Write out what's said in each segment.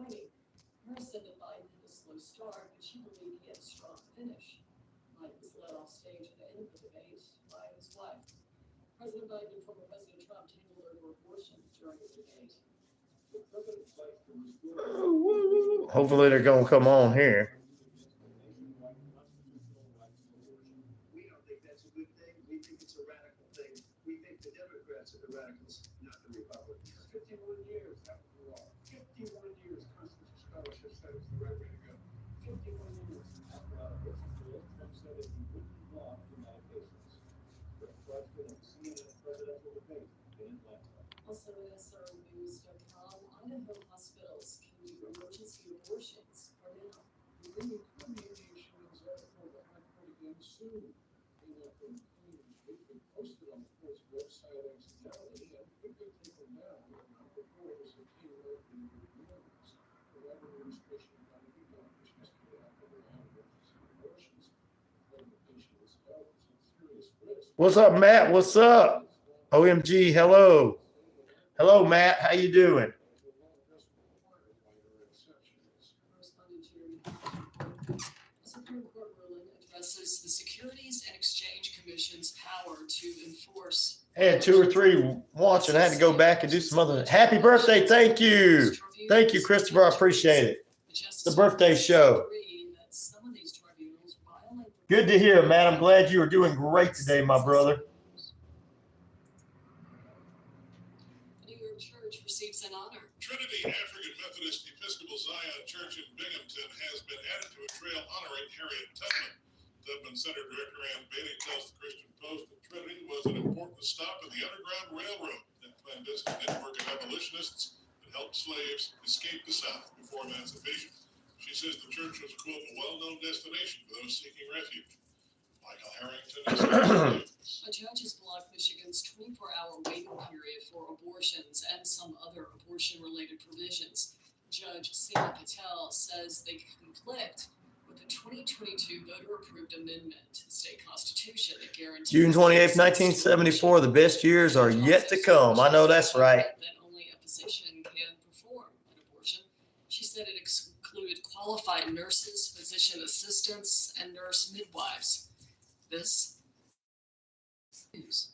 2020. Harris said that Biden had a slow start, but she believed he had a strong finish. Biden was led off stage at the end of the debate by his wife. President Biden and former President Trump tangled over abortions during the debate. Hopefully they're going to come on here. We don't think that's a good thing. We think it's a radical thing. We think the Democrats are the radicals, not the Republicans. 51 years after the law. 51 years constitutional scholarship said it's the right way to go. 51 years after Trump said that he wouldn't block the medications. The president and CNN presidential debate in Atlanta. Also at SRNews.com, Idaho hospitals can do emergency abortions for now. The Indian Community News article that High Court again soon came out from Queens. It's been posted on the court's website accidentally, and it could take them down. The court was a key American reviews. The Biden administration found that doctors yesterday after they had emergency abortions. When the patient's health is at serious risk. What's up, Matt? What's up? OMG, hello. Hello, Matt. How you doing? Supreme Court ruling addresses the Securities and Exchange Commission's power to enforce. I had 2 or 3 watching. I had to go back and do some other. Happy birthday. Thank you. Thank you, Christopher. I appreciate it. It's the birthday show. Good to hear, Matt. I'm glad you are doing great today, my brother. New York Church receives an honor. Trinity African Methodist Episcopal Zion Church in Binghamton has been added to a trail honoring Harriet Tubman. Tubman Center Director Ann Bailey tells the Christian Post that Trinity was an important stop in the Underground Railroad, a clandestine network of abolitionists that helped slaves escape the South before emancipation. She says the church was, quote, a well-known destination for those seeking refuge. Michael Harrington is A judge has blocked Michigan's 24-hour waiting period for abortions and some other abortion-related provisions. Judge Seema Patel says they conflict with the 2022 voter-approved amendment to the state constitution that guarantees June 28th, 1974. The best years are yet to come. I know that's right. That only a physician can perform an abortion. She said it included qualified nurses, physician assistants, and nurse midwives. This news.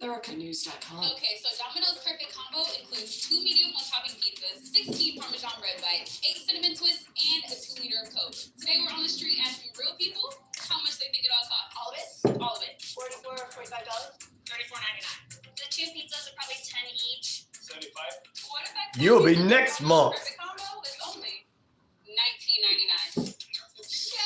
Americanews.com. Okay, so Domino's Perfect Combo includes 2 medium one-topping pizzas, 16 Parmesan bread bites, 8 cinnamon twists, and a 2-liter of Coke. Today we're on the street asking real people how much they think it all costs. All of it? All of it. $44 or $45? $34.99. The 2 pizzas are probably 10 each. 75. What if I You'll be next month. Perfect Combo is only $19.99.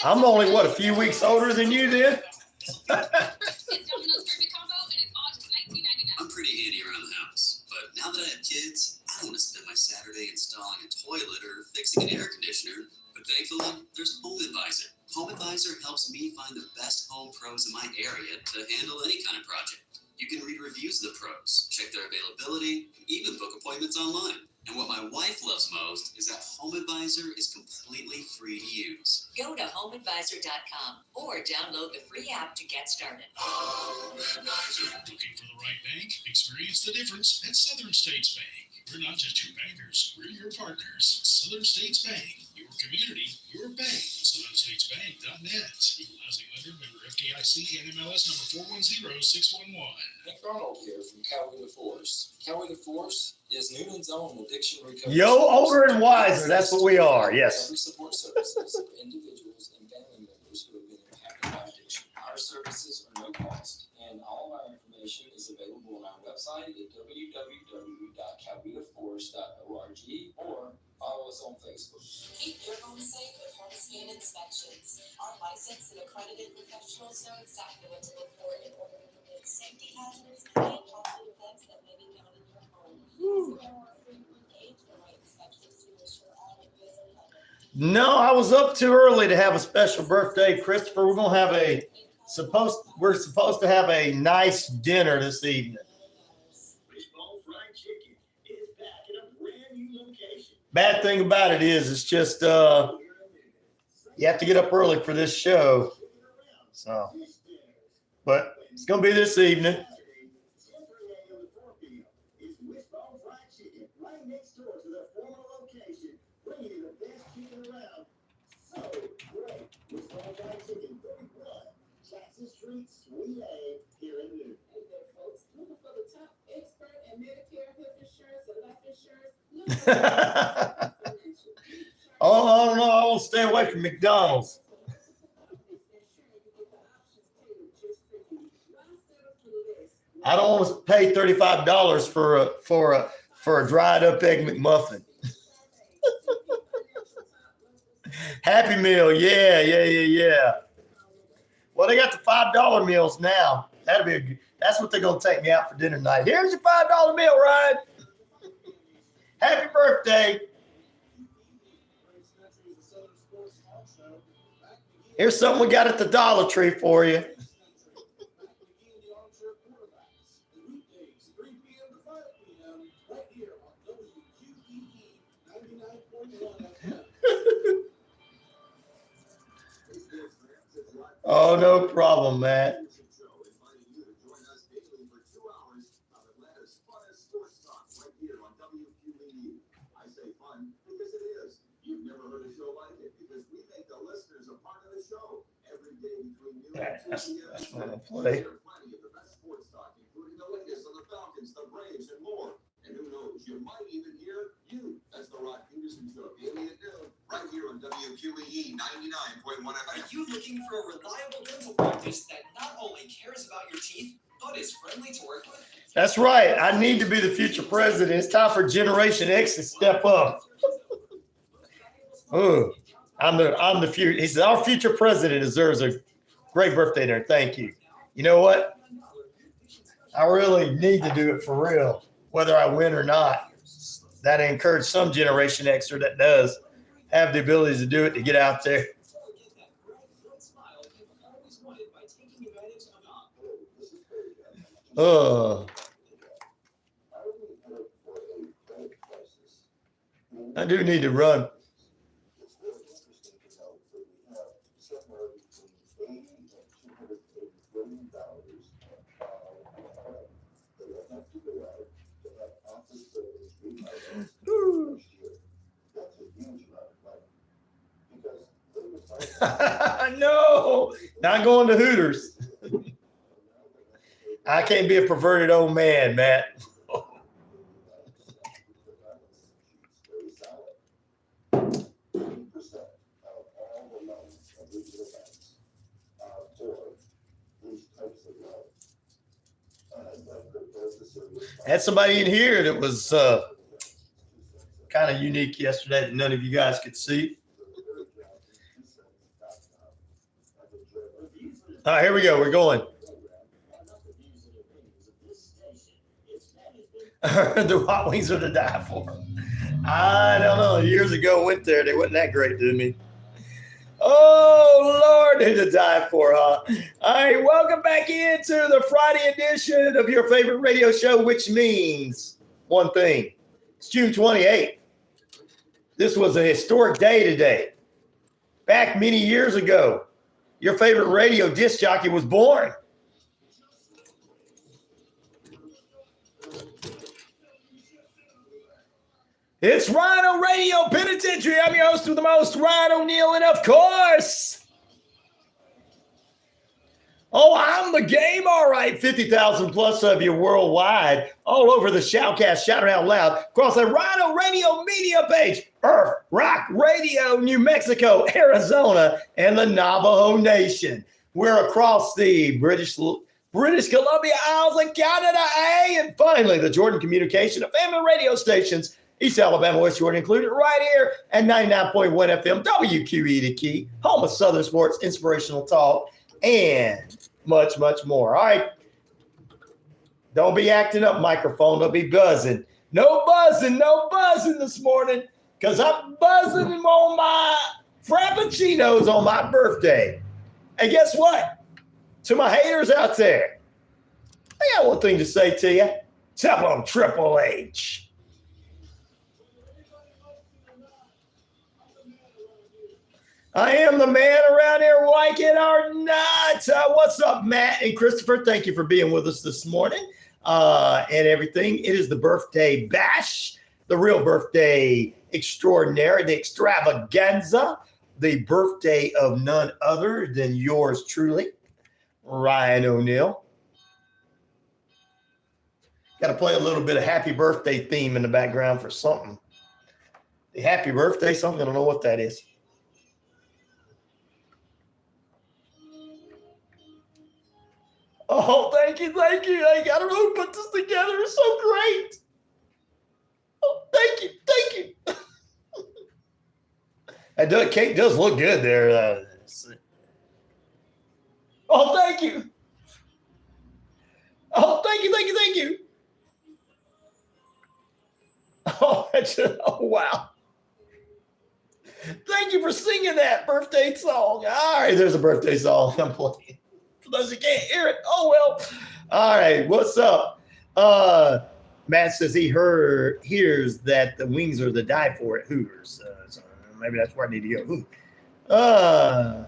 I'm only, what, a few weeks older than you then? It's Domino's Perfect Combo, and it's all just $19.99. I'm pretty handy around the house, but now that I have kids, I don't want to spend my Saturday installing a toilet or fixing an air conditioner. But thankfully, there's Home Advisor. Home Advisor helps me find the best home pros in my area to handle any kind of project. You can read reviews of the pros, check their availability, and even book appointments online. And what my wife loves most is that Home Advisor is completely free to use. Go to homeadvisor.com or download the free app to get started. Home Advisor. Looking for the right bank? Experience the difference at Southern States Bank. We're not just your bankers, we're your partners. Southern States Bank, your community, your bank. SouthernStatesBank.net. Equal housing lender, member FDIC, and MLS number 410611. Nick Arnold here from Cowboy the Force. Cowboy the Force is Noonan's own addiction recovery. Yo, older and wiser. That's what we are. Yes. Recovery support services for individuals and family members who have been impacted by addiction. Our services are no cost, and all of our information is available on our website at www.cowboytheforce.org or follow us on Facebook. Keep your home safe with courtesy and inspections. Our licensed and accredited professionals know exactly what to look for in order to prevent safety hazards and costly events that may be found in your home. No, I was up too early to have a special birthday, Christopher. We're supposed to have a nice dinner this evening. Baseball fried chicken is back in a brand new location. Bad thing about it is it's just you have to get up early for this show. So, but it's gonna be this evening. Texas treats we have here in Neal. Hey there, folks. Looking for the top expert in Medicare, health insurance, and life insurance? Oh, no, I want to stay away from McDonald's. I don't want to pay $35 for a dried up egg McMuffin. Happy Meal, yeah. Well, they got the $5 meals now. That's what they're gonna take me out for dinner tonight. Here's your $5 meal, Ryan. Happy birthday. Here's something we got at the Dollar Tree for you. Oh, no problem, Matt. I say fun because it is. You've never heard a show like it because we make the listeners a part of the show every day between noon and 2 p.m. That's what I'm gonna play. There are plenty of the best sports talk, including the latest on the Falcons, the Braves, and more. And who knows, you might even hear you. That's the Rod Peterson Show, daily at noon, right here on WQEE 99.1 FM. Are you looking for a reliable dental practice that not only cares about your teeth, but is friendly to work with? That's right. I need to be the future president. It's time for Generation X to step up. Oh, I'm the future. He said, our future president deserves a great birthday dinner. Thank you. You know what? I really need to do it for real, whether I win or not. That encourage some Generation Xer that does have the ability to do it, to get out there. I do need to run. No, not going to Hooters. I can't be a perverted old man, Matt. Had somebody in here that was kind of unique yesterday that none of you guys could see. All right, here we go. We're going. The hot wings are to die for. I don't know. Years ago, went there. They wasn't that great to me. Oh, Lord, they're to die for, huh? All right, welcome back into the Friday edition of your favorite radio show, which means one thing. It's June 28th. This was a historic day today. Back many years ago, your favorite radio disc jockey was born. It's RyanORadio Penitentiary. I'm your host with the most, Ryan O'Neal, and of course, I'm the game, all right. 50,000 plus of you worldwide, all over the Shoutcast, shout out loud, across the RyanORadio media page, Earth Rock Radio, New Mexico, Arizona, and the Navajo Nation. We're across the British Columbia Isles and Canada, and finally, the Jordan Communication of family radio stations, East Alabama, West Jordan included, right here at 99.1 FM, WQEE the Key, home of Southern sports, inspirational talk, and much, much more. All right. Don't be acting up, microphone. Don't be buzzing. No buzzing this morning, because I'm buzzing on my Frappuccinos on my birthday. And guess what? To my haters out there, I got one thing to say to you. Tell them Triple H. I am the man around here, like it or not. What's up, Matt and Christopher? Thank you for being with us this morning and everything. It is the birthday bash, the real birthday extraordinary, the extravaganza, the birthday of none other than yours truly. Ryan O'Neal. Got to play a little bit of happy birthday theme in the background for something. The happy birthday something, I don't know what that is. Oh, thank you. I don't know who put this together. It's so great. Oh, thank you. That cake does look good there. Oh, thank you. Oh, thank you. Oh, wow. Thank you for singing that birthday song. All right, there's a birthday song I'm playing. For those who can't hear it, oh well. All right, what's up? Matt says he hears that the wings are the die for at Hooters. So maybe that's where I need to go.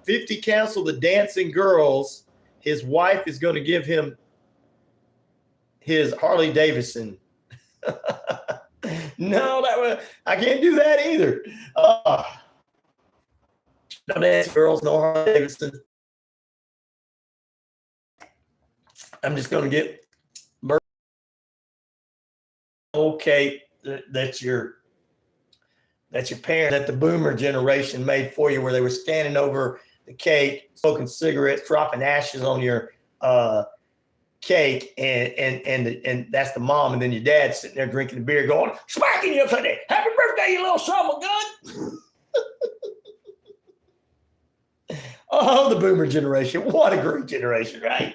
50 cancel the dancing girls. His wife is going to give him his Harley Davidson. No, I can't do that either. No dancing girls, no Harley Davidson. I'm just going to get okay. That's your parent that the boomer generation made for you, where they were standing over the cake, smoking cigarettes, dropping ashes on your cake, and that's the mom, and then your dad sitting there drinking the beer, going, smacking you upside the head. Happy birthday, you little son of a gun. Oh, the boomer generation. What a great generation, right?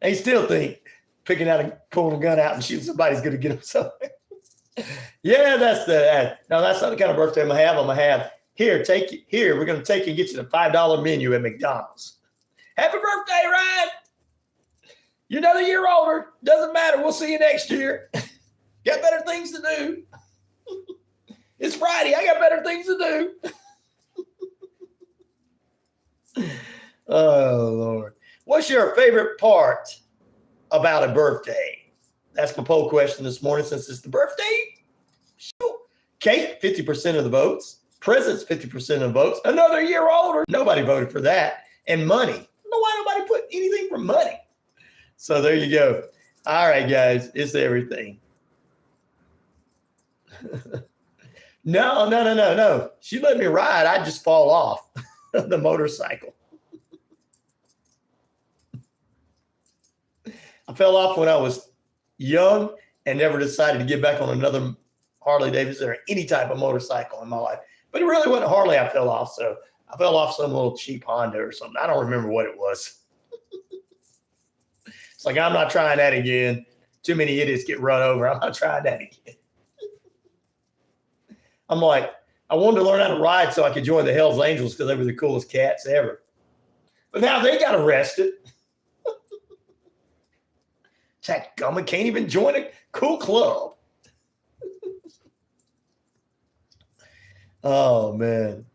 They still think pulling a gun out and shooting somebody's going to get them something. Yeah, that's not the kind of birthday I'm going to have. I'm going to have, we're going to take you and get you the $5 menu at McDonald's. Happy birthday, Ryan. You're another year older. Doesn't matter. We'll see you next year. Got better things to do. It's Friday. I got better things to do. Oh, Lord. What's your favorite part about a birthday? That's my poll question this morning, since it's the birthday show. Cake, 50% of the votes. Presents, 50% of the votes. Another year older. Nobody voted for that. And money. I don't know why nobody put anything for money. So there you go. All right, guys. It's everything. No. She let me ride. I'd just fall off the motorcycle. I fell off when I was young and never decided to get back on another Harley Davidson or any type of motorcycle in my life. But it really wasn't Harley I fell off. So I fell off some little cheap Honda or something. I don't remember what it was. It's like, I'm not trying that again. Too many idiots get run over. I'm not trying that again. I'm like, I wanted to learn how to ride so I could join the Hells Angels because they were the coolest cats ever. But now they got arrested. Jack Gumman can't even join a cool club. Oh, man.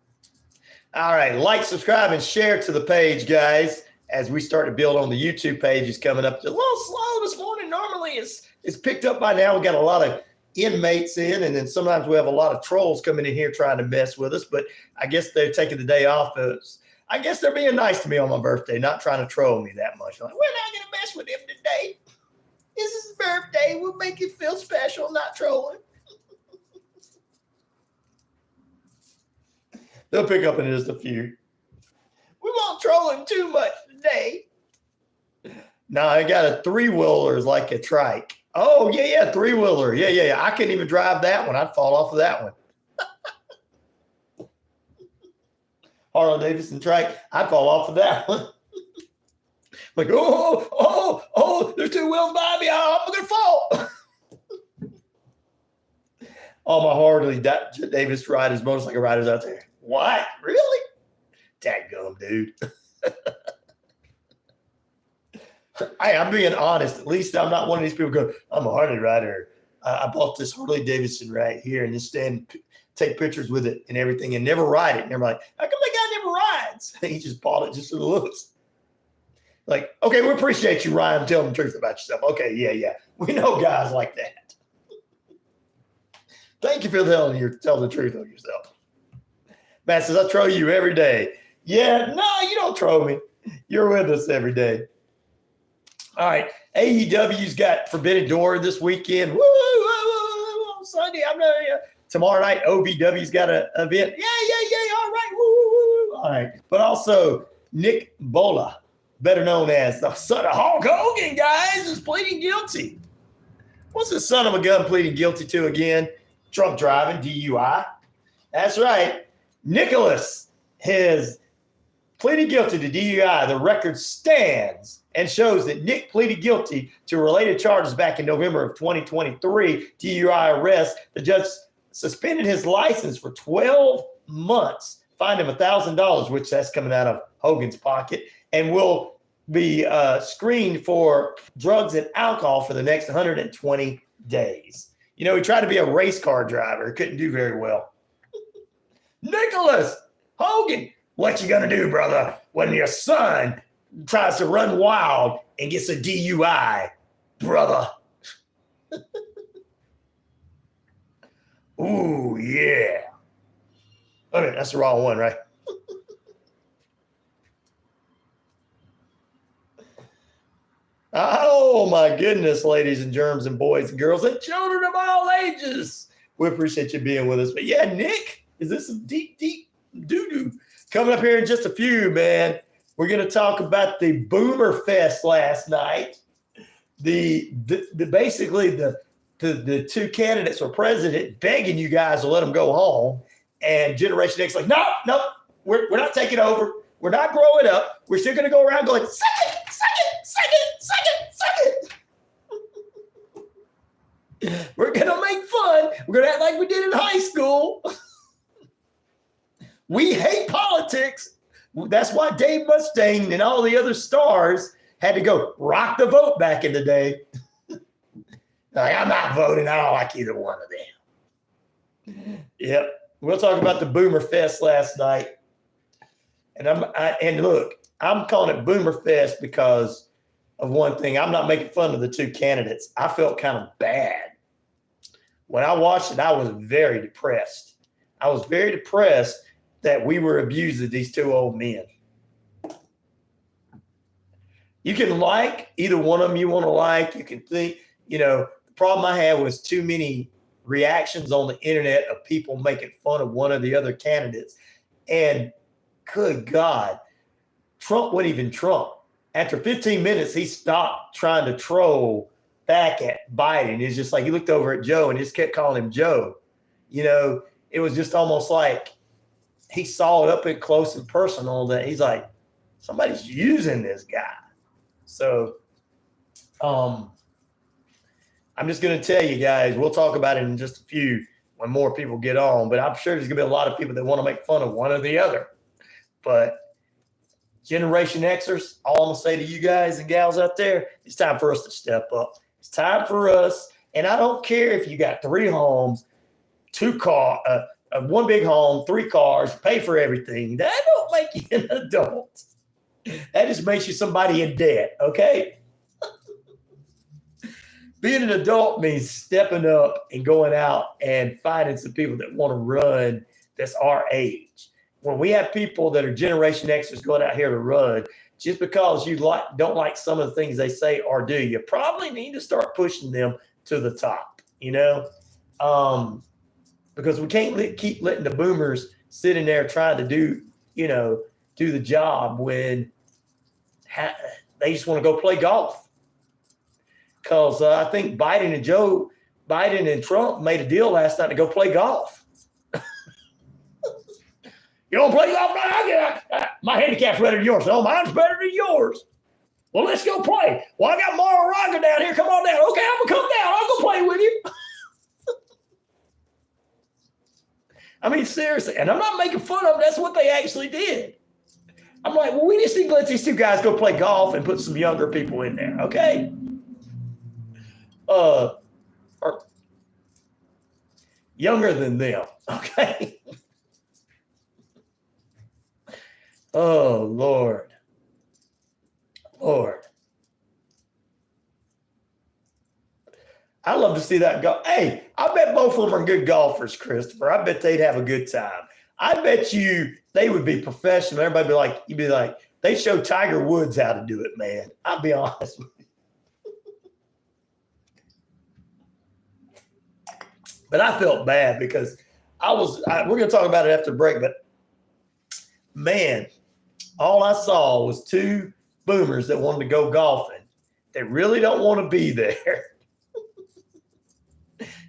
All right. Like, subscribe, and share to the page, guys, as we start to build on the YouTube page. Is coming up. It's a little slow this morning. Normally it's picked up by now. We got a lot of inmates in, and then sometimes we have a lot of trolls coming in here trying to mess with us. But I guess they're taking the day off. I guess they're being nice to me on my birthday, not trying to troll me that much. Like, we're not going to mess with him today. This is his birthday. We'll make it feel special, not trolling. They'll pick up in just a few. We won't troll him too much today. No, I got a three-wheeler like a trike. Oh, yeah, three-wheeler. Yeah. I couldn't even drive that one. I'd fall off of that one. Harley Davidson trike, I'd fall off of that one. Like, oh, there's two wheels behind me. I'm going to fall. All my Harley Davidson riders, motorcycle riders out there. What? Really? Dadgum, dude. Hey, I'm being honest. At least I'm not one of these people go, I'm a Harley rider. I bought this Harley Davidson right here and just take pictures with it and everything and never ride it. And they're like, how come that guy never rides? He just bought it just for the looks. Like, okay, we appreciate you, Ryan, telling the truth about yourself. Okay, yeah. We know guys like that. Thank you for telling the truth on yourself. Matt says, I troll you every day. Yeah, no, you don't troll me. You're with us every day. All right. AEW's got Forbidden Door this weekend. Woo, woo, woo, woo, Sunday. I'm not here. Tomorrow night, OVW's got an event. Yeah. All right. Woo, woo, woo. All right. But also, Nick Bola, better known as the son of Hulk Hogan, guys, is pleading guilty. What's the son of a gun pleading guilty to again? Drunk driving, DUI. That's right. Nicholas has pleaded guilty to DUI. The record stands and shows that Nick pleaded guilty to related charges back in November of 2023, DUI arrest. The judge suspended his license for 12 months, fined him $1,000, which that's coming out of Hogan's pocket, and will be screened for drugs and alcohol for the next 120 days. You know, he tried to be a race car driver. Couldn't do very well. Nicholas Hogan, what you gonna do, brother, when your son tries to run wild and gets a DUI, brother? Ooh, yeah. I mean, that's the wrong one, right? Oh, my goodness, ladies and germs and boys and girls and children of all ages. We appreciate you being with us. But yeah, Nick, is this some deep doo-doo? Coming up here in just a few, man. We're going to talk about the Boomer Fest last night. Basically the two candidates for president begging you guys to let them go home. And Generation X like, no, we're not taking over. We're not growing up. We're still going to go around going, suck it. We're going to make fun. We're going to act like we did in high school. We hate politics. That's why Dave Mustaine and all the other stars had to go rock the vote back in the day. Like, I'm not voting. I don't like either one of them. Yep. We'll talk about the Boomer Fest last night. And look, I'm calling it Boomer Fest because of one thing. I'm not making fun of the two candidates. I felt kind of bad. When I watched it, I was very depressed. I was very depressed that we were abusing these two old men. You can like either one of them you want to like. You can think, the problem I had was too many reactions on the internet of people making fun of one of the other candidates. And good God, Trump wasn't even Trump. After 15 minutes, he stopped trying to troll back at Biden. It's just like he looked over at Joe and just kept calling him Joe. It was just almost like he saw it up and close and personal that he's like, somebody's using this guy. So I'm just going to tell you guys, we'll talk about it in just a few when more people get on, but I'm sure there's going to be a lot of people that want to make fun of one or the other. But Generation Xers, all I'm going to say to you guys and gals out there, it's time for us to step up. It's time for us. And I don't care if you got 3 homes, 2 cars, one big home, 3 cars, pay for everything. That don't make you an adult. That just makes you somebody in debt, okay? Being an adult means stepping up and going out and finding some people that want to run that's our age. When we have people that are Generation Xers going out here to run, just because you don't like some of the things they say or do, you probably need to start pushing them to the top, because we can't keep letting the boomers sitting there trying to do the job when they just want to go play golf. Because I think Biden and Trump made a deal last night to go play golf. You don't play golf? My handicap's better than yours. No, mine's better than yours. Well, let's go play. Well, I got Mar-a-Lago down here. Come on down. Okay, I'm going to come down. I'll go play with you. I mean, seriously. And I'm not making fun of them. That's what they actually did. I'm like, well, we just need to let these two guys go play golf and put some younger people in there, okay? Or younger than them, okay? Oh, Lord. I love to see that go. Hey, I bet both of them are good golfers, Christopher. I bet they'd have a good time. I bet you they would be professional. Everybody you'd be like, they show Tiger Woods how to do it, man. I'll be honest with you. But I felt bad because we're going to talk about it after the break, but man, all I saw was two boomers that wanted to go golfing. They really don't want to be there.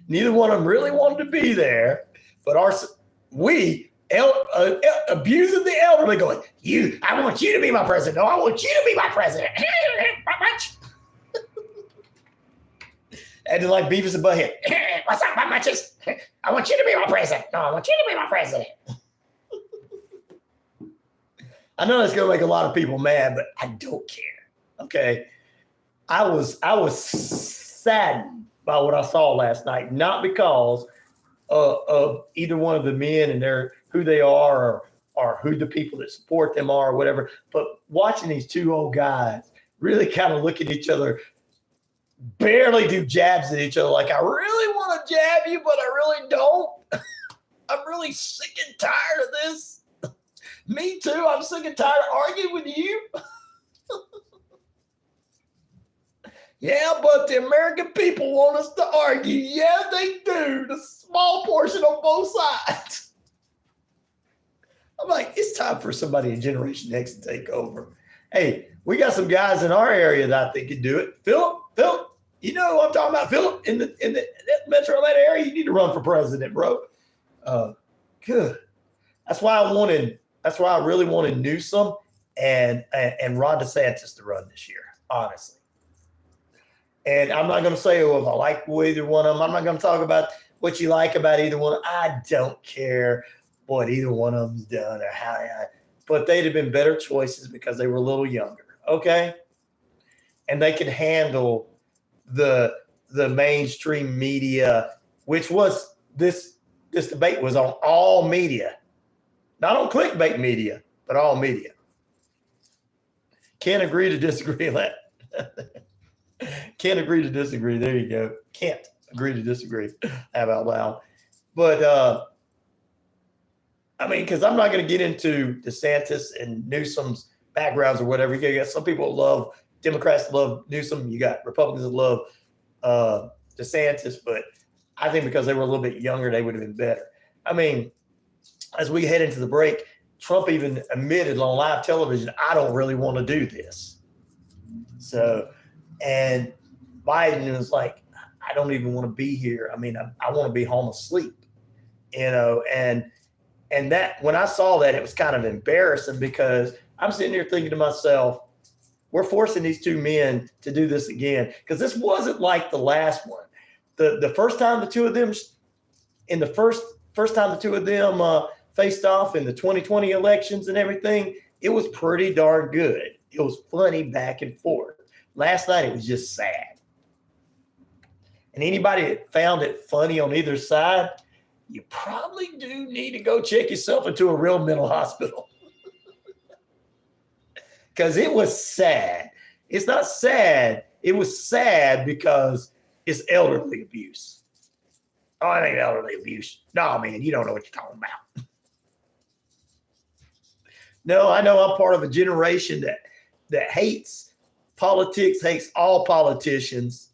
Neither one of them really wanted to be there, but abusing the elderly, going, I want you to be my president. No, I want you to be my president. And then like Beavis and Butthead, what's up, my munches? I want you to be my president. No, I want you to be my president. I know that's going to make a lot of people mad, but I don't care. Okay. I was saddened by what I saw last night, not because of either one of the men and who they are or who the people that support them are or whatever, but watching these two old guys really kind of look at each other, barely do jabs at each other. Like, I really want to jab you, but I really don't. I'm really sick and tired of this. Me too. I'm sick and tired of arguing with you. Yeah, but the American people want us to argue. Yeah, they do. The small portion on both sides. I'm like, it's time for somebody in Generation X to take over. Hey, we got some guys in our area that I think could do it. Philip, you know who I'm talking about, Philip, in the Metro Atlanta area. You need to run for president, bro. Good. That's why I really wanted Newsom and Ron DeSantis to run this year, honestly. And I'm not going to say, if I like either one of them. I'm not going to talk about what you like about either one. I don't care what either one of them's done or how. But they'd have been better choices because they were a little younger, okay? And they could handle the mainstream media, which was this debate was on all media, not on clickbait media, but all media. Can't agree to disagree on that. Can't agree to disagree. There you go. Can't agree to disagree. Have out loud. But I mean, because I'm not going to get into DeSantis and Newsom's backgrounds or whatever. You got some people that love Democrats that love Newsom. You got Republicans that love DeSantis. But I think because they were a little bit younger, they would have been better. I mean, as we head into the break, Trump even admitted on live television, I don't really want to do this. So, and Biden was like, I don't even want to be here. I mean, I want to be home asleep, and that when I saw that, it was kind of embarrassing because I'm sitting here thinking to myself, we're forcing these two men to do this again. Because this wasn't like the last one. The first time the two of them faced off in the 2020 elections and everything, it was pretty darn good. It was funny back and forth. Last night, it was just sad. And anybody that found it funny on either side, you probably do need to go check yourself into a real mental hospital. Because it was sad. It's not sad. It was sad because it's elderly abuse. Oh, it ain't elderly abuse. No, man, you don't know what you're talking about. No, I know I'm part of a generation that hates politics, hates all politicians,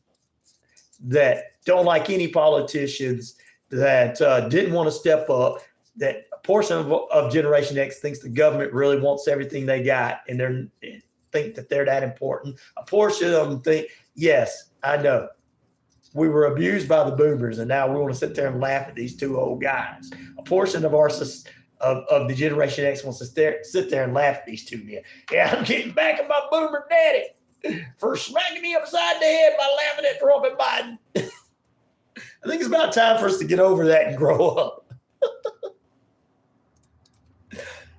that don't like any politicians, that didn't want to step up, that a portion of Generation X thinks the government really wants everything they got and they think that they're that important. A portion of them think, yes, I know. We were abused by the boomers, and now we want to sit there and laugh at these two old guys. A portion of the Generation X wants to sit there and laugh at these two men. Yeah, I'm getting back at my boomer daddy for smacking me upside the head by laughing at Trump and Biden. I think it's about time for us to get over that and grow up.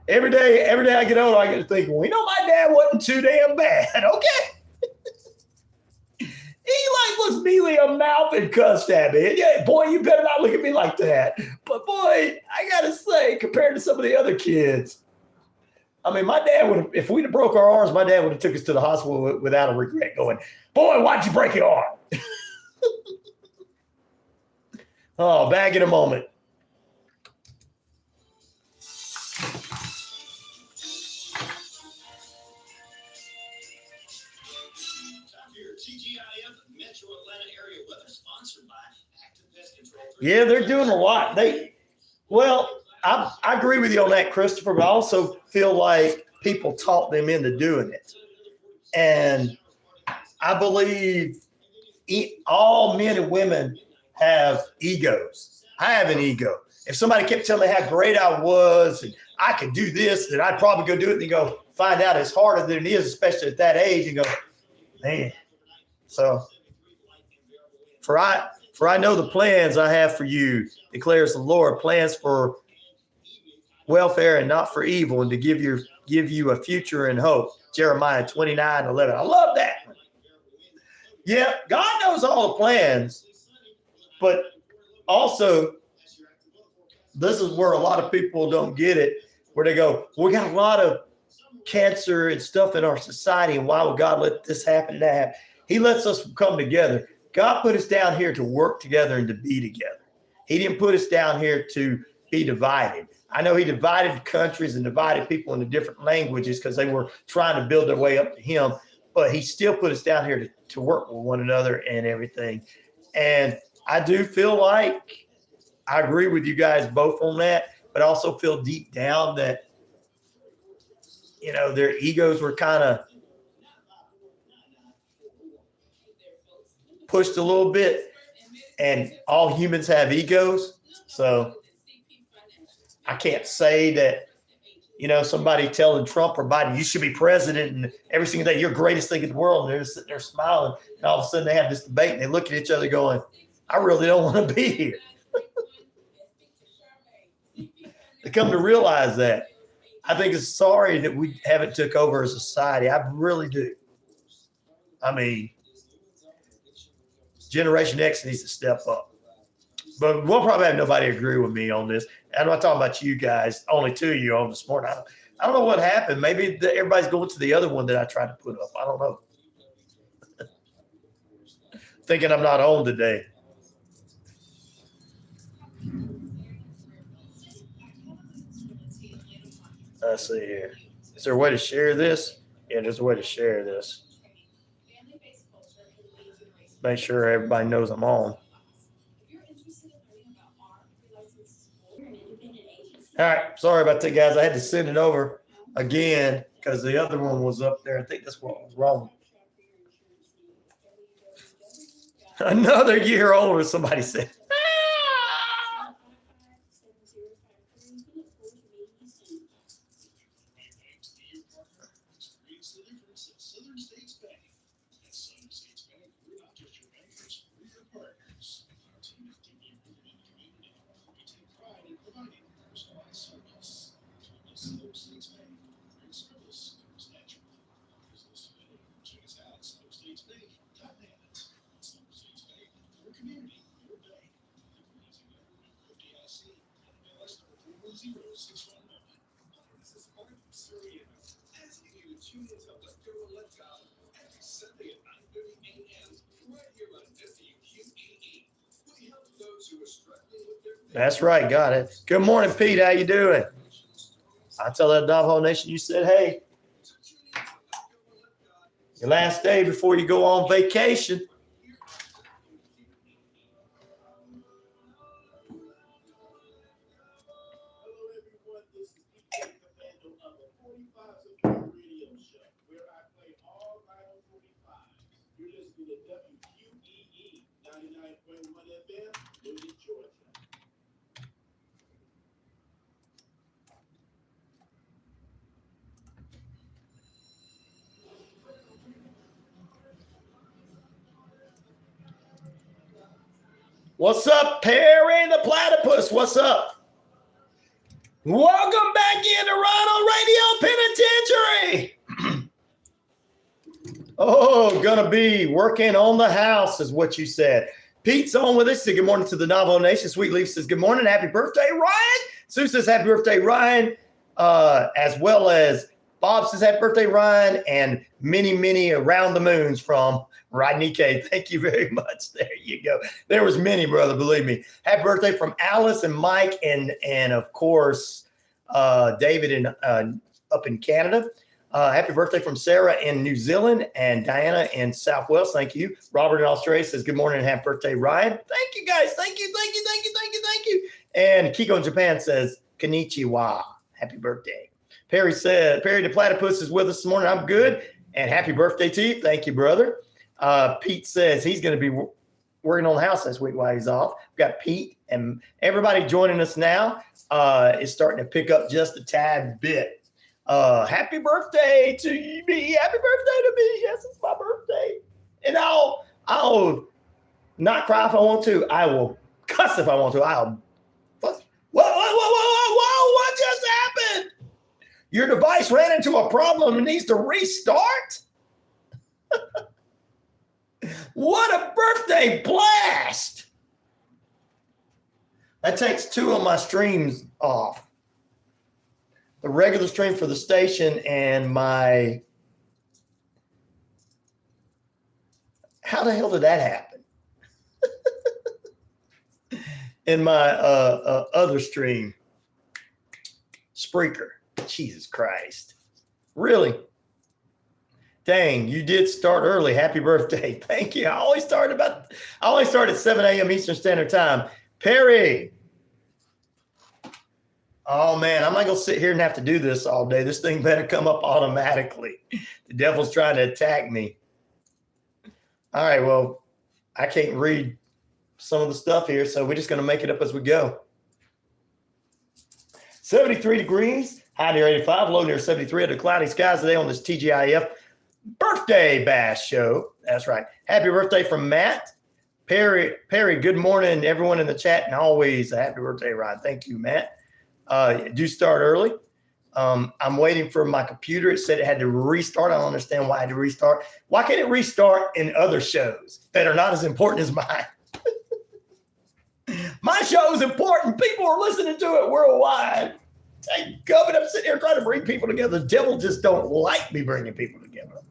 Every day I get older, I get to think, well, my dad wasn't too damn bad. Okay. He looks mealy a mouth and cussed at me. Yeah, boy, you better not look at me like that. But boy, I gotta say, compared to some of the other kids, I mean, my dad would have, if we'd have broke our arms, my dad would have took us to the hospital without a regret, going, boy, why'd you break your arm? Oh, back in a moment. Your TGIF Metro Atlanta area weather sponsored by Active Pest Control. Yeah, they're doing a lot. I agree with you on that, Christopher, but I also feel like people taught them into doing it. And I believe all men and women have egos. I have an ego. If somebody kept telling me how great I was and I could do this, then I'd probably go do it and go find out it's harder than it is, especially at that age, and go, man. So for I know the plans I have for you, declares the Lord, plans for welfare and not for evil, and to give you a future and hope. Jeremiah 29:11. I love that. Yeah, God knows all the plans, but also this is where a lot of people don't get it, where they go, we got a lot of cancer and stuff in our society, and why would God let this happen and that happen? He lets us come together. God put us down here to work together and to be together. He didn't put us down here to be divided. I know he divided countries and divided people into different languages because they were trying to build their way up to him, but he still put us down here to work with one another and everything. And I do feel like I agree with you guys both on that, but I also feel deep down that, you know, their egos were kind of pushed a little bit, and all humans have egos. So I can't say that, you know, somebody telling Trump or Biden, you should be president and every single day, you're the greatest thing in the world. And they're just sitting there smiling. And all of a sudden they have this debate and they look at each other going, I really don't want to be here. They come to realize that. I think it's sorry that we haven't took over as a society. I really do. I mean, Generation X needs to step up. But we'll probably have nobody agree with me on this. I'm not talking about you guys, only two of you on this morning. I don't know what happened. Maybe everybody's going to the other one that I tried to put up. I don't know. Thinking I'm not on today. Let's see here. Is there a way to share this? Yeah, there's a way to share this. Make sure everybody knows I'm on. All right. Sorry about that, guys. I had to send it over again because the other one was up there. I think that's what was wrong. Another year older, somebody said. That's right. Got it. Good morning, Pete. How you doing? I tell that Navajo Nation you said, hey, your last day before you go on vacation. You're listening to WQEE 99.1 FM, Louis, Georgia. What's up, Perry the Platypus? What's up? Welcome back into RyanORadio Penitentiary. Oh, gonna be working on the house is what you said. Pete's on with us. Good morning to the Navajo Nation. Sweet Leaf says, good morning. Happy birthday, Ryan. Sue says, happy birthday, Ryan. As well as Bob says, happy birthday, Ryan. And many around the moons from Rodney K. Thank you very much. There you go. There was many, brother. Believe me. Happy birthday from Alice and Mike. And of course, David in up in Canada. Happy birthday from Sarah in New Zealand and Diana in South Wales. Thank you. Robert in Australia says, good morning and happy birthday, Ryan. Thank you, guys. Thank you. And Kiko in Japan says, konnichiwa. Happy birthday. Perry said, Perry the Platypus is with us this morning. I'm good. And happy birthday to you. Thank you, brother. Pete says he's going to be working on the house this week while he's off. We've got Pete and everybody joining us now. Is starting to pick up just a tad bit. Happy birthday to me. Happy birthday to me. Yes, it's my birthday. And I'll not cry if I want to. I will cuss if I want to. Whoa, what just happened? Your device ran into a problem and needs to restart? What a birthday blast. That takes 2 of my streams off. The regular stream for the station and my, how the hell did that happen? In my other stream, Spreaker. Jesus Christ. Really? Dang, you did start early. Happy birthday. Thank you. I always start at 7 a.m. Eastern Standard Time. Perry. Oh, man, I'm not going to sit here and have to do this all day. This thing better come up automatically. The devil's trying to attack me. All right, well, I can't read some of the stuff here, so we're just going to make it up as we go. 73 degrees, high near 85, low near 73 under cloudy skies today on this TGIF birthday bash show. That's right. Happy birthday from Matt. Perry, good morning, everyone in the chat, and always a happy birthday, Ryan. Thank you, Matt. Do start early. I'm waiting for my computer. It said it had to restart. I don't understand why I had to restart. Why can't it restart in other shows that are not as important as mine? My show is important. People are listening to it worldwide. Thank God, I'm sitting here trying to bring people together. The devil just don't like me bringing people together.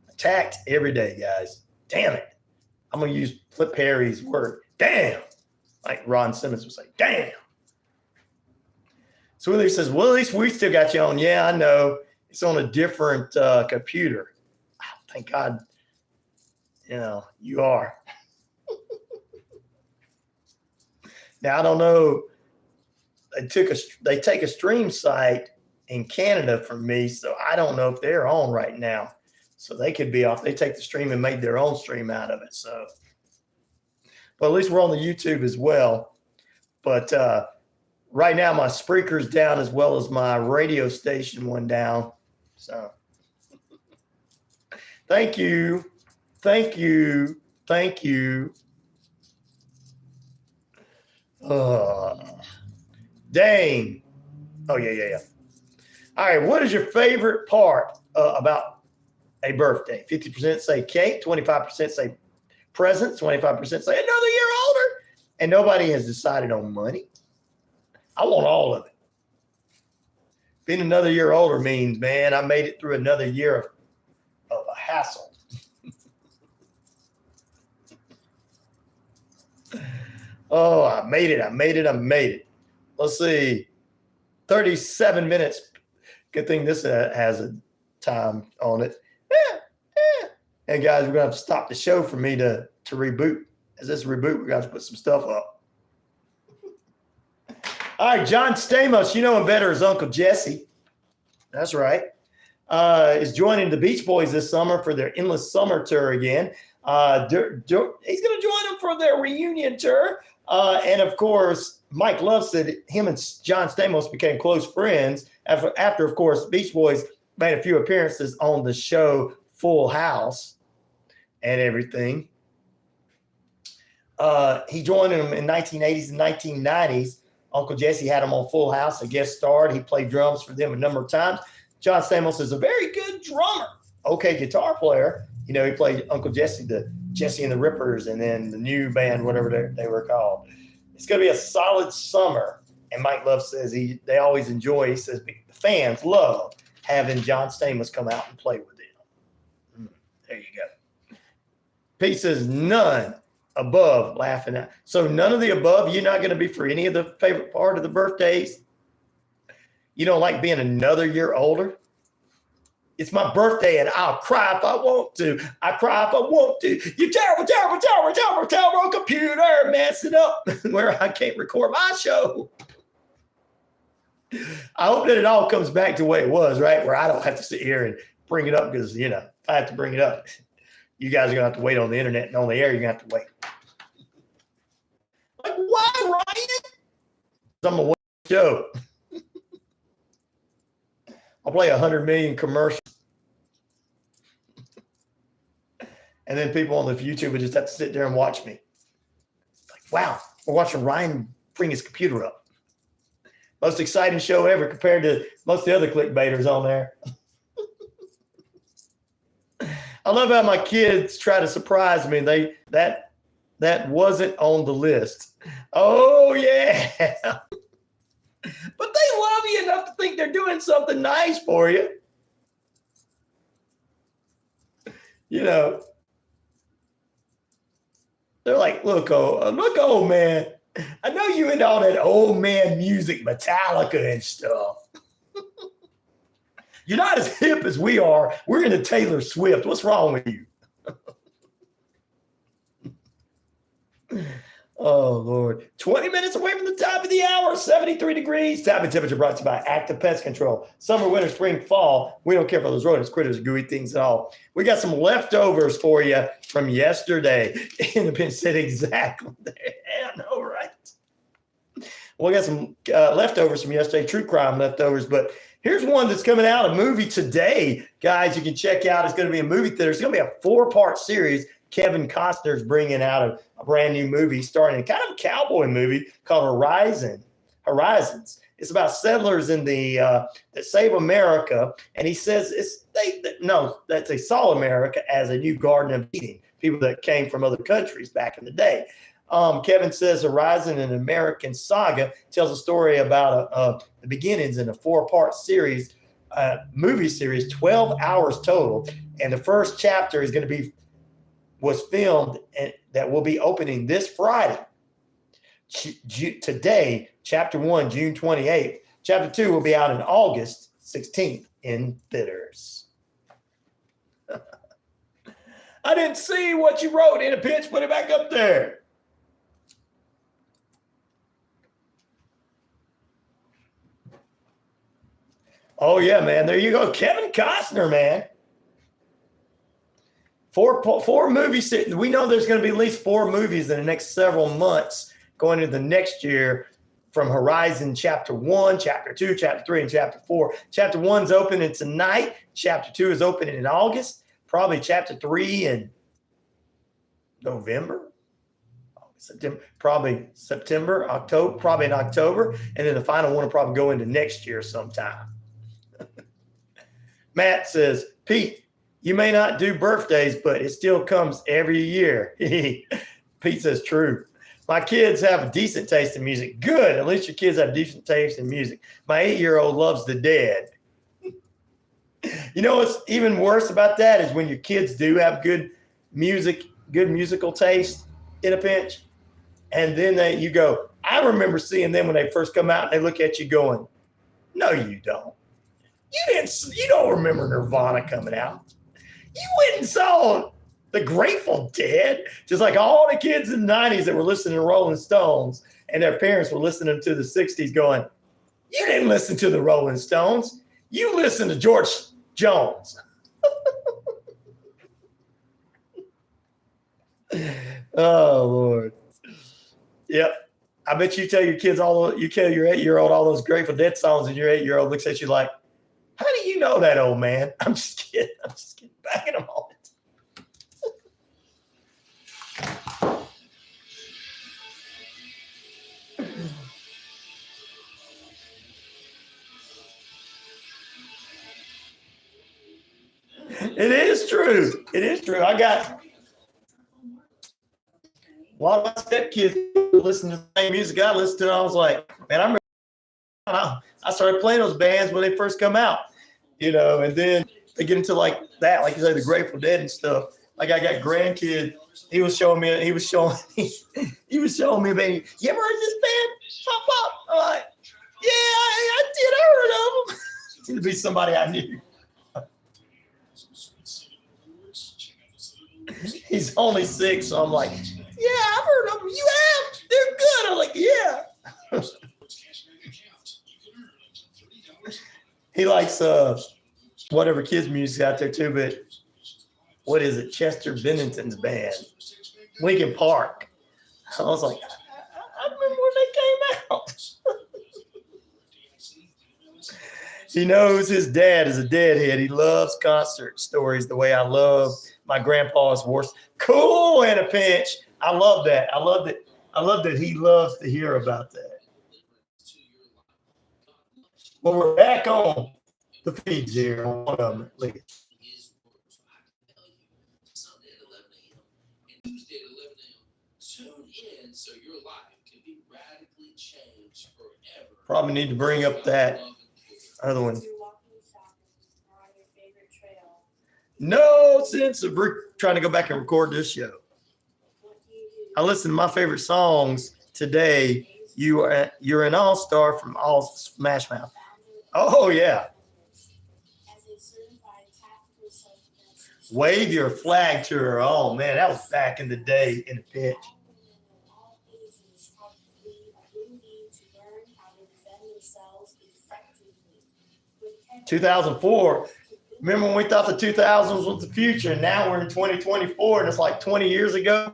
Attacked every day, guys. Damn it. I'm going to use Flip Perry's word. Damn. Like Ron Simmons would say, damn. So Willie says, well, at least we still got you on. Yeah, I know. It's on a different computer. Thank God, you are. Now, I don't know. They take a stream site in Canada from me, so I don't know if they're on right now. So they could be off. They take the stream and made their own stream out of it. So, but at least we're on the YouTube as well. But right now, my Spreaker's down as well as my radio station went down. So thank you. Dang. Oh, yeah. All right. What is your favorite part about a birthday? 50% say cake, 25% say presents, 25% say another year older. And nobody has decided on money. I want all of it. Being another year older means, man, I made it through another year of a hassle. Oh, I made it. Let's see. 37 minutes. Good thing this has a time on it. Yeah. And guys, we're going to have to stop the show for me to reboot. As this reboot, we're going to have to put some stuff up. All right, John Stamos, you know him better as Uncle Jesse. That's right. Is joining the Beach Boys this summer for their Endless Summer Tour again. He's going to join them for their reunion tour. And, of course, Mike Love said him and John Stamos became close friends after, of course, Beach Boys made a few appearances on the show Full House and everything. He joined them in 1980s and 1990s. Uncle Jesse had him on Full House, a guest starred. He played drums for them a number of times. John Stamos is a very good drummer. Okay, guitar player. He played Uncle Jesse, the Jesse and the Rippers, and then the new band, whatever they were called. It's going to be a solid summer. And Mike Love says they always enjoy, he says the fans love having John Stamos come out and play with them. There you go. Pete says none above laughing at. So none of the above, you're not going to be for any of the favorite part of the birthdays? You don't like being another year older? It's my birthday and I'll cry if I want to. I cry if I want to. You terrible computer messing up where I can't record my show. I hope that it all comes back to the way it was, right? Where I don't have to sit here and bring it up because, if I have to bring it up, you guys are going to have to wait on the internet and on the air. You're going to have to wait. Like, why, Ryan? I'm going to wait the show. I'll play 100 million commercials. And then people on the YouTube would just have to sit there and watch me. Like, wow, we're watching Ryan bring his computer up. Most exciting show ever compared to most of the other clickbaiters on there. I love how my kids try to surprise me. That wasn't on the list. Oh, yeah. But they love you enough to think they're doing something nice for you. They're like, look, old man. I know you into all that old man music, Metallica and stuff. You're not as hip as we are. We're into Taylor Swift. What's wrong with you? Oh, Lord. 20 minutes away from the top of the hour, 73 degrees. Time and temperature brought to you by Active Pest Control. Summer, winter, spring, fall. We don't care for those rodents, critters, gooey things at all. We got some leftovers for you from yesterday. In the pin said exactly there. I know, right? We got some leftovers from yesterday, true crime leftovers. But here's one that's coming out, a movie today. Guys, you can check out. It's going to be a movie theater. It's going to be a 4-part series. Kevin Costner's bringing out a brand new movie starring kind of a cowboy movie called Horizons. It's about settlers in that save America. And he says that they saw America as a new Garden of Eden, people that came from other countries back in the day. Kevin says Horizon, an American saga, tells a story about the beginnings in a 4-part series, movie series, 12 hours total. And the first chapter was filmed and that will be opening this Friday. Today, chapter 1, June 28th. Chapter 2 will be out in August 16th in theaters. I didn't see what you wrote in a pitch. Put it back up there. Oh, yeah, man. There you go. Kevin Costner, man. Four movies. We know there's going to be at least 4 movies in the next several months going into the next year from Horizon Chapter 1, Chapter 2, Chapter 3, and Chapter 4. Chapter 1's opening tonight. Chapter 2 is opening in August. Probably Chapter 3 in November. September, probably September, October, probably in October. And then the final one will probably go into next year sometime. Matt says, Pete, you may not do birthdays, but it still comes every year. Pete says, true. My kids have a decent taste in music. Good. At least your kids have decent taste in music. My 8-year-old loves the Dead. You know what's even worse about that is when your kids do have good musical taste in a pinch. And then you go, I remember seeing them when they first come out and they look at you going, no, you don't. You don't remember Nirvana coming out. You went and saw the Grateful Dead, just like all the kids in the 90s that were listening to Rolling Stones and their parents were listening to the 60s going, you didn't listen to the Rolling Stones. You listened to George Jones. Oh, Lord. Yep. I bet you tell your kids you tell your 8-year-old all those Grateful Dead songs and your 8-year-old looks at you like, how do you know that, old man? I'm just kidding. Back in a moment. It is true. It is true. I got a lot of my stepkids listen to the same music I listen to. I was like, man, I started playing those bands when they first come out, and then they get into like that, like you say, the Grateful Dead and stuff. Like I got grandkid, he was showing me, baby, you ever heard this band? Pop Pop? I'm like, I did. I heard of him. It'd be somebody I knew. He's only 6, so I'm like, yeah, I've heard of them. You have? They're good. I'm like, yeah. He likes whatever kids' music out there too, but what is it? Chester Bennington's band, Linkin Park. I was like, I remember when they came out. He knows his dad is a deadhead. He loves concert stories the way I love my grandpa's worst. Cool in a pinch. I love that. I love that he loves to hear about that. Well, we're back on the feeds here on one of them at least. Sunday at 11 a.m. and Tuesday at 11 a.m. Tune in so your life can be radically changed forever. Probably need to bring up that other one. No sense of trying to go back and record this show. I listened to my favorite songs today. You're an all-star from all Smash Mouth. Oh yeah. Wave Your Flag Tour. Oh man, that was back in the day in the pitch. 2004. Remember when we thought the 2000s was the future, and now we're in 2024, and it's like 20 years ago.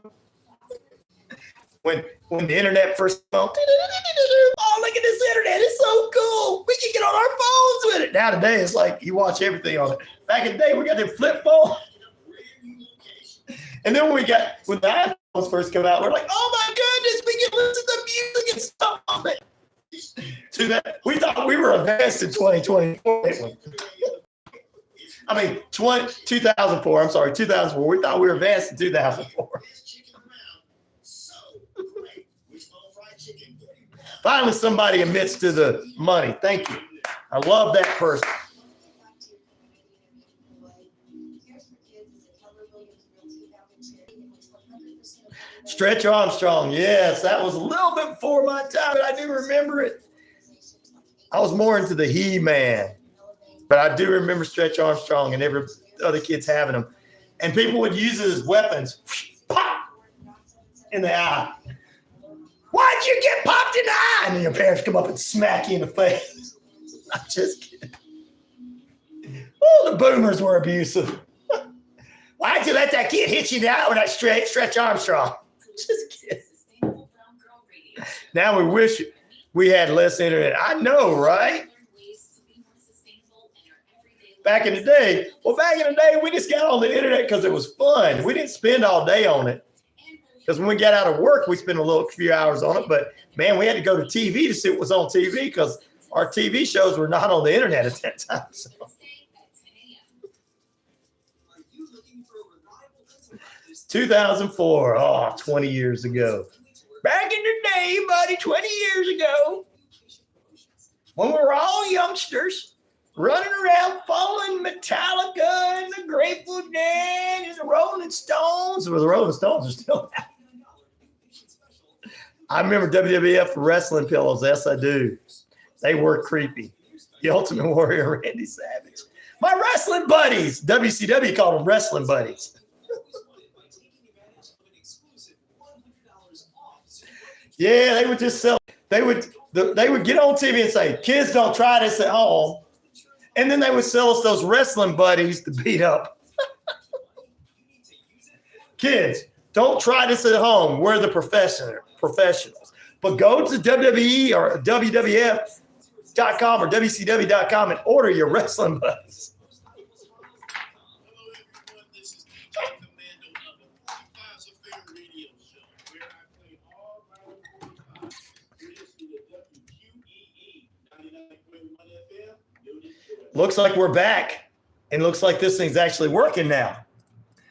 When the internet first came out, oh, look at this internet, it's so cool. We can get on our phones with it. Now today, it's like you watch everything on it. Back in the day, we got the flip phone. And then when the iPhones first come out, we're like, oh my goodness, we can listen to music and stuff on it. So that we thought we were advanced in 2024. I mean, 2004. I'm sorry, 2004. We thought we were advanced in 2004. Finally, somebody admits to the money. Thank you. I love that person. Stretch Armstrong. Yes, that was a little bit before my time, but I do remember it. I was more into the He-Man, but I do remember Stretch Armstrong and every other kids having them. And people would use it as weapons. Pop! In the eye. Why'd you get popped in the eye? And then your parents come up and smack you in the face. I'm just kidding. Oh, the boomers were abusive. Why'd you let that kid hit you in the eye with that Stretch Armstrong? Just kidding. Now we wish we had less internet. I know, right? Back in the day, we just got on the internet because it was fun. We didn't spend all day on it. Because when we got out of work, we spent a few hours on it. But, man, we had to go to TV to see what was on TV because our TV shows were not on the internet at that time. So. 2004. Oh, 20 years ago. Back in the day, buddy, 20 years ago. When we were all youngsters running around following Metallica and the Grateful Dead and the Rolling Stones. Well, the Rolling Stones are still out. I remember WWF wrestling pillows. Yes, I do. They were creepy. The Ultimate Warrior, Randy Savage. My wrestling buddies. WCW called them wrestling buddies. Yeah, they would just sell. They would get on TV and say, kids, don't try this at home. And then they would sell us those wrestling buddies to beat up. Kids, don't try this at home. We're the professionals. But go to WWE or WWF.com or WCW.com and order your wrestling buddies. Looks like we're back, and looks like this thing's actually working now.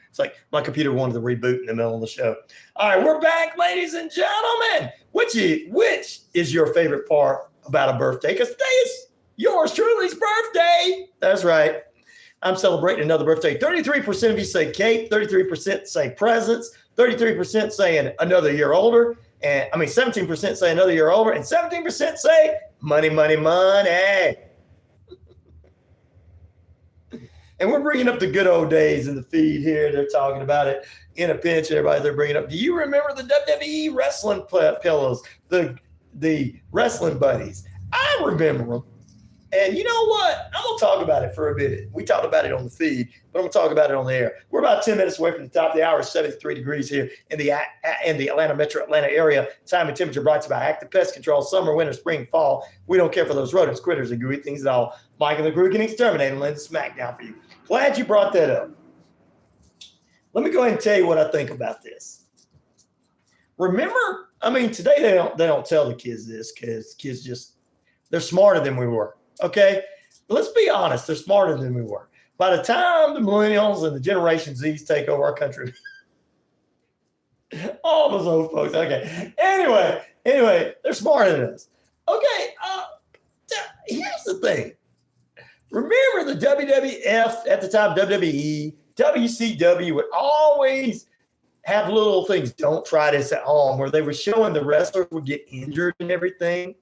It's like my computer wanted to reboot in the middle of the show. All right, we're back, ladies and gentlemen. Which is your favorite part about a birthday? Because today is yours truly's birthday. That's right. I'm celebrating another birthday. 33% of you say cake. 33% say presents. 33% saying another year older. And 17% say another year older. And 17% say Money, money, money. And we're bringing up the good old days in the feed here. They're talking about it in a pinch. Everybody, they're bringing up. Do you remember the WWE wrestling pillows, the wrestling buddies? I remember them. And you know what? I'm going to talk about it for a bit. We talked about it on the feed, but I'm going to talk about it on the air. We're about 10 minutes away from the top of the hour. 73 degrees here in the Atlanta, metro Atlanta area. Time and temperature brought to you by Active Pest Control. Summer, winter, spring, fall. We don't care for those rodents, critters, and gooey things at all. Mike and the crew can exterminate and lend Smackdown for you. Glad you brought that up. Let me go ahead and tell you what I think about this. Remember, I mean, today they don't tell the kids this because kids they're smarter than we were. Okay, but let's be honest, they're smarter than we were. By the time the millennials and the Generation Z's take over our country, all those old folks. Okay, anyway, they're smarter than us. Okay, here's the thing. Remember the WWF at the time, WWE, WCW would always have little things. Don't try this at home, where they were showing the wrestlers would get injured and everything.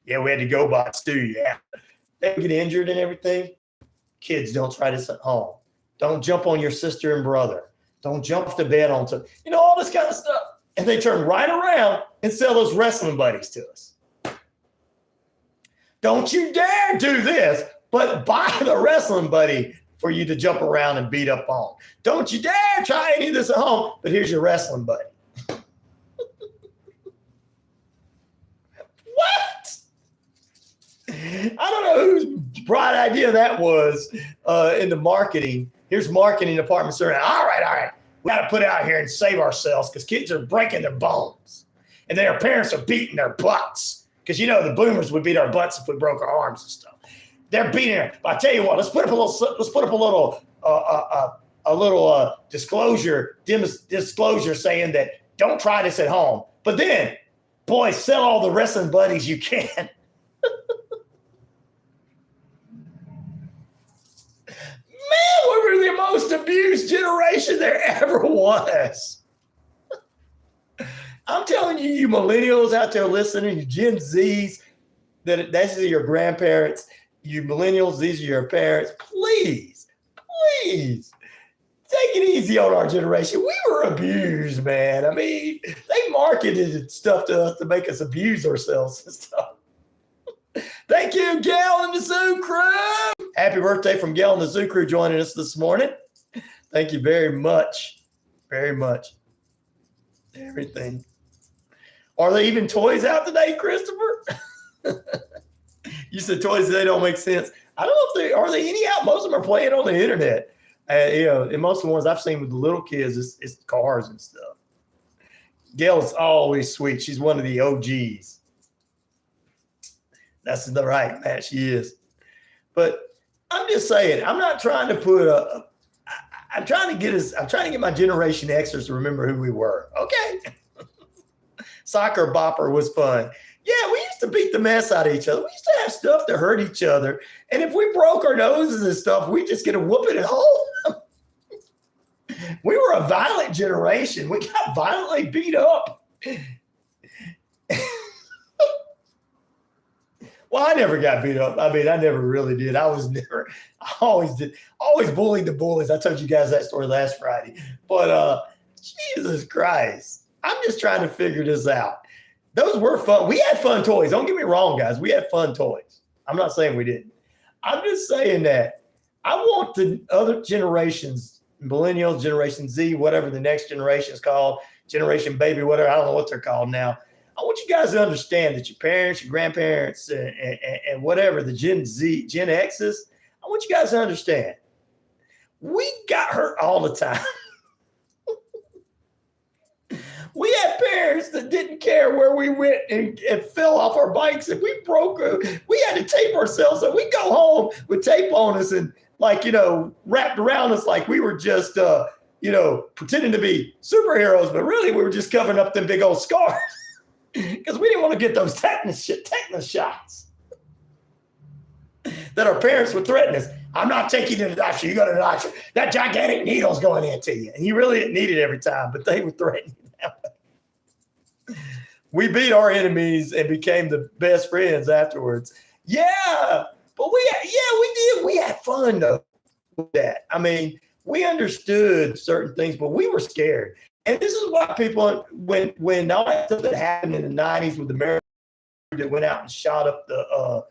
Yeah, we had to go bots too. Yeah, they would get injured and everything. Kids, don't try this at home. Don't jump on your sister and brother. Don't jump off the bed onto, all this kind of stuff. And they turn right around and sell those wrestling buddies to us. Don't you dare do this, but buy the wrestling buddy for you to jump around and beat up on. Don't you dare try any of this at home, but here's your wrestling buddy. What? I don't know whose bright idea that was in the marketing. Here's marketing department saying, all right. We got to put it out here and save ourselves because kids are breaking their bones. And their parents are beating their butts. Because, the boomers would beat our butts if we broke our arms and stuff. They're beating it. But I tell you what, let's put up a little disclosure saying that don't try this at home. But then, boy, sell all the wrestling buddies you can. Man, we were the most abused generation there ever was. I'm telling you, you millennials out there listening, you Gen Zs, these are your grandparents. You millennials, these are your parents. Please, take it easy on our generation. We were abused, man. I mean, they marketed stuff to us to make us abuse ourselves and stuff. Thank you, Gail and the Zoo crew. Happy birthday from Gail and the Zoo crew joining us this morning. Thank you very much. Very much. Everything. Are there even toys out today, Christopher? You said toys today don't make sense. I don't know if are they any out. Most of them are playing on the internet. And most of the ones I've seen with the little kids is cars and stuff. Gail's always sweet. She's one of the OGs. That's the right, man. She is. But I'm just saying, I'm not trying to put I'm trying to get my Generation Xers to remember who we were. Okay. Soccer bopper was fun. Yeah, we used to beat the mess out of each other. We used to have stuff to hurt each other. And if we broke our noses and stuff, we just get a whooping at home. We were a violent generation. We got violently beat up. Well, I never got beat up. I mean, I never really did. I always bullied the bullies. I told you guys that story last Friday. But Jesus Christ. I'm just trying to figure this out. Those were fun. We had fun toys. Don't get me wrong, guys. We had fun toys. I'm not saying we didn't. I'm just saying that I want the other generations, millennials, Generation Z, whatever the next generation is called, Generation Baby, whatever. I don't know what they're called now. I want you guys to understand that your parents, your grandparents, and whatever, the Gen Z, Gen Xs, I want you guys to understand. We got hurt all the time. We had parents that didn't care where we went and fell off our bikes. If we broke, we had to tape ourselves. So we go home with tape on us and wrapped around us like we were just, pretending to be superheroes. But really, we were just covering up them big old scars because we didn't want to get those tetanus shots that our parents would threaten us. I'm not taking you to the doctor. You go to the doctor. That gigantic needle's going into you. And you really didn't need it every time, but they were threatening you that way. We beat our enemies and became the best friends afterwards. Yeah, but we did. We had fun though with that. I mean, we understood certain things, but we were scared. And this is why people, when all that stuff that happened in the 90s with the American that went out and shot up the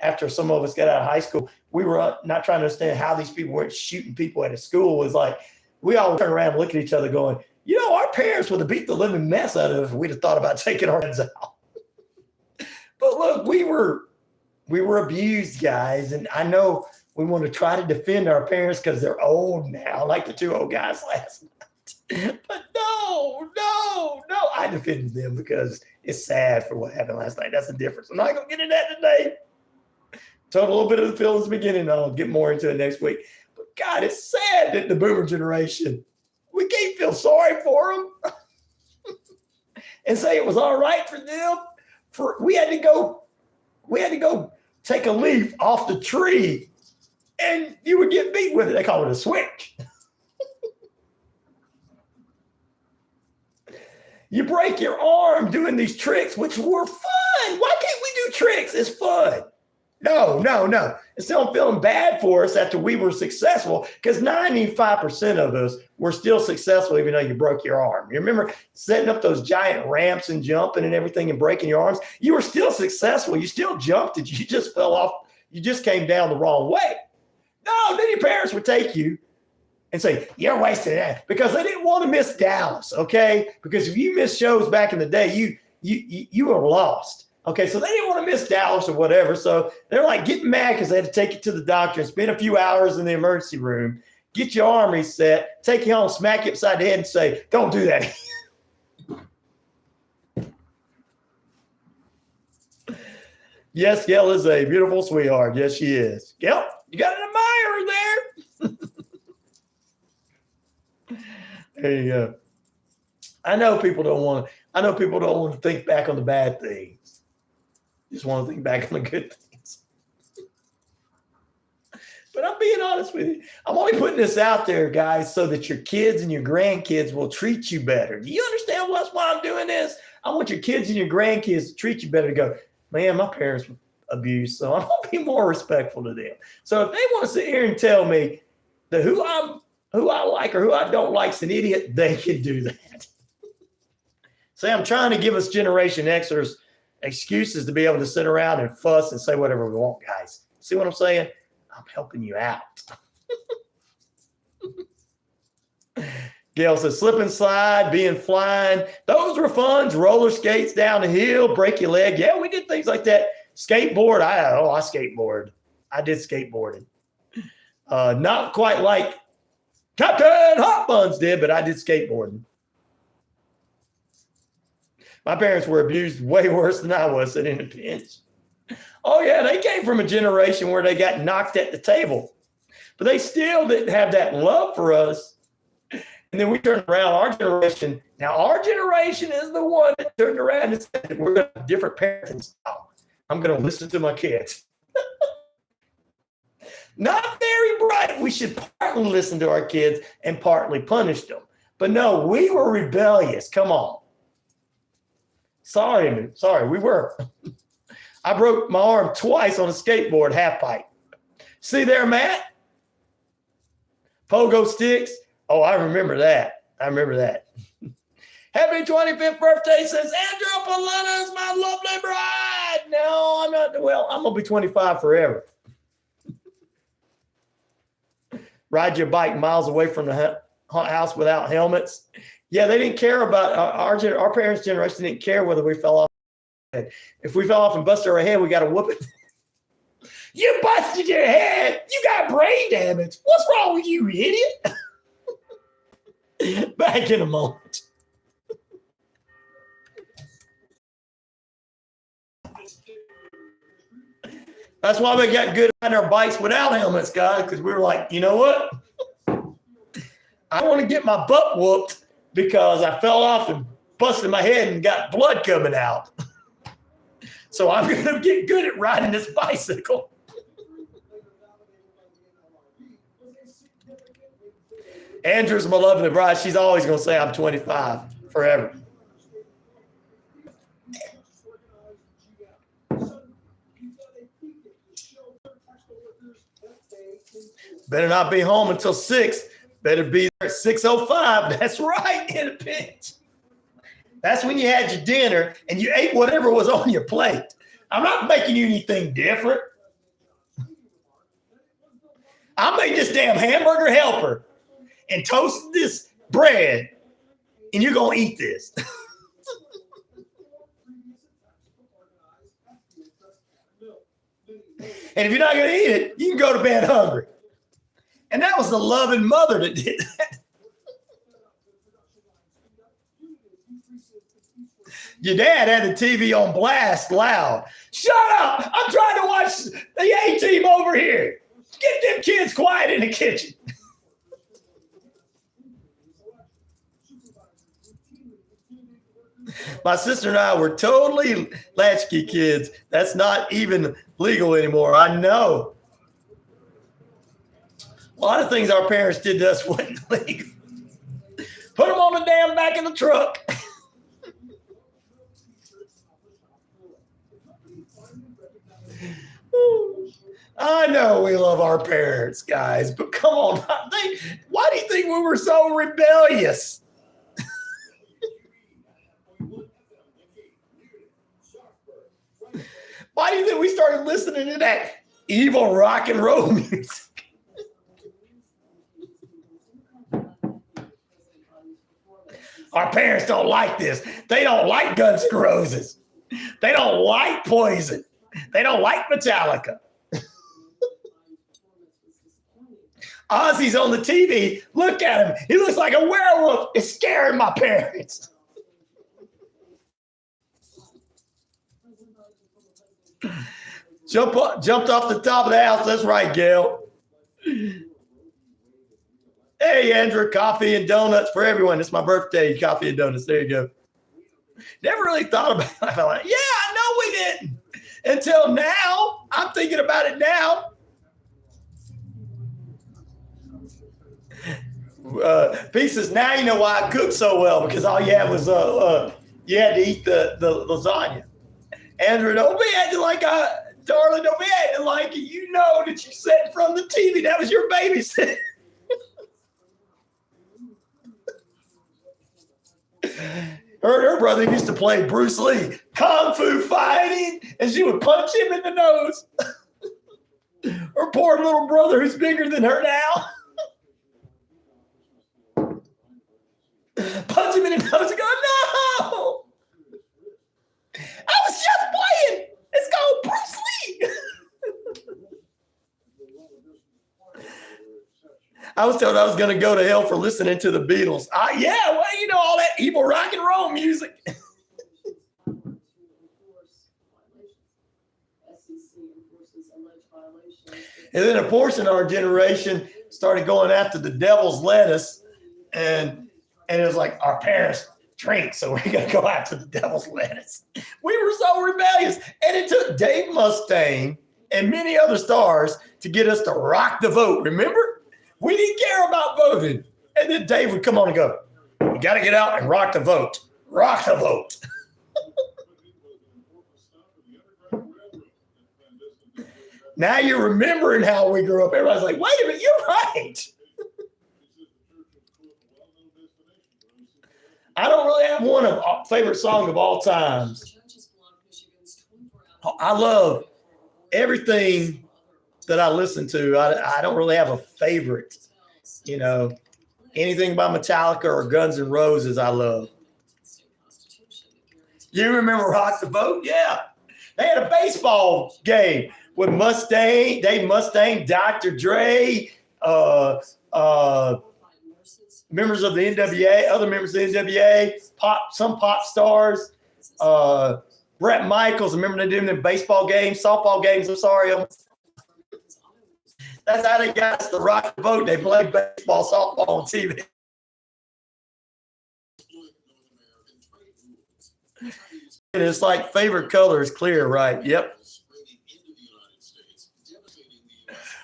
after some of us got out of high school, we were not trying to understand how these people weren't shooting people at a school. It was like we all turn around and look at each other going, you know, our parents would have beat the living mess out of us if we'd have thought about taking our heads out. But look, we were abused, guys, and I know we want to try to defend our parents because they're old now, like the two old guys last night. But no, I defended them because it's sad for what happened last night. That's the difference. I'm not going to get into that today. Told a little bit of the feelings in the beginning. I'll get more into it next week. But God, it's sad that the boomer generation, we can't feel sorry for them and say it was all right for them. We had to go take a leaf off the tree and you would get beat with it. They call it a switch. You break your arm doing these tricks, which were fun. Why can't we do tricks? It's fun. No. Instead of feeling bad for us after we were successful, because 95% of us were still successful even though you broke your arm. You remember setting up those giant ramps and jumping and everything and breaking your arms? You were still successful. You still jumped it. You just fell off. You just came down the wrong way. No, then your parents would take you and say, you're wasting that, because they didn't want to miss Dallas, okay? Because if you missed shows back in the day, you were lost, okay? So they didn't want to miss Dallas or whatever, so they're like getting mad because they had to take you to the doctor and spend a few hours in the emergency room, get your arm reset, take you home, smack you upside the head and say, don't do that. Yes, Gail is a beautiful sweetheart. Yes, she is. Gail, you got an admirer there. There you go. I know people don't want to think back on the bad things. Just want to think back on the good things. But I'm being honest with you. I'm only putting this out there, guys, so that your kids and your grandkids will treat you better. Do you understand why I'm doing this? I want your kids and your grandkids to treat you better, to go, man, my parents were abused, so I'm going to be more respectful to them. So if they want to sit here and tell me that who I like or who I don't like is an idiot, they can do that. See, I'm trying to give us Generation Xers excuses to be able to sit around and fuss and say whatever we want, guys. See what I'm saying? I'm helping you out. Gail says, slip and slide, being flying. Those were fun. Roller skates down the hill, break your leg. Yeah, we did things like that. Skateboard. I skateboard. I did skateboarding. Not quite like Captain Hot Buns did, but I did skateboarding. My parents were abused way worse than I was sitting in a pinch. Oh, yeah, they came from a generation where they got knocked at the table. But they still didn't have that love for us. And then we turned around, our generation. Now, our generation is the one that turned around and said, we're going to have different parenting style. I'm going to listen to my kids. Not very bright. We should partly listen to our kids and partly punish them. But no, we were rebellious. Come on. Sorry, we were. I broke my arm twice on a skateboard half pipe. See there, Matt? Pogo sticks. Oh, I remember that. Happy 25th birthday, says Andrew Polana is my lovely bride. No, I'm not. Well, I'm going to be 25 forever. Ride your bike miles away from the house without helmets. Yeah, they didn't care about our parents' generation didn't care whether we fell off. If we fell off and busted our head, we got to whoop it. You busted your head. You got brain damage. What's wrong with you, idiot? Back in a moment. That's why we got good on our bikes without helmets, guys, because we were like, you know what? I want to get my butt whooped because I fell off and busted my head and got blood coming out. So I'm going to get good at riding this bicycle. Andrew's my lovely bride. She's always going to say I'm 25 forever. Better not be home until 6. Better be there at 6:05. That's right, in a pinch. That's when you had your dinner and you ate whatever was on your plate. I'm not making you anything different. I made this damn hamburger helper and toasted this bread, and you're going to eat this. And if you're not going to eat it, you can go to bed hungry. And that was the loving mother that did that. Your dad had the TV on blast loud. Shut up! I'm trying to watch the A-Team over here. Get them kids quiet in the kitchen. My sister and I were totally latchkey kids. That's not even legal anymore. I know. A lot of things our parents did to us wasn't legal. Put them on the damn back of the truck. I know we love our parents, guys, but come on. Why do you think we were so rebellious? Why do you think we started listening to that evil rock and roll music? Our parents don't like this. They don't like Guns N' Roses. They don't like Poison. They don't like Metallica. Ozzy's on the TV. Look at him. He looks like a werewolf. It's scaring my parents. Jumped off the top of the house. That's right, Gail. Hey, Andrew, coffee and donuts for everyone. It's my birthday. Coffee and donuts. There you go. Never really thought about it. I felt like, yeah, I know we didn't. Until now. I'm thinking about it now. Pieces. Now you know why I cook so well, because all you had was you had to eat the lasagna. Andrew, don't be acting like darling, don't be acting like you know that you sat from the TV. That was your babysitter. Her brother used to play Bruce Lee, kung fu fighting, and she would punch him in the nose. Her poor little brother, who's bigger than her now. Punch him in the nose and go, no! I was just playing. It's called Bruce Lee. I was told I was going to go to hell for listening to the Beatles. Yeah, well, you know, all that evil rock and roll music. And then a portion of our generation started going after the devil's lettuce, and it was like, our parents drink, so we're going to go after the devil's lettuce. We were so rebellious. And it took Dave Mustaine and many other stars to get us to rock the vote. Remember? We didn't care about voting. And then Dave would come on and go, you got to get out and rock the vote. Rock the vote. Now you're remembering how we grew up. Everybody's like, wait a minute, you're right. I don't really have one of favorite song of all times. I love everything that I listen to. I don't really have a favorite. You know, anything by Metallica or Guns N' Roses I love. You remember Rock the Vote? Yeah. They had a baseball game with Mustaine, Dave Mustaine, Dr. Dre, members of the NWA, other members of the NWA, some pop stars, Brett Michaels. Remember they did them in baseball games, softball games. I'm sorry. That's how they got us to rock the vote. They played baseball, softball on TV. And it's like favorite color is clear, right? Yep.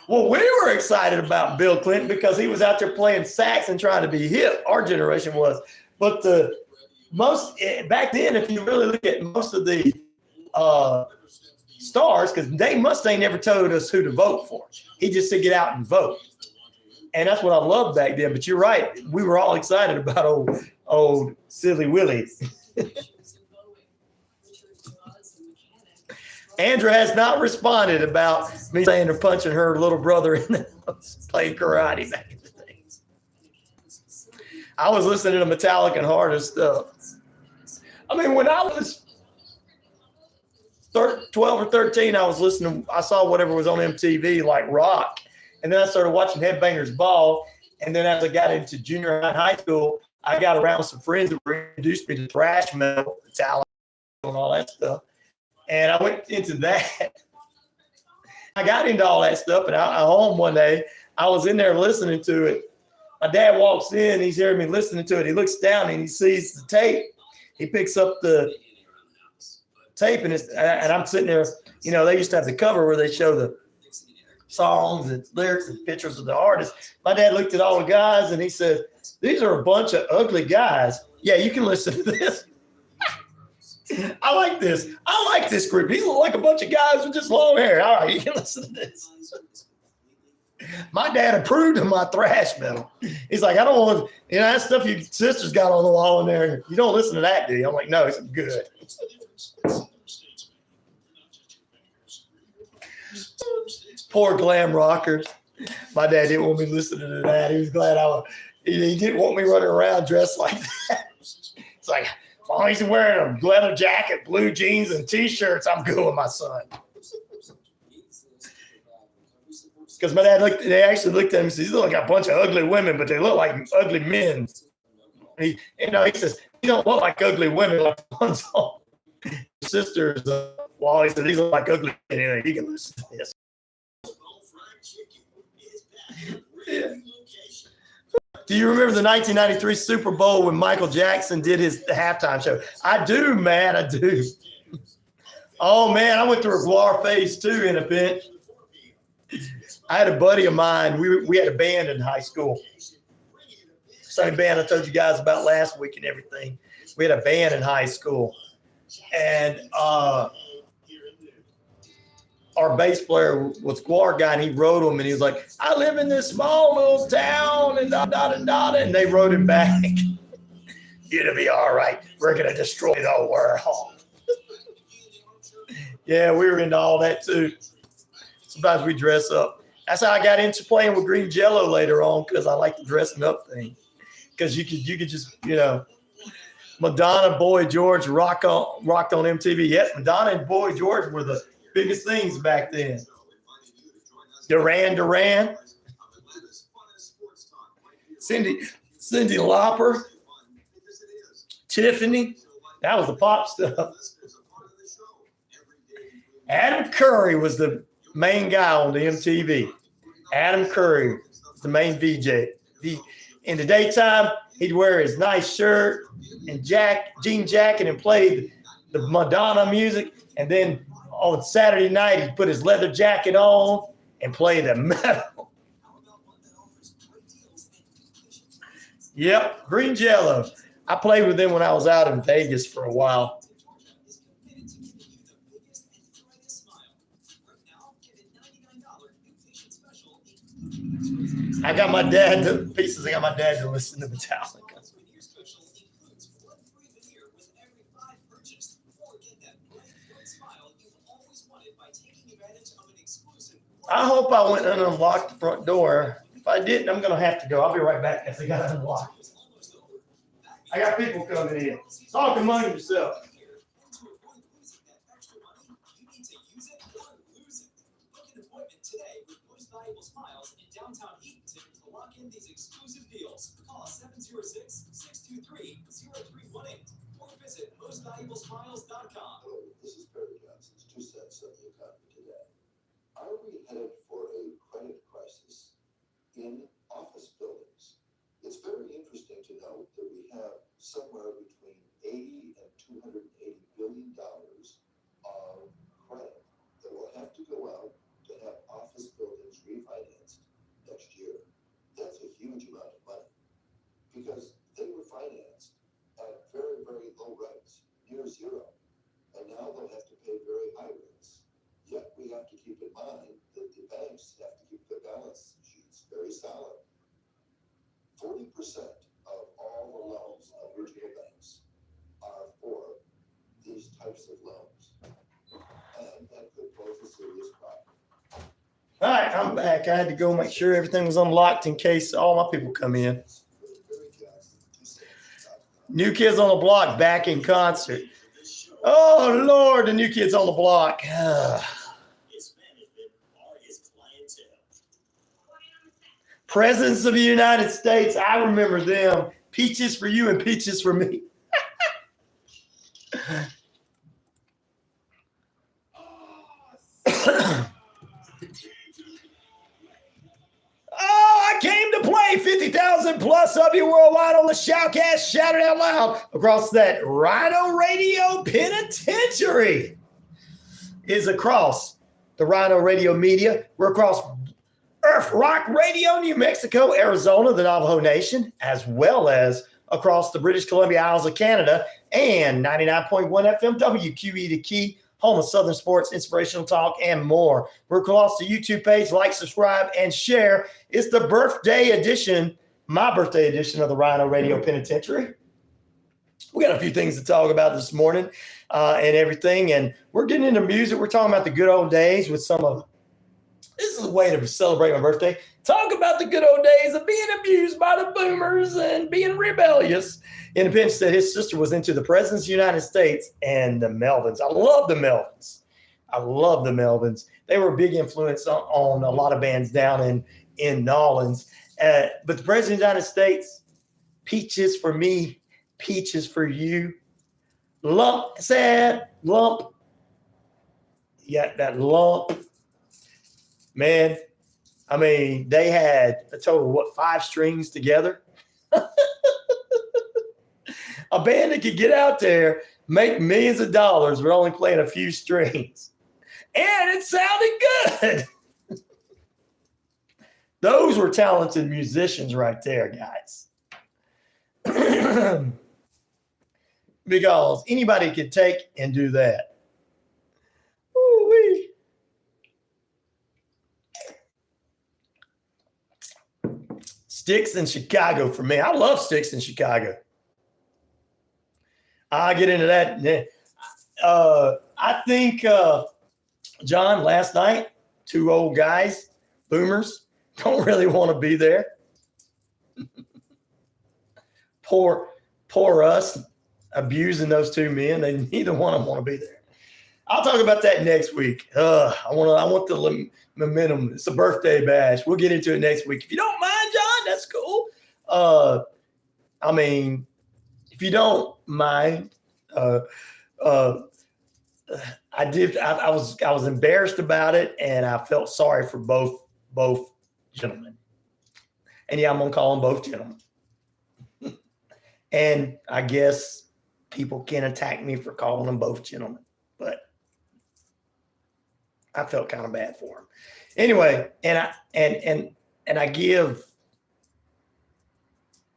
Well, we were excited about Bill Clinton because he was out there playing sax and trying to be hip. Our generation was. But the most back then, if you really look at most of the stars, because Dave Mustaine never told us who to vote for. He just said get out and vote. And that's what I loved back then. But you're right. We were all excited about old Silly Willie. Andrew has not responded about me saying they're punching her little brother in the house playing karate back in the day. I was listening to Metallica and Hard and stuff. I mean, when I was 12 or 13, I was listening. I saw whatever was on MTV, like rock. And then I started watching Headbangers Ball. And then as I got into junior high and high school, I got around with some friends that introduced me to thrash metal, Metallica, and all that stuff. And I went into that. I got into all that stuff. And I home one day, I was in there listening to it. My dad walks in. He's hearing me listening to it. He looks down and he sees the tape. He picks up the tape and I'm sitting there. You know, they used to have the cover where they show the songs and lyrics and pictures of the artists. My dad looked at all the guys and he said, "These are a bunch of ugly guys. Yeah, you can listen to this." I like this. I like this group. These look like a bunch of guys with just long hair. All right, you can listen to this. My dad approved of my thrash metal. He's like, I don't want, that stuff your sister's got on the wall in there. You don't listen to that, do you? I'm like, no, it's good. Poor glam rockers. My dad didn't want me listening to that. He was glad he didn't want me running around dressed like that. It's like, as long as he's wearing a leather jacket, blue jeans, and T-shirts, I'm good with my son. Because my dad they actually looked at him and said, "These look like a bunch of ugly women, but they look like ugly men." He says, "You don't look like ugly women like the ones on sisters." Well, he said, "These look like ugly men." Anyway, you can listen to this. Yeah. Do you remember the 1993 Super Bowl when Michael Jackson did the halftime show? I do, man. I do. Oh, man. I went through a Guar phase too in a pinch. I had a buddy of mine. We had a band in high school. Same band I told you guys about last week and everything. We had a band in high school. And our bass player was Guar guy, and he wrote them, and he was like, "I live in this small little town," and and they wrote him back, "You'll be all right. We're going to destroy the world." Yeah, we were into all that too. Sometimes we dress up. That's how I got into playing with green Jello later on, because I like the dressing up thing. Because you could just, Madonna, Boy George rocked on MTV. Yes, Madonna and Boy George were the biggest things back then. Duran Duran, Cyndi Lauper, Tiffany. That was the pop stuff. Adam Curry was the main guy on the MTV. Adam Curry was the main VJ. In the daytime, he'd wear his nice shirt and jean jacket and play the Madonna music. And then on Saturday night, he'd put his leather jacket on and play the metal. Yep, green Jello. I played with them when I was out in Vegas for a while. I got my dad to listen to Metallica. I hope I went and unlocked the front door. If I didn't, I'm going to have to go. I'll be right back if they got it unlocked. I got people coming in. Talk among yourself. Downtown Eatonton to lock in these exclusive deals. Call 706-623-0318 or visit mostvaluablesmiles.com. Hello, this is Perry Johnson's 2 cents on the economy today. Are we headed for a credit crisis in office buildings? It's very interesting to note that we have somewhere between $80 and $280 billion of credit that will have to go out to have office buildings refinanced next year. That's a huge amount of money because they were financed at very, very low rates, near zero. And now they'll have to pay very high rates. Yet we have to keep in mind that the banks have to keep their balance sheets very solid. of all the loans of regional banks are for these types of loans. And that could pose a serious problem. All right, I'm back. I had to go make sure everything was unlocked in case all my people come in. New Kids on the Block back in concert. Oh, Lord, the New Kids on the Block. Presidents of the United States, I remember them. Peaches for you and peaches for me. I came to play 50,000 plus of you worldwide on the Shoutcast, shouted out loud across that RyanORadio Penitentiary. Is across the RyanORadio media. We're across Earth Rock Radio, New Mexico, Arizona, the Navajo Nation, as well as across the British Columbia Isles of Canada and 99.1 FM WQEE the Key, home of Southern sports, inspirational talk, and more. We're across the YouTube page. Like, subscribe, and share. It's the birthday edition, my birthday edition of the RyanORadio Penitentiary. We got a few things to talk about this morning and everything, and we're getting into music. We're talking about the good old days with some of this is a way to celebrate my birthday. Talk about the good old days of being abused by the boomers and being rebellious. Independence said his sister was into the Presidents of the United States and the Melvins. I love the Melvins. I love the Melvins. They were a big influence on a lot of bands down in New Orleans. But the President of the United States, peaches for me, peaches for you. Lump, sad, lump. You got that lump. Man, I mean, they had a total of 5 strings together? A band that could get out there, make millions of dollars, but only playing a few strings. And it sounded good. Those were talented musicians right there, guys. Because anybody could take and do that. Ooh-wee. Sticks in Chicago for me. I love Sticks in Chicago. I'll get into that. I think, John, last night, 2 old guys, boomers, don't really want to be there. Poor us abusing those 2 men. They neither one of them want to be there. I'll talk about that next week. I want the momentum. It's a birthday bash. We'll get into it next week. If you don't mind, John, that's cool. I mean, if you don't mind, I was embarrassed about it, and I felt sorry for both gentlemen. And yeah, I'm gonna call them both gentlemen. And I guess people can attack me for calling them both gentlemen, but I felt kind of bad for them. Anyway, and I give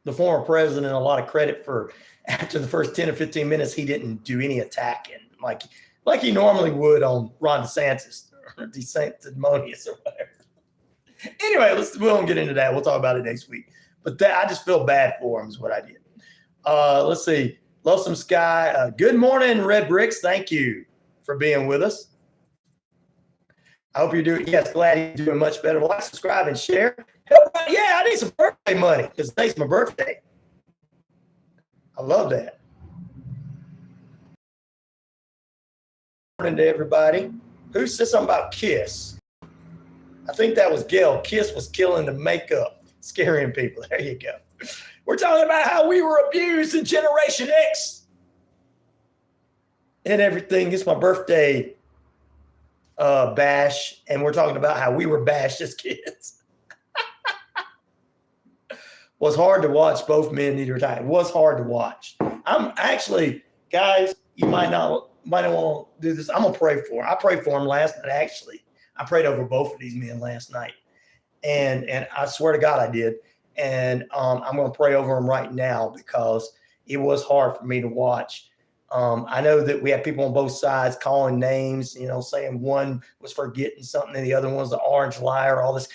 the former president a lot of credit for after the first 10 or 15 minutes, he didn't do any attacking like he normally would on Ron DeSantis or DeSanctimonious or whatever. Anyway, we won't get into that. We'll talk about it next week. But I just feel bad for him is what I did. Let's see. Love some Sky. Good morning, Red Bricks. Thank you for being with us. I hope you're doing, yes, glad you're doing much better. Like, subscribe, and share. Yeah, I need some birthday money because today's my birthday. I love that. Good morning to everybody. Who said something about Kiss? I think that was Gail. Kiss was killing the makeup, scaring people. There you go. We're talking about how we were abused in Generation X and everything. It's my birthday bash, and we're talking about how we were bashed as kids. Was hard to watch. Both men need to retire. It was hard to watch. I'm actually, guys, you might not want to do this. I'm gonna pray for him. I prayed for him last night. Actually, I prayed over both of these men last night, and I swear to God I did. And I'm gonna pray over them right now because it was hard for me to watch. I know that we have people on both sides calling names, saying one was forgetting something and the other one's the orange liar, all this.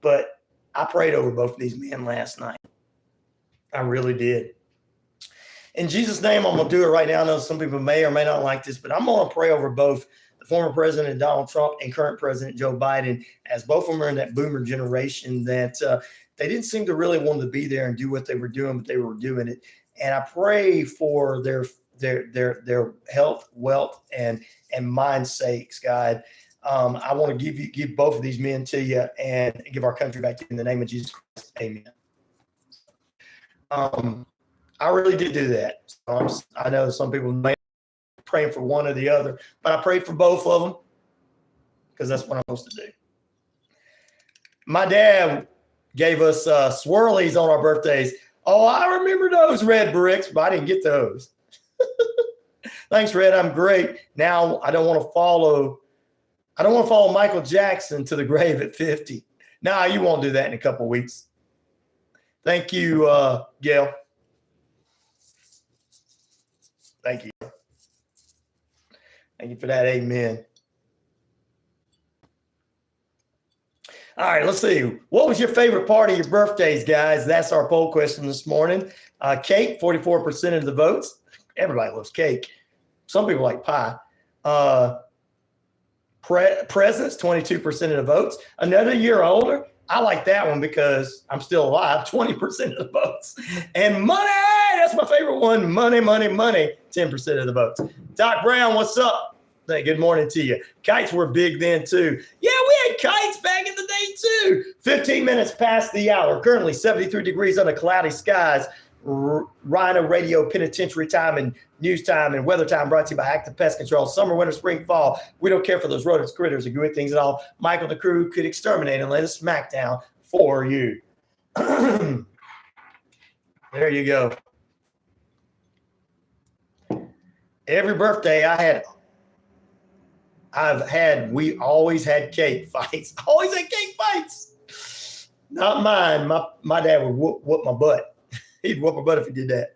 But I prayed over both of these men last night. I really did. In Jesus' name, I'm going to do it right now. I know some people may or may not like this, but I'm going to pray over both the former President Donald Trump and current President Joe Biden, as both of them are in that boomer generation that they didn't seem to really want to be there and do what they were doing, but they were doing it. And I pray for their health, wealth, and mind sakes, God. I want to give both of these men to you and give our country back to you in the name of Jesus Christ. Amen. I really did do that. I know some people may be praying for one or the other, but I prayed for both of them because that's what I'm supposed to do. My dad gave us swirlies on our birthdays. Oh, I remember those red bricks, but I didn't get those. Thanks, Red. I'm great. Now I don't want to follow Michael Jackson to the grave at 50. No, you won't do that in a couple of weeks. Thank you, Gail. Thank you. Thank you for that. Amen. All right, let's see. What was your favorite part of your birthdays, guys? That's our poll question this morning. Cake, 44% of the votes. Everybody loves cake. Some people like pie. Presents, 22% of the votes. Another year older. I like that one because I'm still alive, 20% of the votes. And money, that's my favorite one. Money, 10% of the votes. Doc Brown, what's up? Hey, good morning to you. Kites were big then too. Yeah, we had kites back in the day too. 15 minutes past the hour. Currently 73 degrees under cloudy skies. RyanORadio Penitentiary time and news time and weather time brought to you by Active Pest Control. Summer, winter, spring, fall. We don't care for those rodents, critters, or good things at all. Michael the crew could exterminate and lay a smackdown for you. There you go. Every birthday we always had cake fights. Always had cake fights. Not mine. My dad would whoop my butt. He'd whoop my butt if he did that.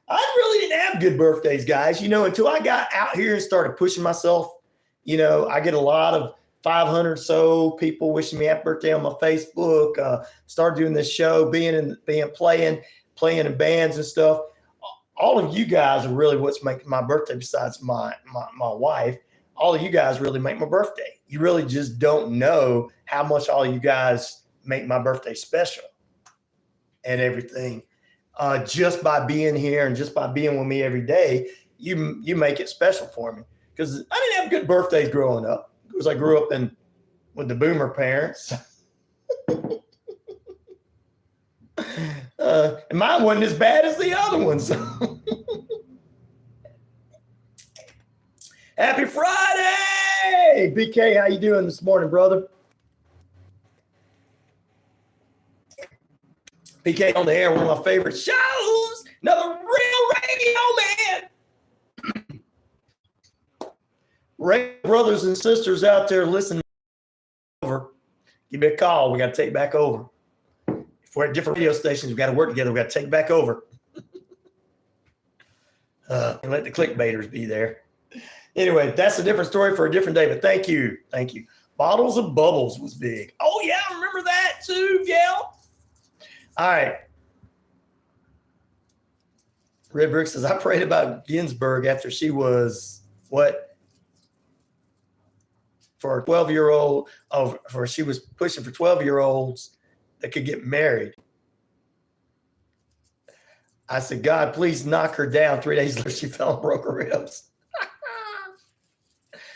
I really didn't have good birthdays, guys, until I got out here and started pushing myself. I get a lot of 500 so people wishing me happy birthday on my Facebook. Started doing this show, playing in bands and stuff. All of you guys are really what's making my birthday besides my wife. All of you guys really make my birthday. You really just don't know how much all you guys make my birthday special and everything. Just by being here and just by being with me every day, you make it special for me. Because I didn't have good birthdays growing up. Because I grew up with the boomer parents. And mine wasn't as bad as the other ones. Happy Friday! BK, how you doing this morning, brother? BK on the air, one of my favorite shows. Another real radio man. Radio brothers and sisters out there listening over, give me a call. We got to take back over. If we're at different radio stations, we got to work together. We got to take back over. And let the clickbaiters be there. Anyway, that's a different story for a different day, but thank you. Thank you. Bottles of Bubbles was big. Oh, yeah, I remember that too, Gail. All right. Red Brick says, I prayed about Ginsburg after she was, what? For a 12-year-old, she was pushing for 12-year-olds that could get married. I said, God, please knock her down. 3 days later, she fell and broke her ribs.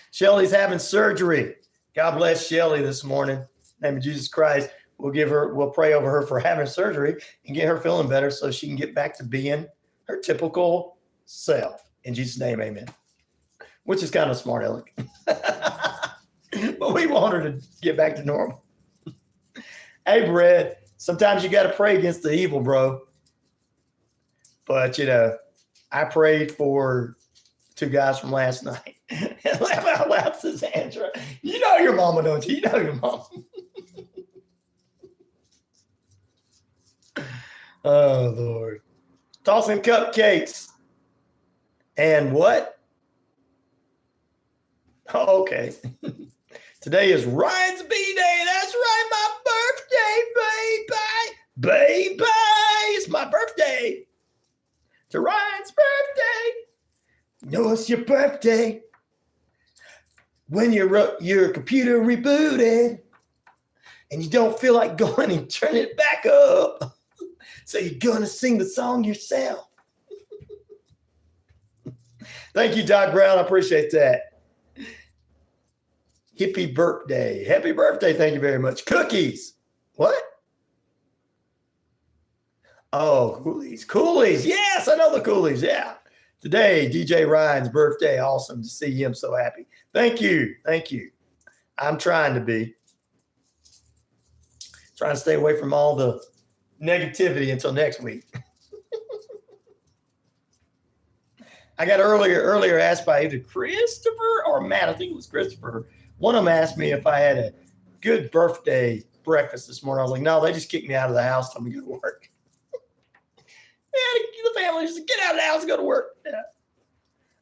Shelly's having surgery. God bless Shelly this morning. In the name of Jesus Christ. We'll pray over her for having surgery and get her feeling better so she can get back to being her typical self. In Jesus' name, amen. Which is kind of smart, aleck. But we want her to get back to normal. Hey, Brett, sometimes you got to pray against the evil, bro. But, I prayed for 2 guys from last night. And laugh out loud, says Andra. You know your mama, don't you? You know your mama. Oh, Lord. Tossing cupcakes. And what? Oh, okay. Today is Ryan's B-Day. That's right, my birthday, baby. Baby. It's my birthday to Ryan's birthday. You know it's your birthday when your computer rebooted and you don't feel like going and turning it back up. So you're going to sing the song yourself. Thank you, Doc Brown. I appreciate that. Hippie birthday. Happy birthday. Thank you very much. Cookies. What? Oh, Coolies. Coolies. Yes, I know the Coolies. Yeah. Today, DJ Ryan's birthday. Awesome to see him so happy. Thank you. Thank you. I'm trying to be. Trying to stay away from all the negativity until next week. I got earlier asked by either Christopher or Matt. I think it was Christopher. One of them asked me if I had a good birthday breakfast this morning. I was like, no, they just kicked me out of the house. Told me to go to work. Yeah, the family just get out of the house and go to work. Yeah.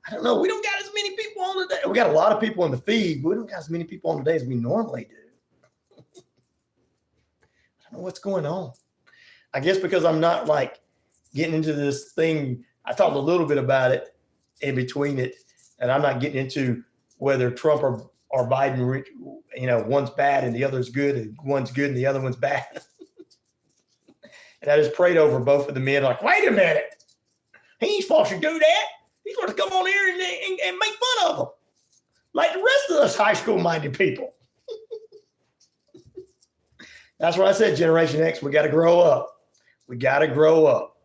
I don't know. We don't got as many people on today. We got a lot of people in the feed. But we don't got as many people on today as we normally do. I don't know what's going on. I guess because I'm not like getting into this thing. I talked a little bit about it in between it, and I'm not getting into whether Trump or Biden, you know, one's bad and the other's good, and one's good and the other one's bad. And I just prayed over both of the men, like, wait a minute, he ain't supposed to do that. He's supposed to come on here and make fun of them, like the rest of us high school-minded people. That's what I said, Generation X, we got to grow up. We got to grow up.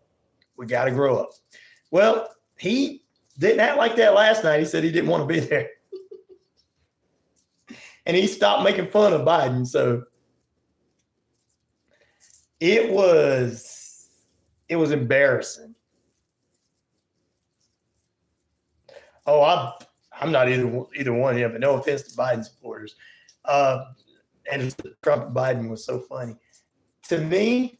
We got to grow up. Well, he didn't act like that last night. He said he didn't want to be there. And he stopped making fun of Biden. So it was embarrassing. Oh, I'm not either one of them, but no offense to Biden supporters. And Trump Biden was so funny. To me,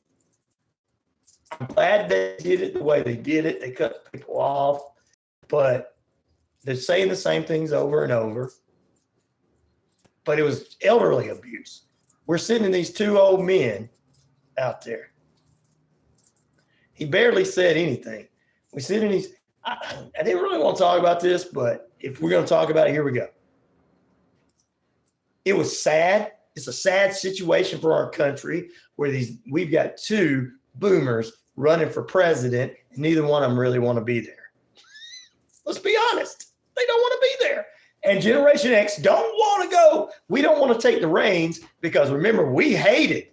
I'm glad they did it the way they did it. They cut people off, but they're saying the same things over and over. But it was elderly abuse. We're sitting these two old men out there. He barely said anything. We sit in these. I didn't really want to talk about this, but if we're going to talk about it, here we go. It was sad. It's a sad situation for our country where we've got two boomers running for president, and neither one of them really want to be there. Let's be honest. They don't want to be there. And Generation X don't want to go. We don't want to take the reins because, remember, we hated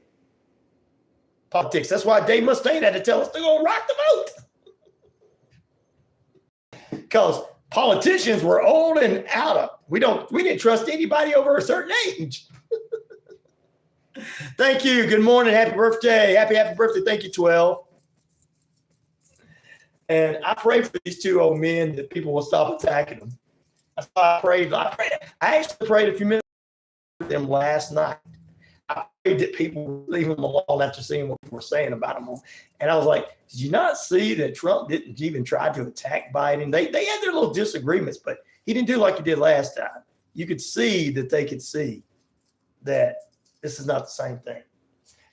politics. That's why Dave Mustaine had to tell us to go rock the vote. Because politicians were old and out of. We didn't trust anybody over a certain age. Thank you. Good morning. Happy birthday. Happy birthday. Thank you, 12. And I pray for these two old men that people will stop attacking them. That's why I prayed. I actually prayed a few minutes with them last night. I prayed that people would leave them alone after seeing what people were saying about them. And I was like, did you not see that Trump didn't even try to attack Biden? They had their little disagreements, but he didn't do like he did last time. You could see that they could see that this is not the same thing.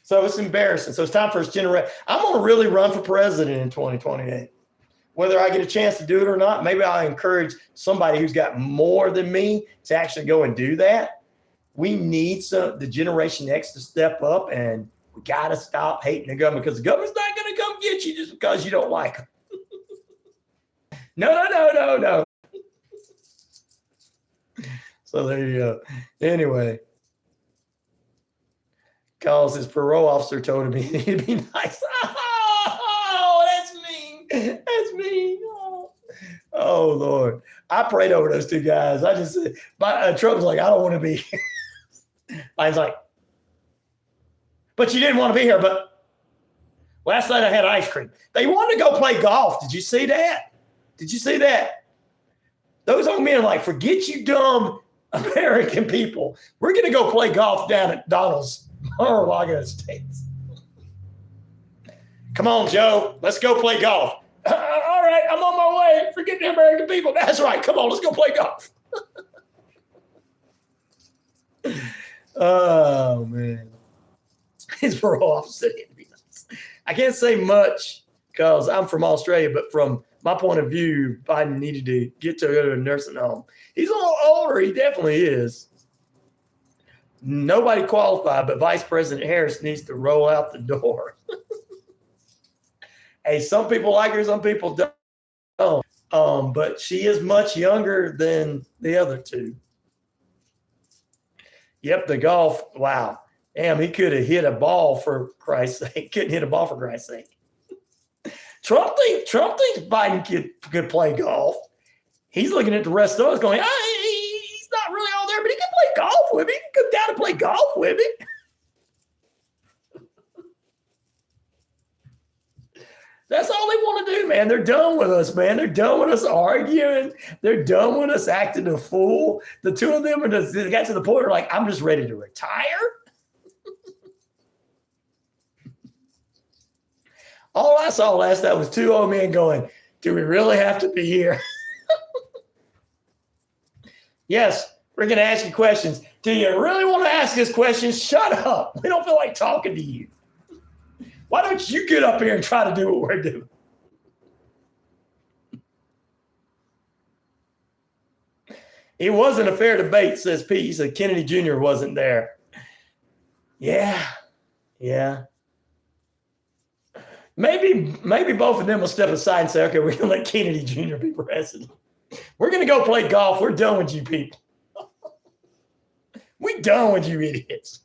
So it's embarrassing. So it's time for his generation. I'm going to really run for president in 2028. Whether I get a chance to do it or not, maybe I'll encourage somebody who's got more than me to actually go and do that. We need the Generation X to step up, and we got to stop hating the government because the government's not going to come get you just because you don't like them. No. So there you go. Anyway, because his parole officer told him he'd be nice. Oh, that's mean. That's mean. Oh, Lord. I prayed over those two guys. I just said, Trump was like, I don't want to be here. Biden's like, but you didn't want to be here. But last night I had ice cream. They wanted to go play golf. Did you see that? Those old men are like, forget you dumb American people. We're going to go play golf down at Donald's Mar-a-Lago Estates. Come on, Joe. Let's go play golf. All right, I'm on my way. Forget the American people. That's right. Come on, let's go play golf. Oh, man. His parole officer. I can't say much because I'm from Australia, but from my point of view, Biden needed to go to a nursing home. He's a little older. He definitely is. Nobody qualified, but Vice President Harris needs to roll out the door. Hey, some people like her, some people don't. But she is much younger than the other two. Yep, the golf. Wow. Damn, he could have hit a ball for Christ's sake. Couldn't hit a ball for Christ's sake. Trump thinks Biden could play golf. He's looking at the rest of us going, he's not really all there, but he can play golf with me. He can come down and play golf with me. That's all they want to do, man. They're done with us, man. They're done with us arguing. They're done with us acting a fool. The two of them they got to the point where like, I'm just ready to retire. All I saw last night was two old men going, do we really have to be here? Yes, we're going to ask you questions. Do you really want to ask us questions? Shut up. We don't feel like talking to you. Why don't you get up here and try to do what we're doing? It wasn't a fair debate, says Pete. He said Kennedy Jr. wasn't there. Yeah. Maybe both of them will step aside and say, okay, we're going to let Kennedy Jr. be president. We're going to go play golf. We're done with you people. We're done with you idiots.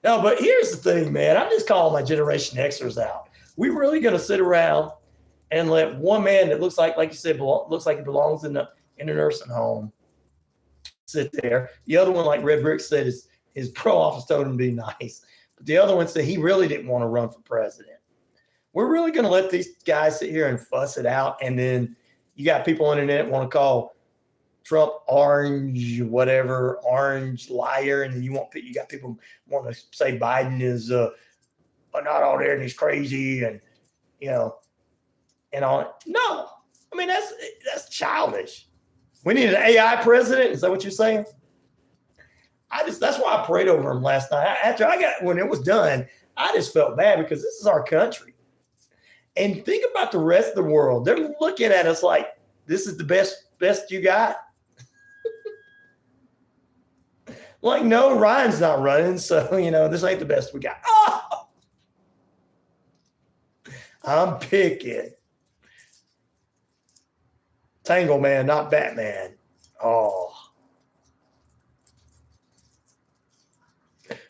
No, but here's the thing, man. I'm just calling my Generation Xers out. We really going to sit around and let one man that looks like you said, looks like he belongs in a nursing home sit there. The other one, like Red Brick said, his pro office told him to be nice. But the other one said he really didn't want to run for president. We're really going to let these guys sit here and fuss it out. And then you got people on the internet want to call Trump orange, whatever, orange liar. And then you got people want to say Biden is not all there and he's crazy and, and all. No, I mean, that's childish. We need an AI president. Is that what you're saying? That's why I prayed over him last night. When it was done, I just felt bad because this is our country. And think about the rest of the world. They're looking at us like this is the best you got. Like, no, Ryan's not running, so this ain't the best we got. Oh! I'm picking. Tangle Man, not Batman. Oh.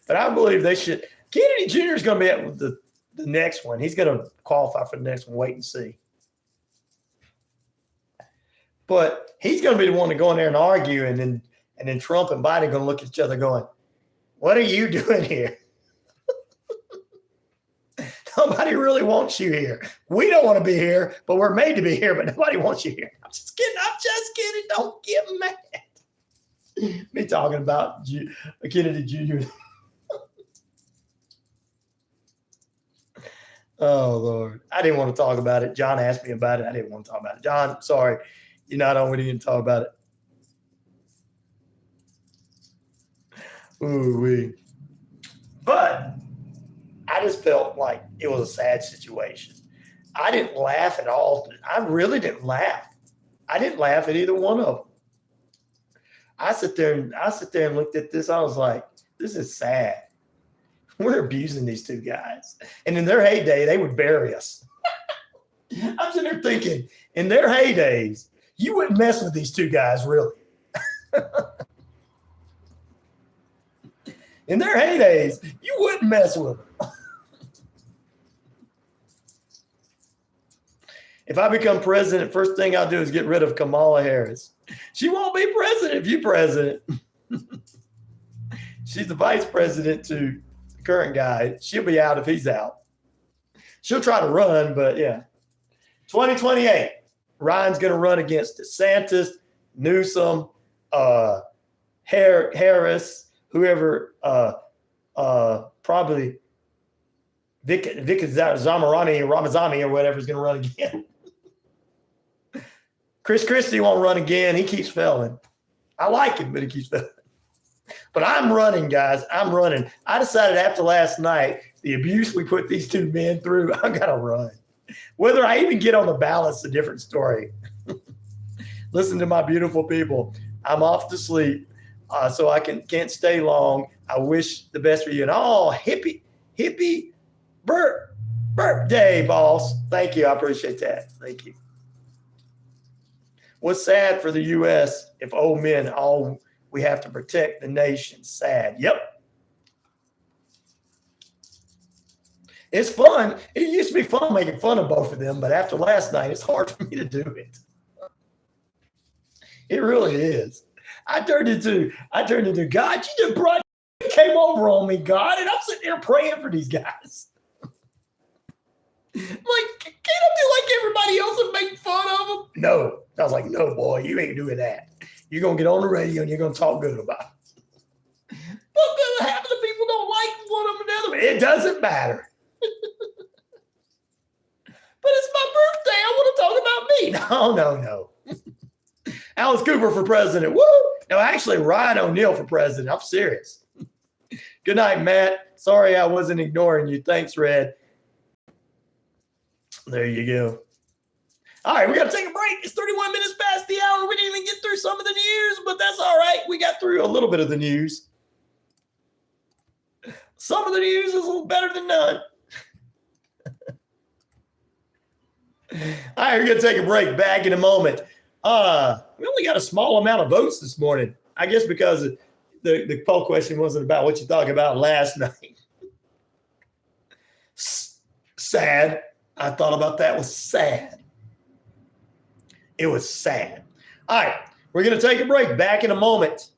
But I believe they should. Kennedy Jr. is going to be at the next one. He's going to qualify for the next one. Wait and see. But he's going to be the one to go in there and argue, and then Trump and Biden are going to look at each other going, what are you doing here? Nobody really wants you here. We don't want to be here, but we're made to be here, but nobody wants you here. I'm just kidding. Don't get mad. Me talking about Kennedy Jr. Oh, Lord. I didn't want to talk about it. John asked me about it. I didn't want to talk about it. John, sorry. You're not on. We didn't talk about it. Ooh-wee. But I just felt like it was a sad situation. I didn't laugh at all. I really didn't laugh. I didn't laugh at either one of them. I sit there and looked at this. I was like, this is sad. We're abusing these two guys. And in their heyday, they would bury us. I'm sitting there thinking, in their heydays, you wouldn't mess with these two guys, really. In their heydays, you wouldn't mess with them. If I become president, first thing I'll do is get rid of Kamala Harris. She won't be president if you're president. She's the vice president to the current guy. She'll be out if he's out. She'll try to run, but yeah. 2028, Ryan's going to run against DeSantis, Newsom, Harris, whoever, probably Vic Ramazani or whatever is going to run again. Chris Christie won't run again. He keeps failing. I like him, but he keeps failing. But I'm running, guys. I'm running. I decided after last night The abuse we put these two men through, I gotta run. Whether I even get on the ballot's a different story. Listen to my beautiful people. I'm off to sleep, so I can't stay long. I wish the best for you. And hippie birthday, boss. Thank you. I appreciate that. Thank you. What's sad for the U.S. if old men all we have to protect the nation? Sad. Yep. It's fun. It used to be fun making fun of both of them, but after last night, it's hard for me to do it. It really is. I turned into God. You just brought came over on me, God, and I'm sitting there praying for these guys. Like, can't I do like everybody else and make fun of them? No. I was like, no, boy, you ain't doing that. You're going to get on the radio and you're going to talk good about it. But half of the people don't like one of them another. It doesn't matter. But it's my birthday. I want to talk about me. No. Alice Cooper for president. Woo! No, actually, Ryan O'Neal for president. I'm serious. Good night, Matt. Sorry I wasn't ignoring you. Thanks, Red. There you go. All right, we got to take a break. It's 31 minutes past the hour. We didn't even get through some of the news, but that's all right. We got through a little bit of the news. Some of the news is a little better than none. All right, we're going to take a break. Back in a moment. We only got a small amount of votes this morning. I guess because the poll question wasn't about what you talked about last night. Sad. I thought about that. It was sad. It was sad. All right, we're going to take a break. Back in a moment.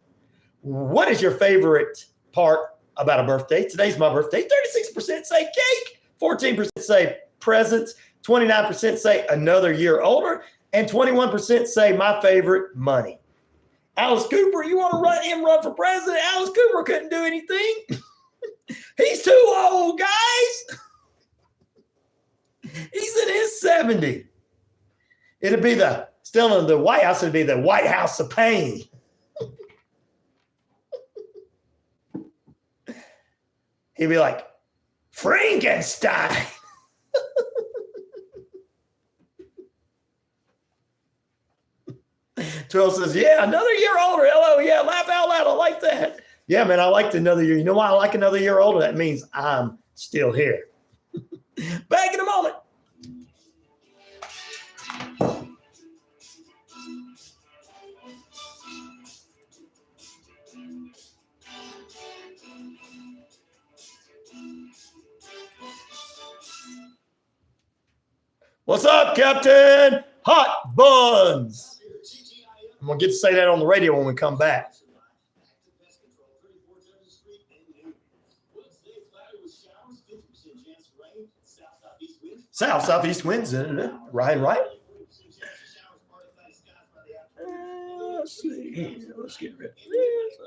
What is your favorite part about a birthday? Today's my birthday. 36% say cake. 14% say presents. 29% say another year older. And 21% say my favorite, money. Alice Cooper, you want to run for president? Alice Cooper couldn't do anything. He's too old, guys. He's in his 70s. It'd be still in the White House, it'd be the White House of pain. He'd be like, Frankenstein. Terrell says, yeah, another year older. Hello, yeah, laugh out loud. I like that. Yeah, man, I liked another year. You know why I like another year older? That means I'm still here. Back in a moment. What's up, Captain? Hot buns. I'm going to get to say that on the radio when we come back. Southeast winds, isn't it? Ryan, right? Let's see. Let's get rid of this.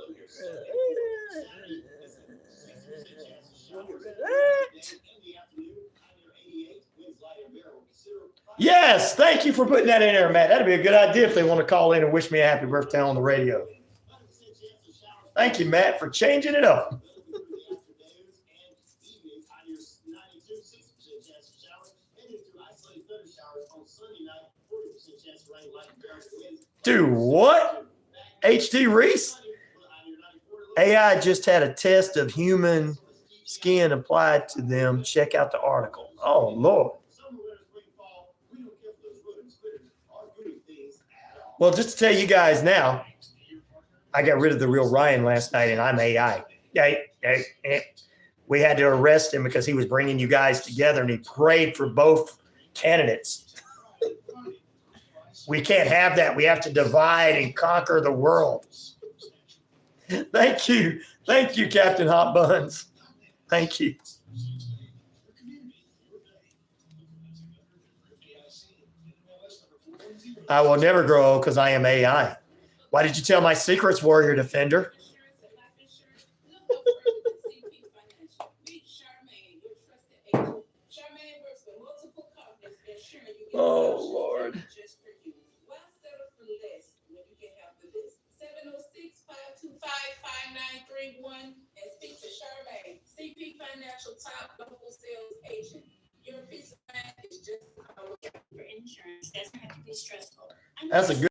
Yes, thank you for putting that in there, Matt. That'd be a good idea if they want to call in and wish me a happy birthday on the radio. Thank you, Matt, for changing it up. Dude, what? H.D. Reese? AI just had a test of human skin applied to them. Check out the article. Oh, Lord. Well, just to tell you guys now, I got rid of the real Ryan last night, and I'm AI. We had to arrest him because he was bringing you guys together, and he prayed for both candidates. We can't have that. We have to divide and conquer the world. Thank you. Thank you, Captain Hot Buns. Thank you. I will never grow old because I am AI. Why did you tell my secrets, Warrior Defender? Oh, Lord. 706-525-5931 and speak to Charmaine. CP Financial Top stressful. That's a good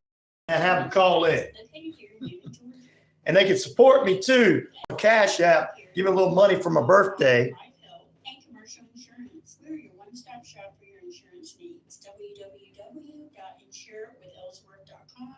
and have them call in. Located here in Newton, Georgia. And they can support me too. Cash App, give me a little money for my birthday. Life health and commercial insurance. We're your one-stop shop for your insurance needs. www.insurewithellsworth.com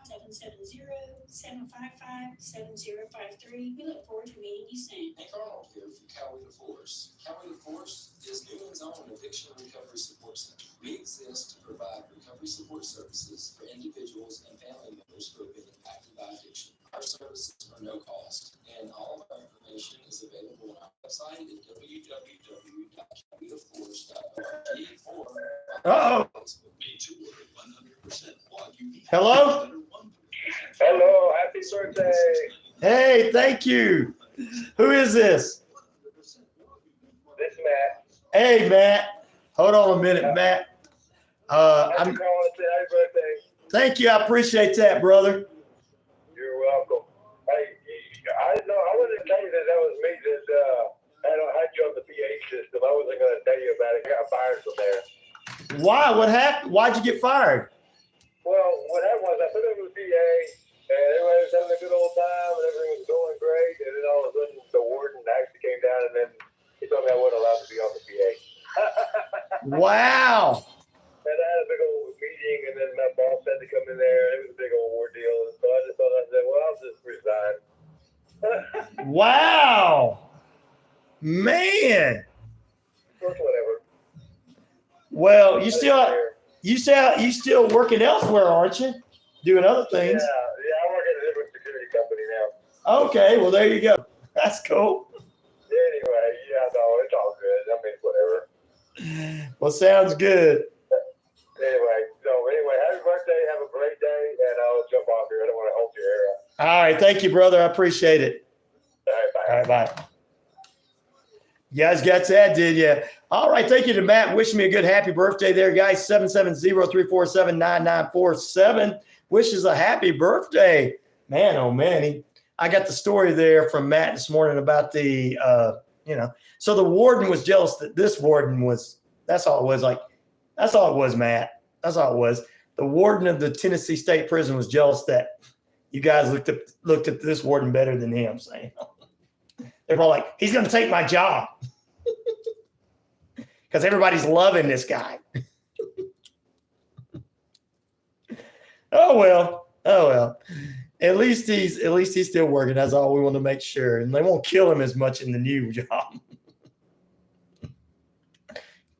770-755-7053. We look forward to meeting you soon. Hank Arnold here from Coweta Force. Coweta Force is Newman's own addiction recovery support center. We exist to provide recovery support services for individuals and family members who have been impacted by addiction. Our services are no cost, and all of our information is available on our website at www.cowetaforce.org or Uh-oh. Made to order 100% WQEE. Hello? Hello, happy birthday. Hey, thank you. Who is this? This Matt. Hey, Matt. Hold on a minute, Matt. I'm I'm calling to say happy birthday. thank you. I appreciate that, brother. You're welcome. Hey, I didn't know. I wasn't tell you that was me that had you on the PA system. I wasn't going to tell you about it. I got fired from there. Why? What happened? Why'd you get fired? Well, what happened was I put over the PA, and everybody was having a good old time, and everything was going great. And then all of a sudden, the warden actually came down, and then he told me I wasn't allowed to be on the PA. Wow. And I had a big old meeting, and then my boss had to come in there, and it was a big old ordeal. And so I just thought, I said, well, I'll just resign. Wow. Man. Whatever. Well, you still working elsewhere, aren't you? Doing other things. Yeah, I work at a different security company now. Okay, well there you go. That's cool. Anyway, yeah, no, it's all good. I mean, whatever. Well, sounds good. Anyway, happy birthday. Have a great day, and I'll jump off here. I don't want to hold your hair up. All right, thank you, brother. I appreciate it. All right, bye. All right, bye. You guys got that, did you? All right, thank you to Matt. Wishing me a good happy birthday there, guys. 770-347-9947. Wishes a happy birthday. Man, oh man. I got the story there from Matt this morning about the, so the warden was jealous that this warden was, that's all it was, Matt. That's all it was. The warden of the Tennessee State Prison was jealous that you guys looked at this warden better than him, saying, they're all like, he's going to take my job. Because everybody's loving this guy. Oh well. At least he's still working. That's all we want to make sure. And they won't kill him as much in the new job.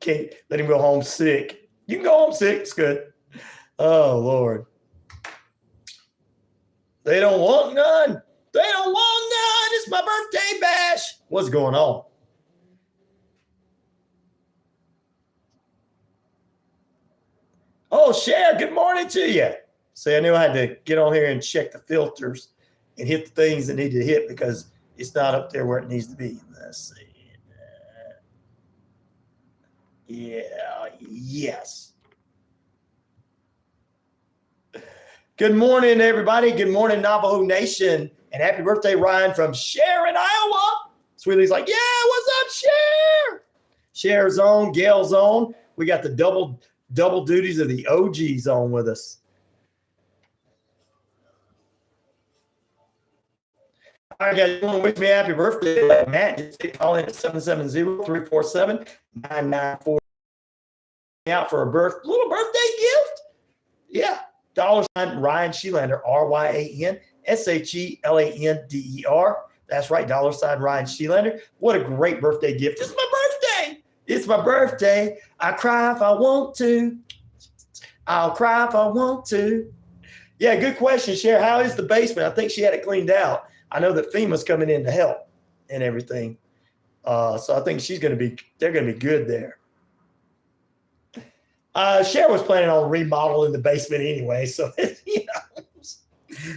Can't let him go home sick. You can go home sick. It's good. Oh Lord. They don't want none. They don't want none. It's my birthday bash. What's going on? Oh, Cher, good morning to you. See, I knew I had to get on here and check the filters and hit the things that need to hit because it's not up there where it needs to be. Let's see. Yes. Good morning, everybody. Good morning, Navajo Nation. And happy birthday, Ryan, from Cher in Iowa. Sweetie's like, yeah, what's up, Cher? Cher's on, Gail's on. We got the double duties of the OGs on with us. All right, guys, you want to wish me a happy birthday, Matt? Just call in at 770-347-9947. Out for a little birthday gift? Yeah. $sign RyanShelander, RyanShelander. That's right, $sign RyanShelander. What a great birthday gift. It's my birthday. It's my birthday. I cry if I want to. I'll cry if I want to. Yeah, good question, Cher. How is the basement? I think she had it cleaned out. I know that FEMA's coming in to help and everything. So I think they're going to be good there. Cher was planning on remodeling the basement anyway. So,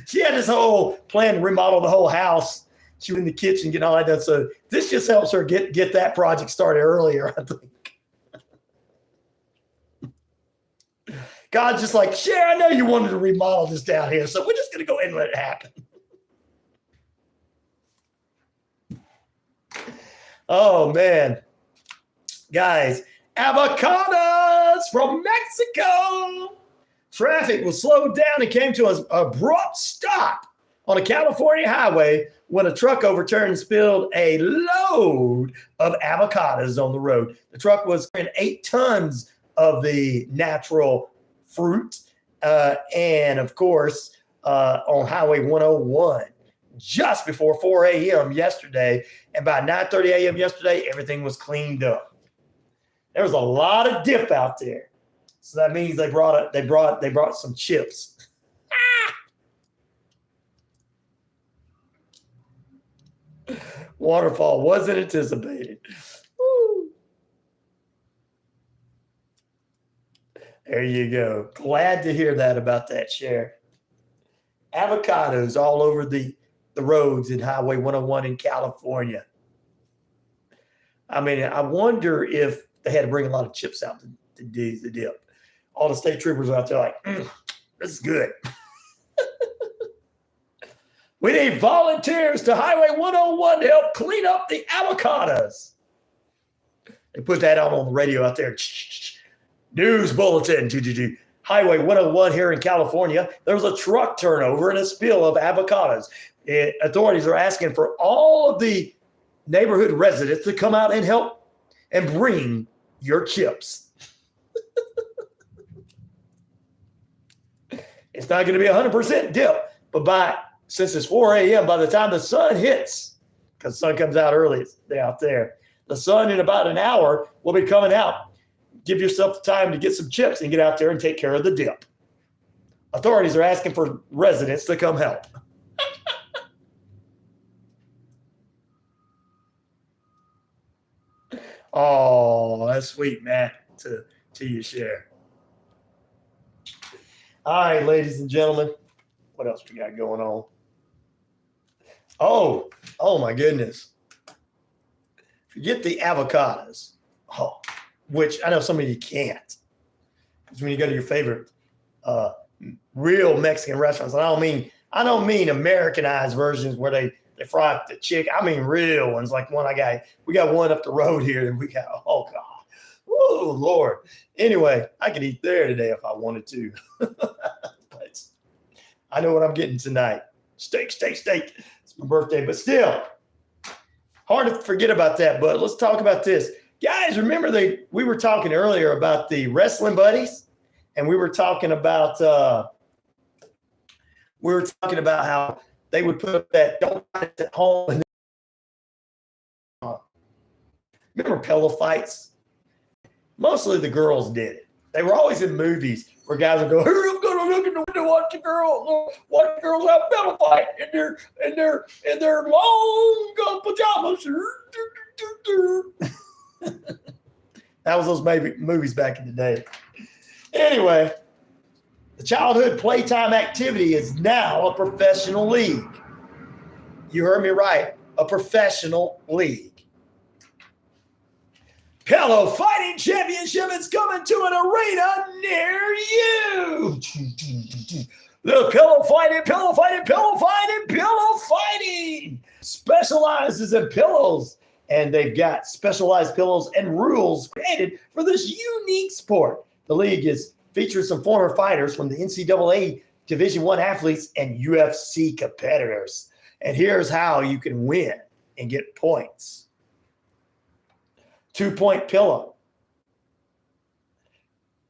she had this whole plan to remodel the whole house. She was in the kitchen getting all that done. So this just helps her get that project started earlier, I think. God's just like, Cher, I know you wanted to remodel this down here, so we're just going to go ahead and let it happen. Oh, man. Guys, avocados from Mexico. traffic was slowed down and came to an abrupt stop on a California highway when a truck overturned and spilled a load of avocados on the road. The truck was carrying 8 tons of the natural fruit. And of course, on Highway 101, just before 4 a.m. yesterday. And by 9:30 a.m. yesterday, everything was cleaned up. There was a lot of dip out there. So that means they brought some chips. Waterfall wasn't anticipated. Woo. There you go. Glad to hear that about that, Sheriff. Avocados all over the roads in Highway 101 in California. I mean, I wonder if they had to bring a lot of chips out to do the dip. All the state troopers are out there like, this is good. We need volunteers to Highway 101 to help clean up the avocados. They put that out on the radio out there. News bulletin. Highway 101 here in California. There was a truck turnover and a spill of avocados. Authorities are asking for all of the neighborhood residents to come out and help and bring your chips. It's not going to be 100% dip, but since it's 4 a.m., by the time the sun hits, because the sun comes out early out there, the sun in about an hour will be coming out. Give yourself time to get some chips and get out there and take care of the dip. Authorities are asking for residents to come help. Oh, that's sweet, Matt, to you share. All right, ladies and gentlemen, what else we got going on? Oh my goodness. Forget the avocados. Which I know some of you can't. Because when you go to your favorite real Mexican restaurants, I don't mean Americanized versions where they fry up the chicken. I mean real ones, like we got one up the road here and we got, oh God. Oh Lord. Anyway, I could eat there today if I wanted to. But I know what I'm getting tonight. Steak. It's my birthday, but still hard to forget about that. But let's talk about this. Guys, remember we were talking earlier about the wrestling buddies, and we were talking about how they would put up that don't fight at home. Remember pillow fights? Mostly the girls did it. They were always in movies where guys would go, "Here, I'm gonna look in the window, watch the girls have a pillow fight in their long pajamas." That was those movies back in the day. Anyway, the childhood playtime activity is now a professional league. You heard me right, a professional league. Pillow Fighting Championship is coming to an arena near you. The Pillow Fighting specializes in pillows, and they've got specialized pillows and rules created for this unique sport. The league features some former fighters from the NCAA Division I athletes and UFC competitors. And here's how you can win and get points. 2-point pillow.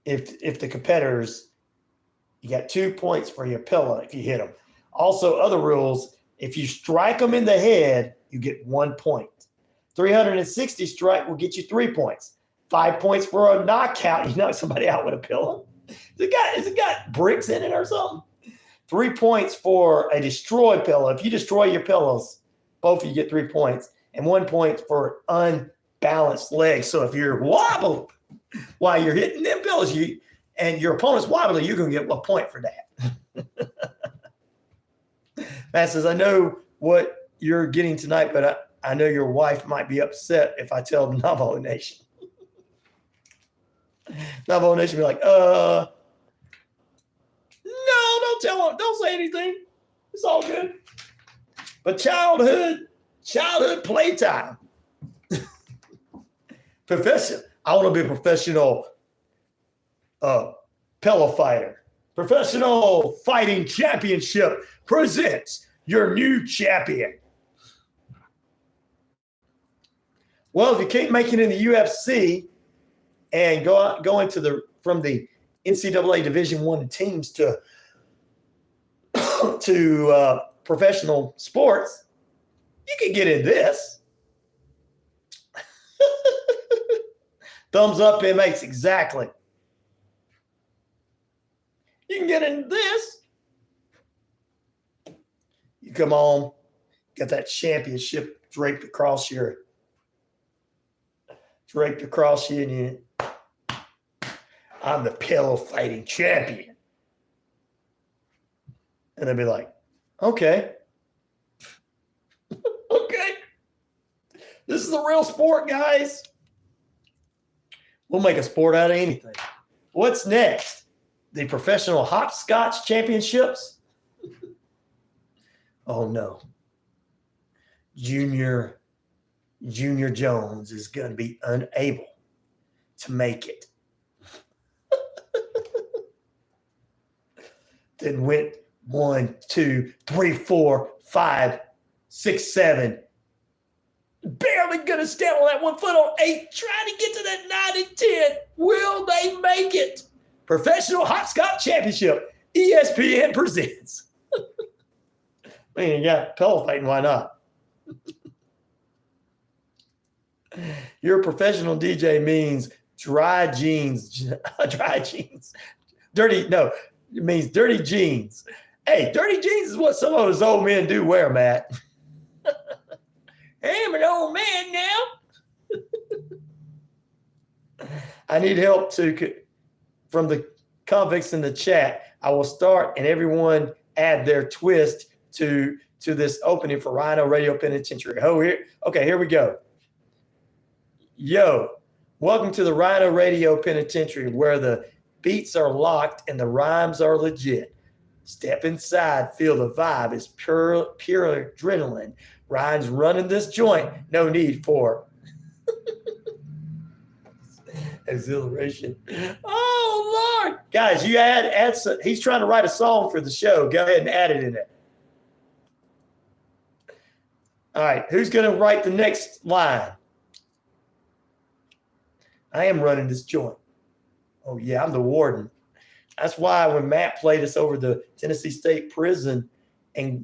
If the competitors, you got 2 points for your pillow if you hit them. Also, other rules, if you strike them in the head, you get 1 point. 360 strike will get you 3 points. 5 points for a knockout. You knock somebody out with a pillow. Has it got bricks in it or something? 3 points for a destroyed pillow. If you destroy your pillows, both of you get 3 points. And 1 point for unbalanced legs. So if you're wobbling while you're hitting them pillows, and your opponent's wobbling, you're going to get 1 point for that. Matt says, I know what you're getting tonight, but I know your wife might be upset if I tell the Navajo Nation. Navajo Nation be like, no, don't tell them. Don't say anything. It's all good. But childhood playtime. I want to be a professional pillow fighter. Professional Fighting Championship presents your new champion. Well, if you can't make it in the UFC and go into from the NCAA Division I teams to professional sports, you can get in this. Thumbs up, MX, exactly. You can get in this. You come on, got that championship draped across you, and I'm the pillow fighting champion. And they'll be like, okay. Okay. This is a real sport, guys. We'll make a sport out of anything. What's next? The professional hopscotch championships? Oh no. Junior Jones is going to be unable to make it. Then went 1, 2, 3, 4, 5, 6, 7. Barely going to stand on that 1 foot on 8, trying to get to that 9 and 10. Will they make it? Professional Hopscotch Championship. ESPN presents. Man, you got pillow fighting. Why not? Your professional DJ means dry jeans. Dry jeans. Dirty, no, it means dirty jeans. Hey, dirty jeans is what some of us old men do wear, Matt. I'm an old man now. I need help from the convicts in the chat. I will start and everyone add their twist to this opening for RyanORadio Penitentiary. Here we go. Yo, welcome to the RyanORadio Penitentiary, where the beats are locked and the rhymes are legit. Step inside, feel the vibe. It's pure adrenaline. Ryan's running this joint. No need for exhilaration. Oh, Lord. Guys, you add some. He's trying to write a song for the show. Go ahead and add it in there. All right. Who's going to write the next line? I am running this joint. Oh, yeah, I'm the warden. That's why when Matt played us over the Tennessee State Prison and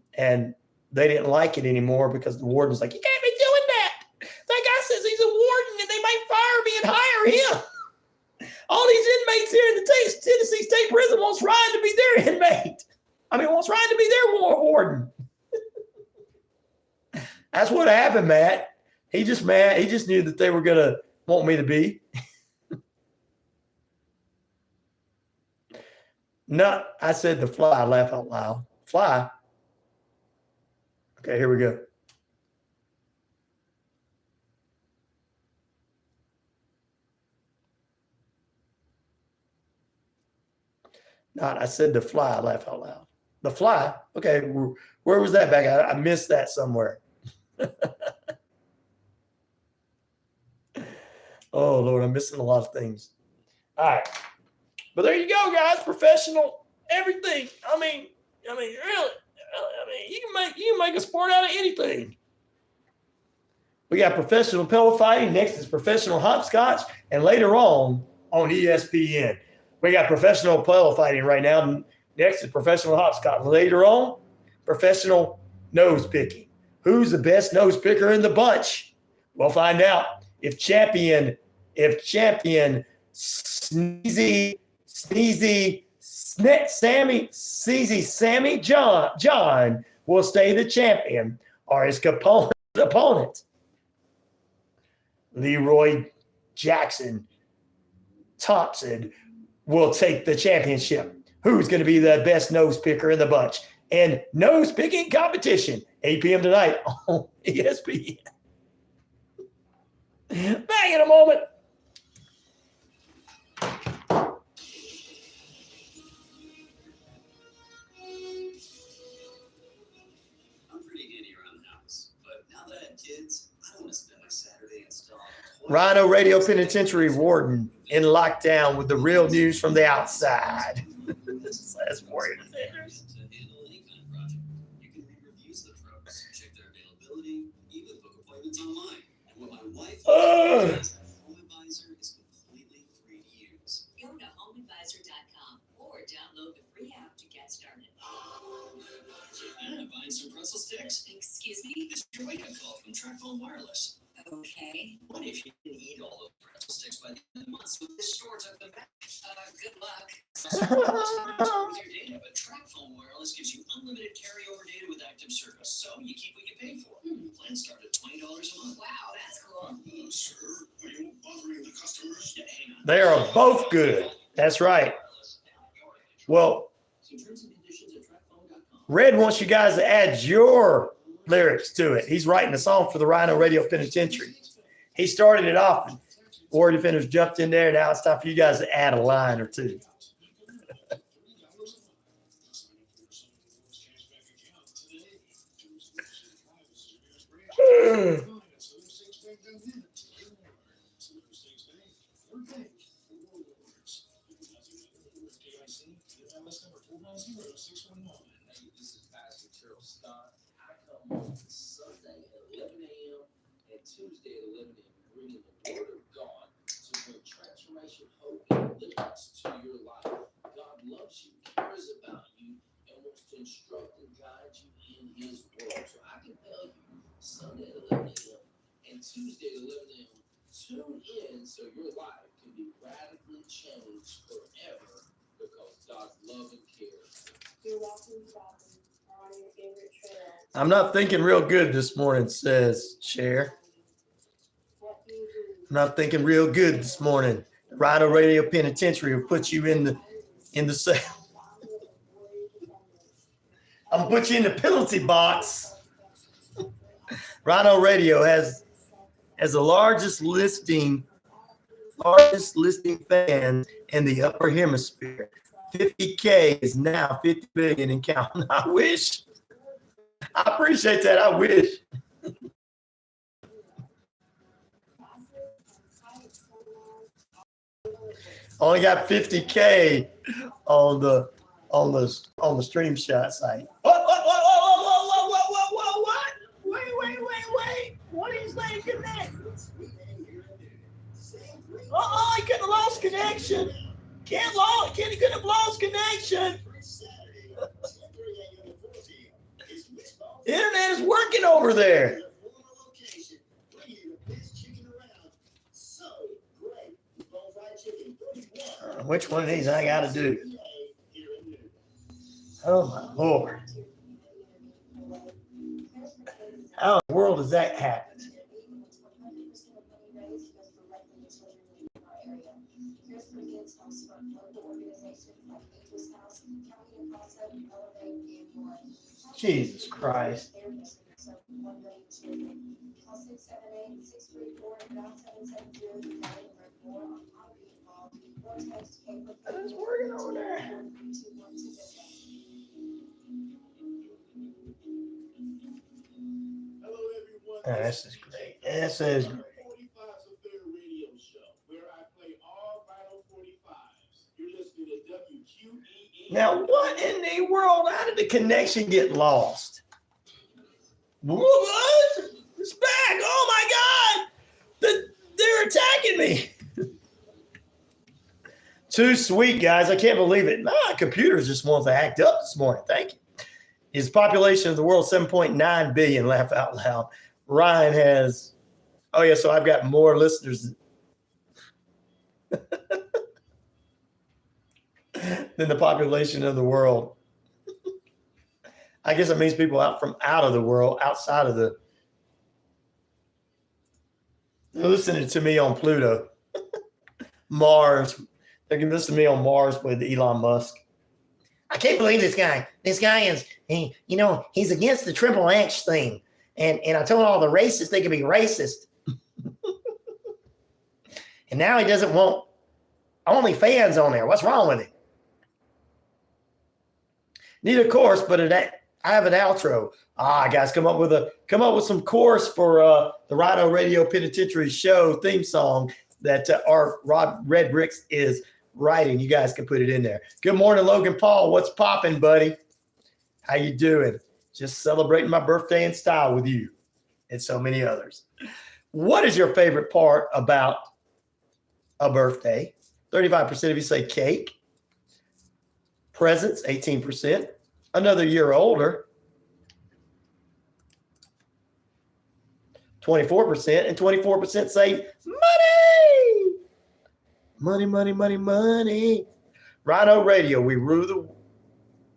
they didn't like it anymore because the warden's like, you can't be doing that. That guy says he's a warden and they might fire me and hire him. All these inmates here in the Tennessee State Prison wants Ryan to be their inmate. Wants Ryan to be their warden. That's what happened, Matt. He just knew that they were going to want me to be. No, I said the fly, laugh out loud. Fly. Okay, here we go. Not, I said the fly, laugh out loud. The fly? Okay, where was that back? I missed that somewhere. Oh, Lord, I'm missing a lot of things. All right. But there you go, guys. Professional, everything. Really. You can make a sport out of anything. We got professional pillow fighting. Next is professional hopscotch. And later on ESPN, we got professional pillow fighting right now. Next is professional hopscotch. Later on, professional nose picking. Who's the best nose picker in the bunch? We'll find out. If champion Sammy John will stay the champion, or his opponent, Leroy Jackson Thompson, will take the championship. Who's going to be the best nose picker in the bunch? And nose picking competition, 8 p.m. tonight on ESPN. Back in a moment. RyanORadio Penitentiary warden in lockdown with the real news from the outside. as warrior defenders. To handle any kind of project. You can read reviews of the pros, check their availability, even book appointments online. And what my wife is Home Advisor is completely free to use. Go to homeadvisor.com or download the free app to get started. Buying some pretzel sticks? Excuse me? This is your wake-up call from Trackphone Wireless. Okay. What if you didn't eat all those pretzel sticks by the end of the month? So this store took them back. Good luck. With your data, but Trackphone Wireless gives you unlimited carryover data with active service, so you keep what you pay for. Plans start at $20 a month. Wow, that's cool. Sir, are you bothering the customers? Yeah, hang on. They are both good. That's right. Well, See terms and conditions at trackphone.com. Red wants you guys to add your lyrics to it. He's writing a song for the Rhino Radio Penitentiary. He started it off. Warrior Defenders jumped in there. Now it's time for you guys to add a line or two. This is Pastor Terrell Scott. I come on Sunday at 11 a.m. and Tuesday at 11 a.m. bringing the Word of God to bring transformation, hope, and deliverance to your life. God loves you, cares about you, and wants to instruct and guide you in His Word. So I can tell you, Sunday at 11 a.m. and Tuesday at 11 a.m. Tune in so your life can be radically changed forever because God's love and care. You're welcome, Father. On your favorite trail. I'm not thinking real good this morning, says Cher. What do you do? I'm not thinking real good this morning. Rhino Radio Penitentiary will put you in the cell. I'm gonna put you in the penalty box. Rhino Radio has the largest listing fan in the upper hemisphere. 50K is now 50 billion and counting. I wish. I appreciate that. I wish. Only got 50K on the stream shot site. What? Wait. What is that connect? He could have lost connection. He could have lost connection. Internet is working over there. Which one of these I got to do? Oh my Lord. How in the world does that happen? Jesus Christ. It's working over there. Hello, everyone. Oh, this is great. This is great. 45's a fair radio show where I play all Vital 45s. You're listening to WQEE. Now, what in the world? How did the connection get lost? What? It's back. Oh my God. They're attacking me. Too sweet, guys. I can't believe it. My computer just wants to act up this morning. Thank you. His population of the world, 7.9 billion. Laugh out loud. Ryan has, oh yeah, so I've got more listeners than the population of the world. I guess it means people out of the world, outside of they're listening to me on Pluto. Mars. They can listen to me on Mars with Elon Musk. I can't believe this guy. This guy is, he's against the Triple X thing. And I told all the racists they could be racist. And now he doesn't want OnlyFans on there. What's wrong with it? Need a chorus, but I have an outro. Guys, come up with some chorus for the Rhino Radio Penitentiary show theme song that our Red Bricks is writing, you guys can put it in there. Good morning, Logan Paul. What's popping, buddy? How you doing? Just celebrating my birthday in style with you and so many others. What is your favorite part about a birthday? 35% of you say cake. Presents, 18%. Another year older, 24%. And 24% say money. Money, money, money, money. RyanORadio, we rule the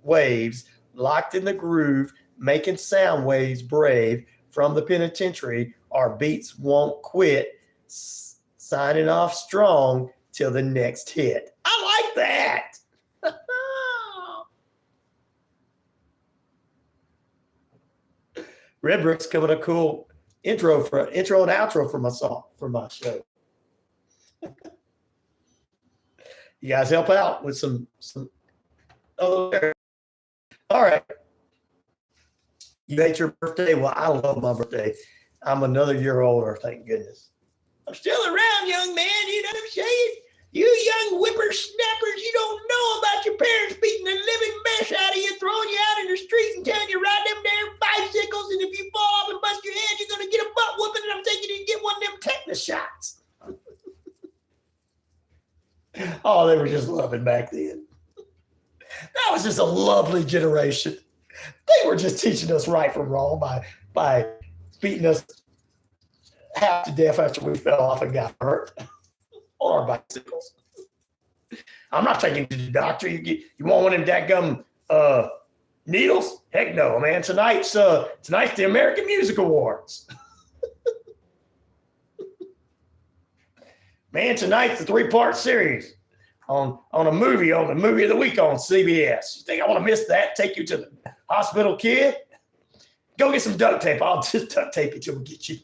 waves, locked in the groove, making sound waves brave. From the penitentiary, our beats won't quit. Signing off strong till the next hit. I like that. Redbrick's coming a cool intro and outro for my song, for my show. You guys help out with some other. All right. You hate your birthday? Well, I love my birthday. I'm another year older, thank goodness. I'm still around, young man. You know what I'm saying? You young whippersnappers, you don't know about your parents beating the living mess out of you, throwing you out in the street and telling you to ride them damn bicycles, and if you fall off and bust your head, you're going to get a butt whooping, and I'm taking you to get one of them tetanus shots. Oh, they were just loving back then. That was just a lovely generation. They were just teaching us right from wrong by beating us half to death after we fell off and got hurt on our bicycles. I'm not taking you to the doctor. You want one of them dadgum needles? Heck no, man. Tonight's the American Music Awards. Man, tonight's the 3-part series on the movie of the week on CBS. You think I want to miss that? Take you to the hospital, kid? Go get some duct tape. I'll just duct tape it till we get you.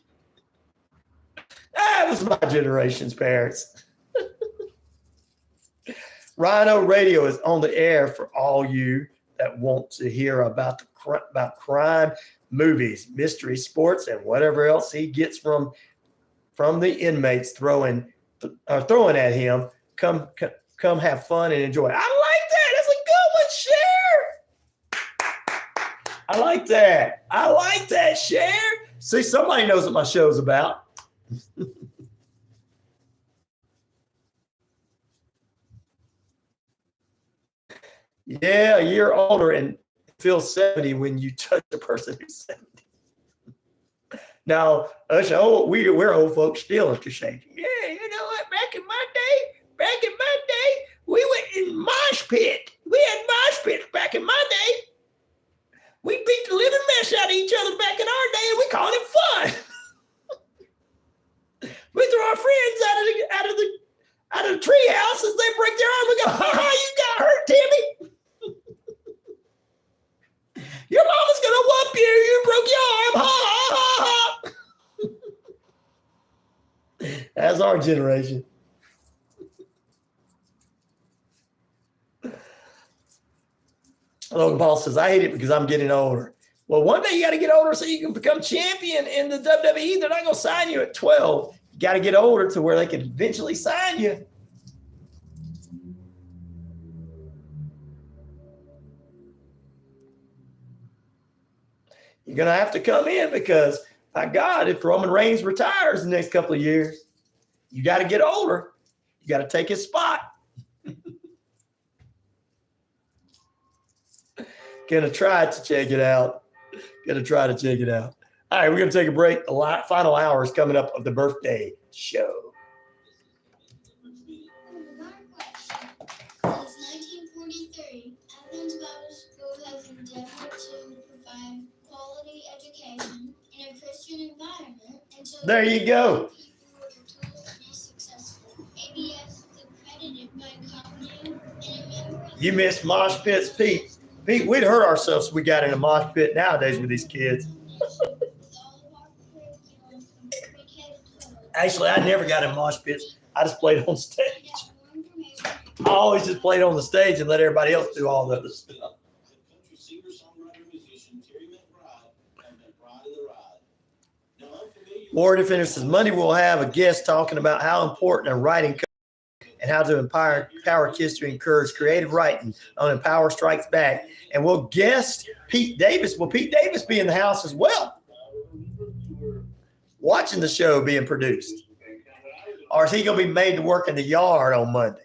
That was my generation's parents. RyanORadio is on the air for all you that want to hear about crime, movies, mystery, sports, and whatever else he gets from the inmates throwing at him. Come have fun and enjoy. I like that. That's a good one, Cher. I like that. I like that, Cher. See, somebody knows what my show's about. Yeah, a year older and feel 70 when you touch a person who's 70. Now, us we're old folks still, Mr. Shady. Yeah, you know what? Back in my day, we went in mosh pit. We had mosh pits back in my day. We beat the living mess out of each other back in our day, and we called it fun. We throw our friends out of the tree house as they break their arm. We go, ha ha, you got hurt, Timmy. Your mama's gonna whoop you. You broke your arm. Ha ha ha ha. That's our generation. Logan Paul says, I hate it because I'm getting older. Well, one day you got to get older so you can become champion in the WWE. They're not going to sign you at 12. You got to get older to where they can eventually sign you. You're going to have to come in because, by God, if Roman Reigns retires in the next couple of years, you got to get older. You got to take his spot. Gonna try to check it out. All right, we're gonna take a break. The final hour is coming up of the birthday show. Since 1943, Athens Bible School has endeavored to provide quality education in a Christian environment. There you go. People with the tools to be successful. ABS is accredited by Commonwealth and a member of You missed Mosh Pits, Pete. Pete, we'd hurt ourselves if we got in a mosh pit nowadays with these kids. Actually, I never got in mosh pits. I just played on stage. I always just played on the stage and let everybody else do all the other stuff. Country singer, songwriter, musician Terry McBride and McBride of the Ride. Now, unfamiliar More to finish this Monday, we'll have a guest talking about how important a writing and how to empower kids to encourage creative writing on Empower Strikes Back. And we'll guest Pete Davis. Will Pete Davis be in the house as well, watching the show being produced? Or is he going to be made to work in the yard on Monday?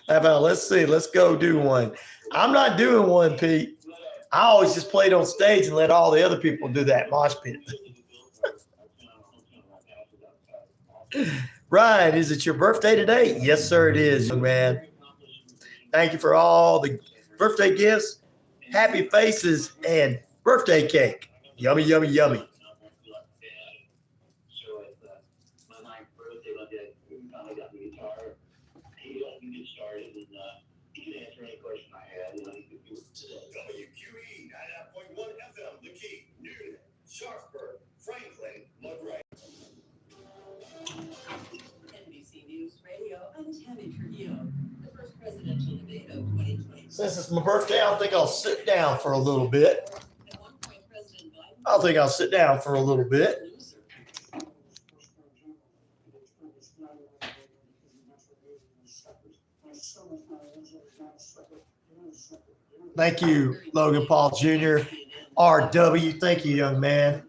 How about, let's see, let's go do one. I'm not doing one, Pete. I always just played on stage and let all the other people do that mosh pit. Ryan, is it your birthday today? Yes, sir, it is, young man. Thank you for all the birthday gifts, happy faces, and birthday cake. Yummy, yummy, yummy. WQEE 99.1 FM, The Key, Newton, Sharpsburg, Franklin, LaGrange. NBC News Radio, I'm Tammy Trujillo. The first presidential debate of 2020. Since it's my birthday, I think I'll sit down for a little bit. At one point, President Biden. I think I'll sit down for a little bit. Thank you, Logan Paul Jr. RW. Thank you, young man.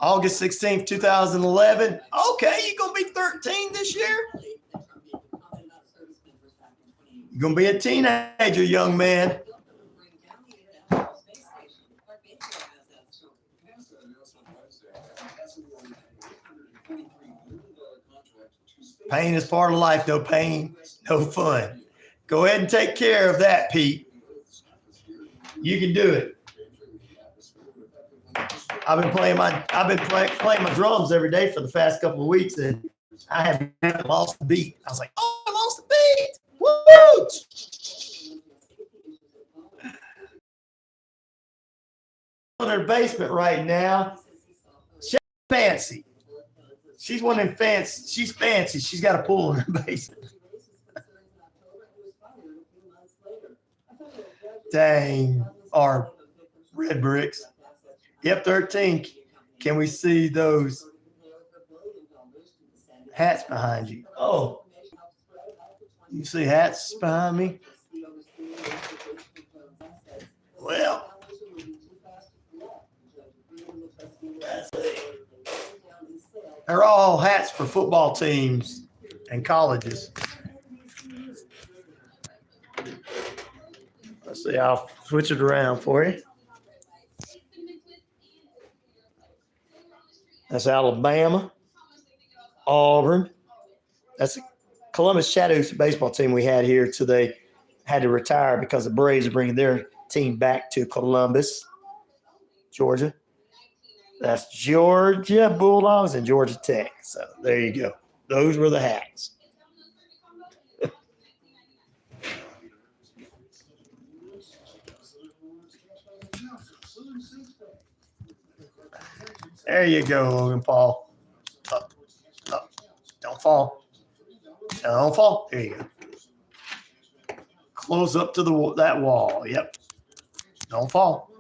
August 16th, 2011. Okay, you're going to be 13 this year? You're going to be a teenager, young man. Pain is part of life. No pain, no fun. Go ahead and take care of that, Pete. You can do it. I've been playing my drums every day for the past couple of weeks, and I haven't lost the beat. I was like, oh, I lost the beat. Woo! In her basement right now. She's fancy. She's one of them fancy. She's fancy. She's got a pool in her basement. Dang. Our red bricks. Yep, 13. Can we see those hats behind you? Oh. You see hats behind me? Well. That's it. They're all hats for football teams and colleges. Let's see, I'll switch it around for you. That's Alabama, Auburn. That's the Columbus Chattanooga baseball team we had here today. Had to retire because the Braves are bringing their team back to Columbus, Georgia. That's Georgia Bulldogs and Georgia Tech. So there you go. Those were the hats. There you go, Logan Paul. Up, up. Don't fall. Don't fall. There you go. Close up to that wall. Yep. Don't fall.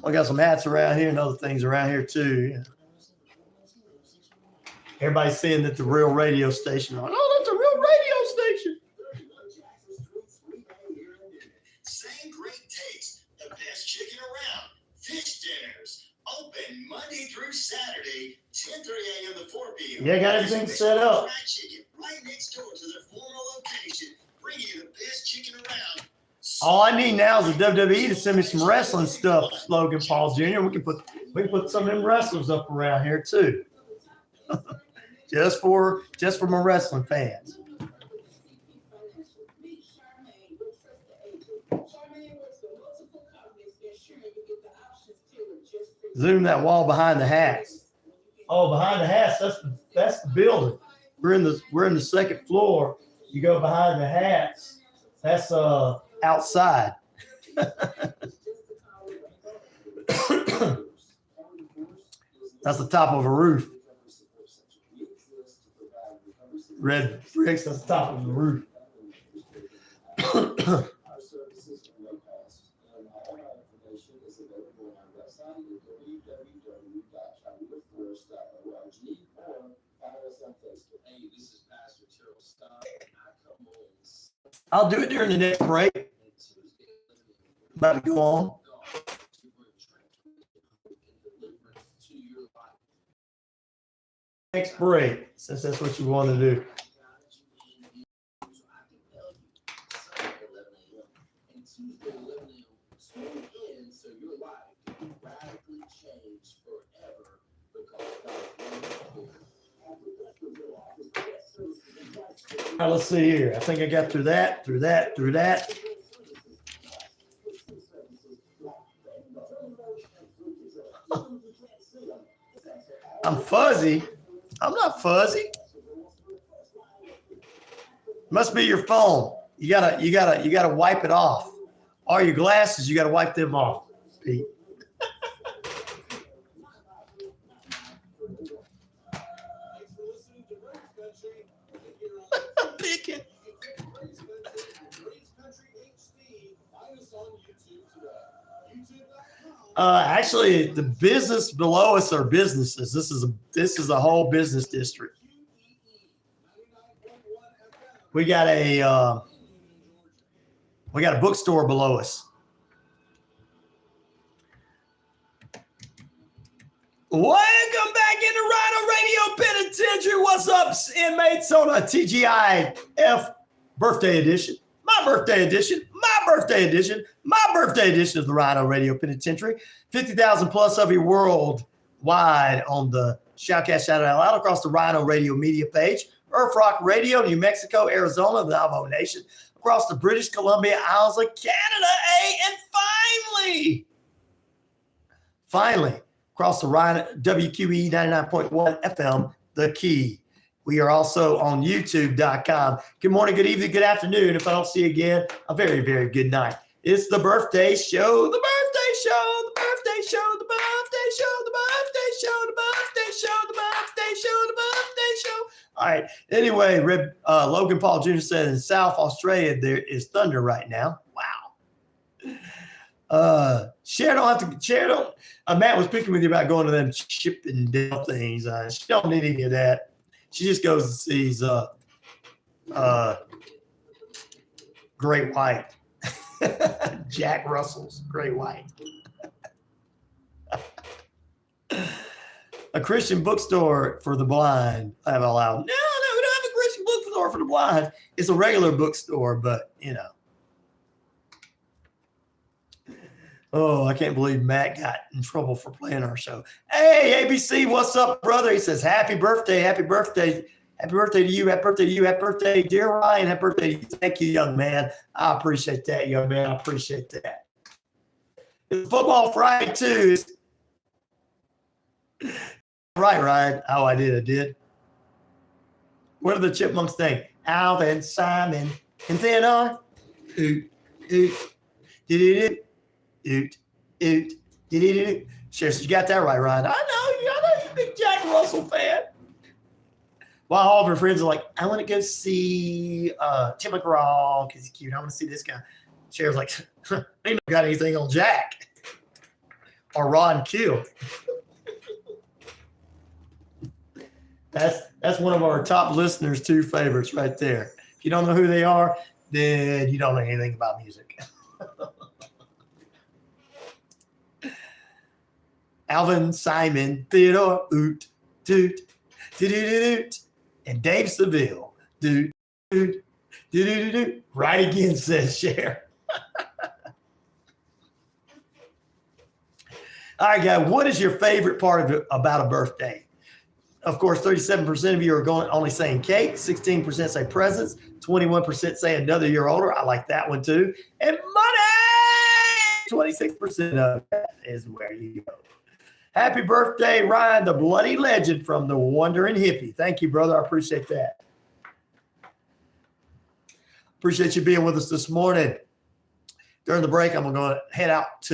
I got some hats around here and other things around here too. Everybody's saying that the real radio station. Like, oh, that's a real radio station. Same great taste, the best chicken around. Fish dinners, open Monday through Saturday, 10:30 a.m. to 4 p.m. Yeah, got everything set up. Fried chicken right next door to their former location, bringing you the best chicken around. All I need now is the WWE to send me some wrestling stuff, Logan Paul Jr. We can put some of them wrestlers up around here too. just for my wrestling fans. Zoom that wall behind the hats. Oh, behind the hats, that's the building. We're in the second floor. You go behind the hats. That's outside. That's the top of a roof. red bricks at the top of the roof. Our services are no cost, and all our information is available on our website at www.trytoforce.org or follow us on Facebook. Hey, this is Pastor Terrell Scott. I come on I'll do it during the next break. Tuesday About to go on. to bring transformation, hope, and deliverance to your life. Next break, since that's what you want to do. Tuesday, 11 a.m. Tune in so your life can be radically changed forever because God's Now, let's see here. I think I got through that. I'm fuzzy. I'm not fuzzy. Must be your phone. You gotta wipe it off. Or your glasses, you gotta wipe them off, Pete. Picking. Actually, the business below us are businesses. This is a whole business district. We got a bookstore below us. Welcome back into RyanORadio Penitentiary. What's up, inmates on a TGIF birthday edition? My birthday edition of the RyanORadio Penitentiary. 50,000 plus of you worldwide on the Shoutcast Shout Out Loud across the RyanORadio media page. Earth Rock Radio, New Mexico, Arizona, the Navajo Nation, across the British Columbia Isles of Canada, and finally, across the WQEE 99.1 FM, The Key. We are also on YouTube.com. Good morning, good evening, good afternoon. If I don't see you again, a very, very good night. It's the birthday show, the birthday show, the birthday show, the birthday show, the birthday show, the birthday show, the birthday show, the birthday show. All right. Anyway, Logan Paul Jr. said in South Australia, there is thunder right now. Wow. Cher don't have to, Matt was speaking with you about going to them chip and dale things. She don't need any of that. She just goes and sees Great White. Jack Russell's Great White. A Christian bookstore for the blind. I have allowed. No, we don't have a Christian bookstore for the blind. It's a regular bookstore, but Oh, I can't believe Matt got in trouble for playing our show. Hey, ABC, what's up, brother? He says, happy birthday, happy birthday. Happy birthday to you, happy birthday to you, happy birthday, dear Ryan, happy birthday to you. Thank you, young man. I appreciate that, young man. I appreciate that. It's Football Friday, too. Right, Ryan. Oh, I did. What are the chipmunks think? Alvin, Simon, and then on. Oot, oot, did Oot, oot, did Sure, so you got that right, Ryan. I know you're a big Jack Russell fan. While all of her friends are like, I want to go see Tim McGraw because he's cute. I want to see this guy. Cher's like, ain't no got anything on Jack or Ron Q. That's one of our top listeners' two favorites right there. If you don't know who they are, then you don't know anything about music. Alvin, Simon, Theodore, oot, toot, doot, and Dave Seville, doot, doot, doot. Right again, says Cher. All right, guys, what is your favorite part about a birthday? Of course, 37% of you are only saying cake, 16% say presents, 21% say another year older. I like that one too. And money, 26% of that is where you go. Happy birthday, Ryan, the bloody legend from the Wandering Hippie. Thank you, brother. I appreciate that. Appreciate you being with us this morning. During the break, I'm going to head out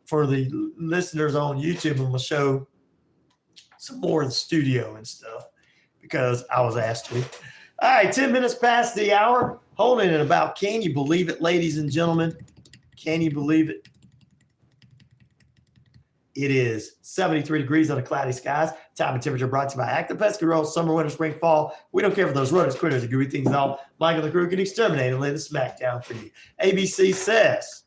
for the listeners on YouTube, I'm going to show some more of the studio and stuff because I was asked to. All right, 10 minutes past the hour. Holding it about, can you believe it, ladies and gentlemen? Can you believe it? It is 73 degrees under cloudy skies. Time and temperature brought to you by Active Pest Control. Summer, winter, spring, fall. We don't care for those runners, quitters, and gooey things at all. Michael the crew can exterminate and lay the smackdown for you. ABC says,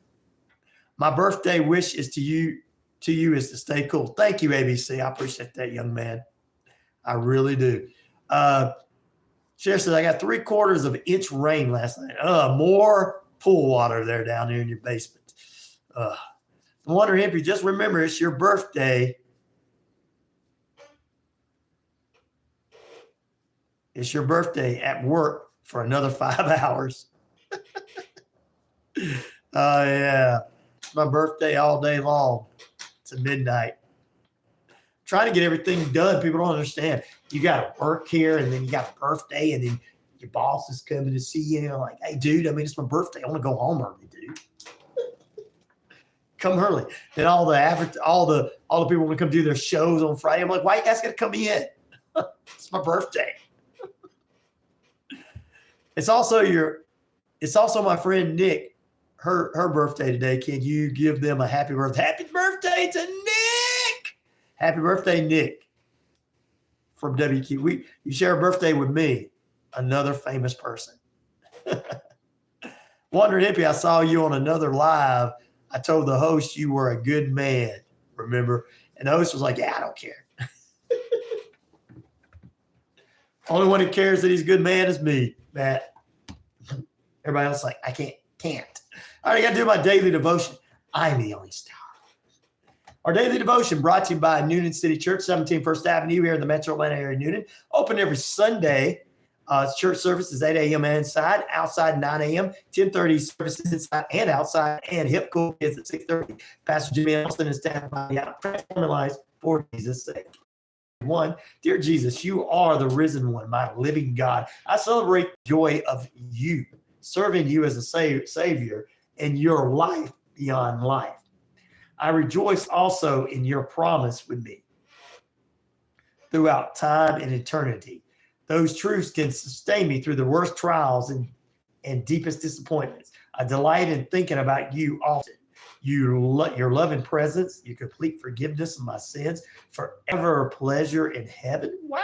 my birthday wish is to you is to stay cool. Thank you, ABC. I appreciate that, young man. I really do. Sheriff says, I got 3/4 of an inch rain last night. More pool water there down there in your basement. I'm wondering if you just remember it's your birthday. It's your birthday at work for another 5 hours. Yeah. It's my birthday all day long. To midnight. Trying to get everything done. People don't understand. You got to work here, and then you got a birthday, and then your boss is coming to see you. And you're like, hey, dude, I mean, it's my birthday. I want to go home early, dude. Come early. Then all the people want to come do their shows on Friday. I'm like, why you guys got to come in? It's my birthday. It's also my friend Nick. Her birthday today. Can you give them a happy birthday? Happy birthday to Nick! Happy birthday, Nick. From WQEE. You share a birthday with me, another famous person. Wonder Hippie, I saw you on another live. I told the host you were a good man, remember? And the host was like, yeah, I don't care. Only one who cares that he's a good man is me, Matt. Everybody else is like, I can't. All right, I got to do my daily devotion. I'm the only star. Our daily devotion brought to you by Noonan City Church, 17 First Avenue here in the Metro Atlanta area, Noonan. Open every Sunday. Church service is 8 a.m. inside, outside 9 a.m., 10:30 services inside and outside, and hip cool kids at 6:30. Pastor Jimmy Elston is standing by out, transforming lives for Jesus' sake. One, dear Jesus, you are the risen one, my living God. I celebrate the joy of you, serving you as a savior in your life beyond life. I rejoice also in your promise with me throughout time and eternity. Those truths can sustain me through the worst trials and deepest disappointments. I delight in thinking about you often. Your loving presence, your complete forgiveness of my sins, forever pleasure in heaven. Wow.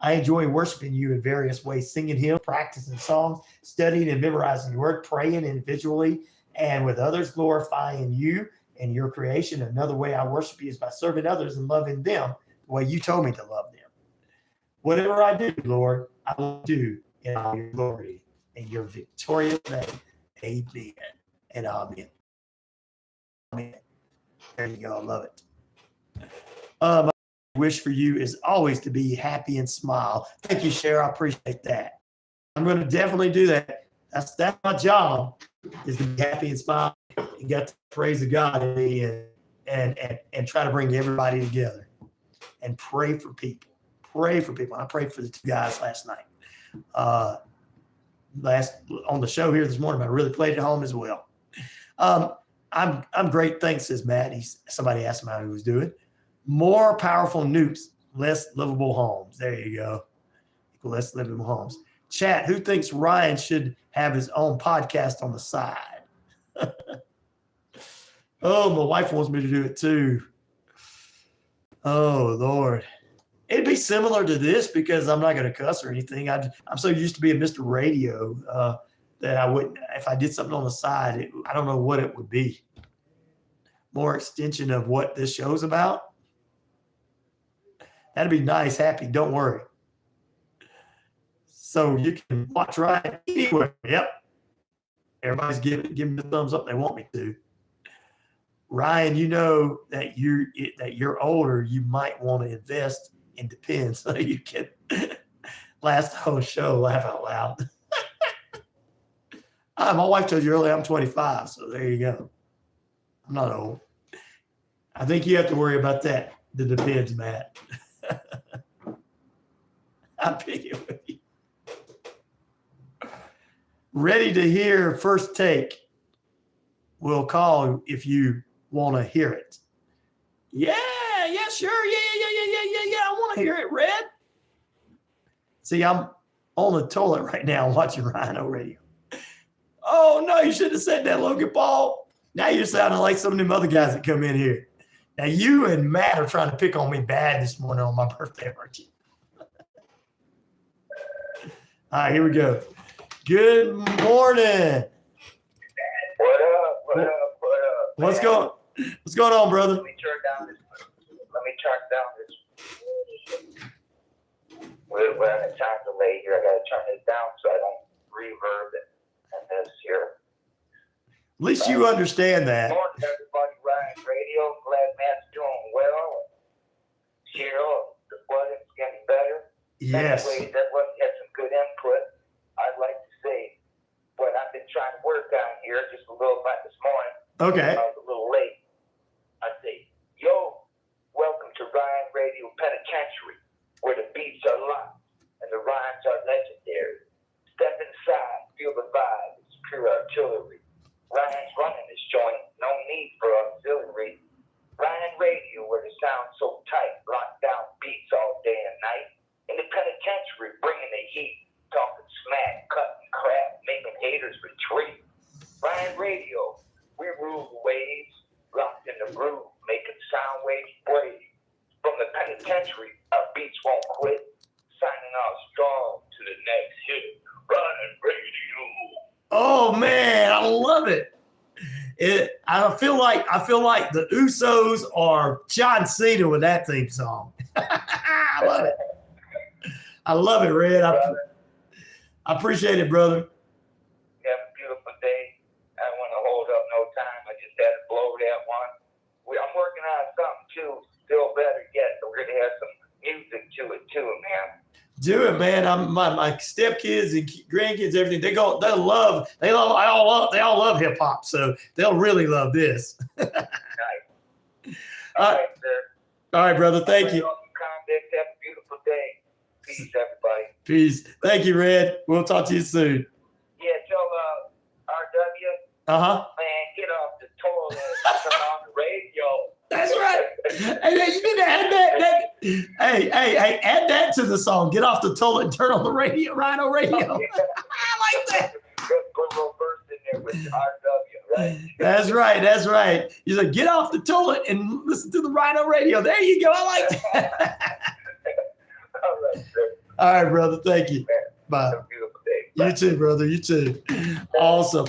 I enjoy worshiping you in various ways, singing hymns, practicing songs, studying and memorizing your word, praying individually and with others, glorifying you and your creation. Another way I worship you is by serving others and loving them the way you told me to love them. Whatever I do, Lord, I will do in all your glory and your victorious name. Amen and amen. Amen. There you go. I love it. My wish for you is always to be happy and smile. Thank you, Cher. I appreciate that. I'm going to definitely do that. That's my job, is to be happy and smile and get to praise the God in me and try to bring everybody together and pray for people. Pray for people. I prayed for the two guys last night. On the show here this morning, I really played at home as well. I'm great. Thanks, says Matt. Somebody asked him how he was doing. More powerful nukes, less livable homes. There you go. Less livable homes. Chat, who thinks Ryan should have his own podcast on the side? Oh, my wife wants me to do it too. Oh, Lord. It'd be similar to this because I'm not going to cuss or anything. I'm so used to being Mr. Radio that I wouldn't, if I did something on the side, I don't know what it would be. More extension of what this show's about. That'd be nice, happy, don't worry. So you can watch Ryan anywhere. Yep. Everybody's giving me the thumbs up they want me to. Ryan, you know that you're older, you might want to invest in Depends so you can last the whole show, laugh out loud. My wife told you earlier I'm 25, so there you go. I'm not old. I think you have to worry about that. The Depends, Matt. I'm picking with you. Ready to hear first take. We'll call if you want to hear it. Yeah, sure. Yeah. I want to hear it, Red. See, I'm on the toilet right now watching RyanORadio. Oh, no, you shouldn't have said that, Logan Paul. Now you're sounding like some of them other guys that come in here. Now, you and Matt are trying to pick on me bad this morning on my birthday, aren't you? All right, here we go. Good morning. What up? What up? What up? What's going on, brother? Let me turn down this. We're on a time delay here. I gotta turn this down so I don't reverb it and this here. At least you understand that. Good morning, everybody. RyanRadio. Glad Matt's doing well. Cheryl, the weather's getting better. Yes. Anyway, that was had some good input. I'd like to say what I've been trying to work on here just a little bit this morning. Okay. I was a little late. I say, yo, welcome to RyanRadio Penitentiary, where the beats are locked and the rhymes are legendary. Step inside, feel the vibe. It's pure artillery. Ryan's running this joint, no need for auxiliary. RyanRadio, where the sound's so tight, locked down beats all day and night. In the penitentiary, bringing the heat, talking smack, cutting crap, making haters retreat. RyanRadio, we rule the waves, locked in the groove, making sound waves brave. From the penitentiary, our beats won't quit. Signing off strong to the next hit. RyanRadio. Oh man, I love it. I feel like the Usos are John Cena with that theme song. I love it. I love it, Red. I appreciate it, brother. Have a beautiful day. I don't want to hold up no time. I just had to blow that one. I'm working on something too, still better yet. So we're gonna have some music to it too, man. Do it, man. My stepkids and grandkids, everything. They all love hip hop, so they'll really love this. Nice. All right, sir. All right, brother. Thank you. Have a beautiful day. Peace, everybody. Peace. Thank you, Red. We'll talk to you soon. Yeah, tell RW. Uh-huh. Man, get off the toilet and turn on the radio. That's right. Hey, you need to add that. Hey, add that to the song. Get off the toilet and turn on the radio, RyanORadio. I like that. Put a little verse in there with RW, right? That's right. You said, get off the toilet and listen to the RyanORadio. There you go. I like that. All right, sir. All right, brother. Thank you. Bye. Have a beautiful day. Bye. You too, brother. You too. Awesome.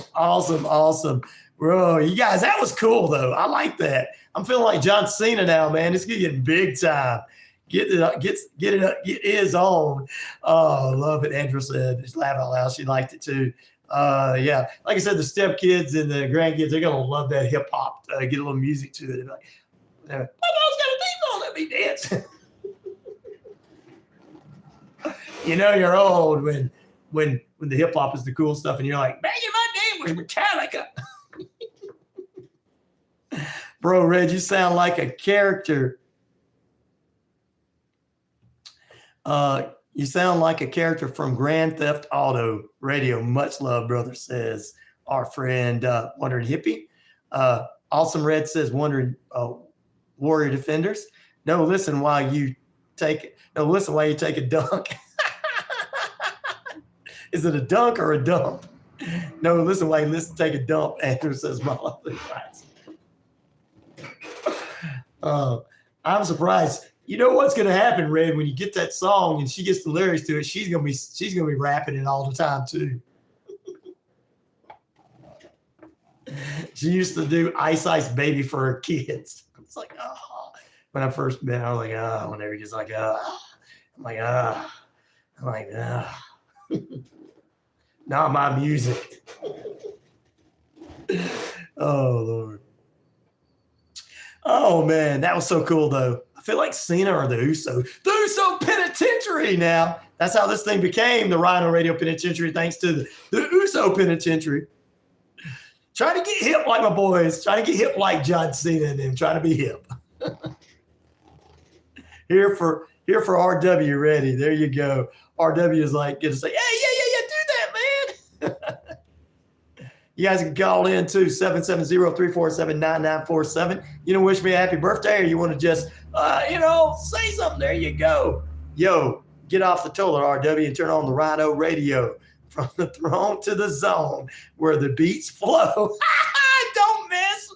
Bro, you guys, that was cool, though. I like that. I'm feeling like John Cena now, man. It's getting big time. Get it is on. Oh, love it. Andrew said, just laugh out loud. She liked it too. Yeah. Like I said, the stepkids and the grandkids, they're going to love that hip hop. Get a little music to it. They're like, my mom's got a theme on. Let me dance. You know, you're old when the hip hop is the cool stuff and you're like, back in my day was Metallica. Bro, Red, you sound like a character. You sound like a character from Grand Theft Auto Radio. Much love, brother, says our friend Wondering Hippie. Awesome Red says Wondering Warrior Defenders. No, listen while you take a dunk. Is it a dunk or a dump? No, listen while you take a dump. Andrew says my lovely friends. I'm surprised. You know what's going to happen, Red, when you get that song and she gets the lyrics to it, she's going to be rapping it all the time too. She used to do Ice Ice Baby for her kids. It's like, when I first met her, I was like, whenever he's like, I'm like, not my music. Oh, Lord. Oh, man, that was so cool, though. I feel like Cena or the Uso. The Uso Penitentiary now. That's how this thing became the RyanORadio Penitentiary, thanks to the Uso Penitentiary. Trying to get hip like my boys. Trying to get hip like John Cena and them. Trying to be hip. Here for RW ready. There you go. RW is like, going to say, yeah, do that, man. You guys can call in too, 770-347-9947. You know, wish me a happy birthday, or you want to just, say something. There you go. Yo, get off the toilet, RW, and turn on the Rhino Radio. From the throne to the zone, where the beats flow.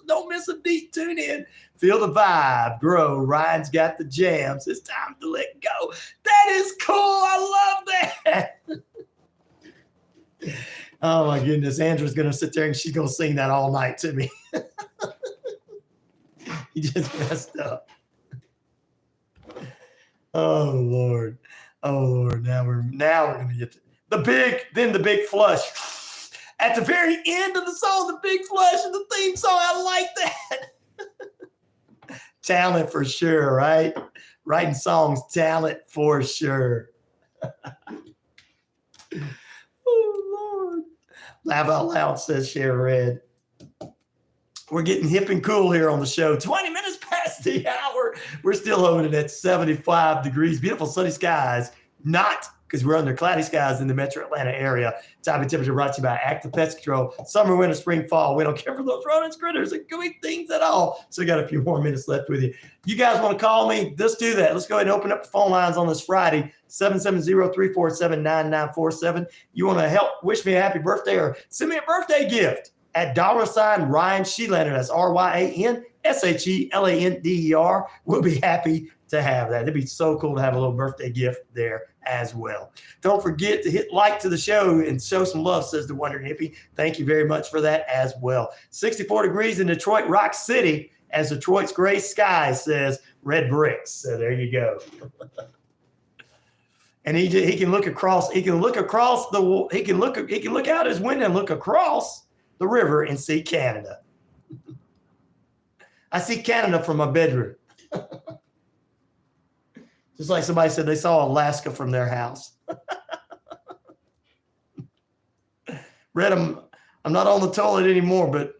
Don't miss a beat. Tune in. Feel the vibe. Grow. Ryan's got the jams. It's time to let go. That is cool. I love that. Oh my goodness. Andrew's going to sit there and she's going to sing that all night to me. You just messed up. Oh Lord. Oh Lord. Now we're going to get to the big flush. At the very end of the song, the big flush and the theme song. I like that. Talent for sure, right? Writing songs, talent for sure. Oh, Lord. Laugh out loud, says Cher Red. We're getting hip and cool here on the show. 20 minutes past the hour. We're still holding it at 75 degrees. Beautiful sunny skies. Not because we're under cloudy skies in the metro Atlanta area. Time and temperature brought to you by Active Pest Control. Summer, winter, spring, fall. We don't care for those rodents, critters, and gooey things at all. So we got a few more minutes left with you. You guys want to call me? Let's do that. Let's go ahead and open up the phone lines on this Friday, 770-347-9947. You want to help wish me a happy birthday or send me a birthday gift at $RyanShelander. That's RyanShelander. We'll be happy to have that. It'd be so cool to have a little birthday gift there as well. Don't forget to hit like to the show and show some love, says the Wondering Hippie. Thank you very much for that as well. 64 degrees in Detroit, Rock City, as Detroit's gray sky says red bricks. So there you go. And he can look across. He can look across the. He can look out his window and look across the river and see Canada. I see Canada from my bedroom. Just like somebody said they saw Alaska from their house. Red, I'm not on the toilet anymore, but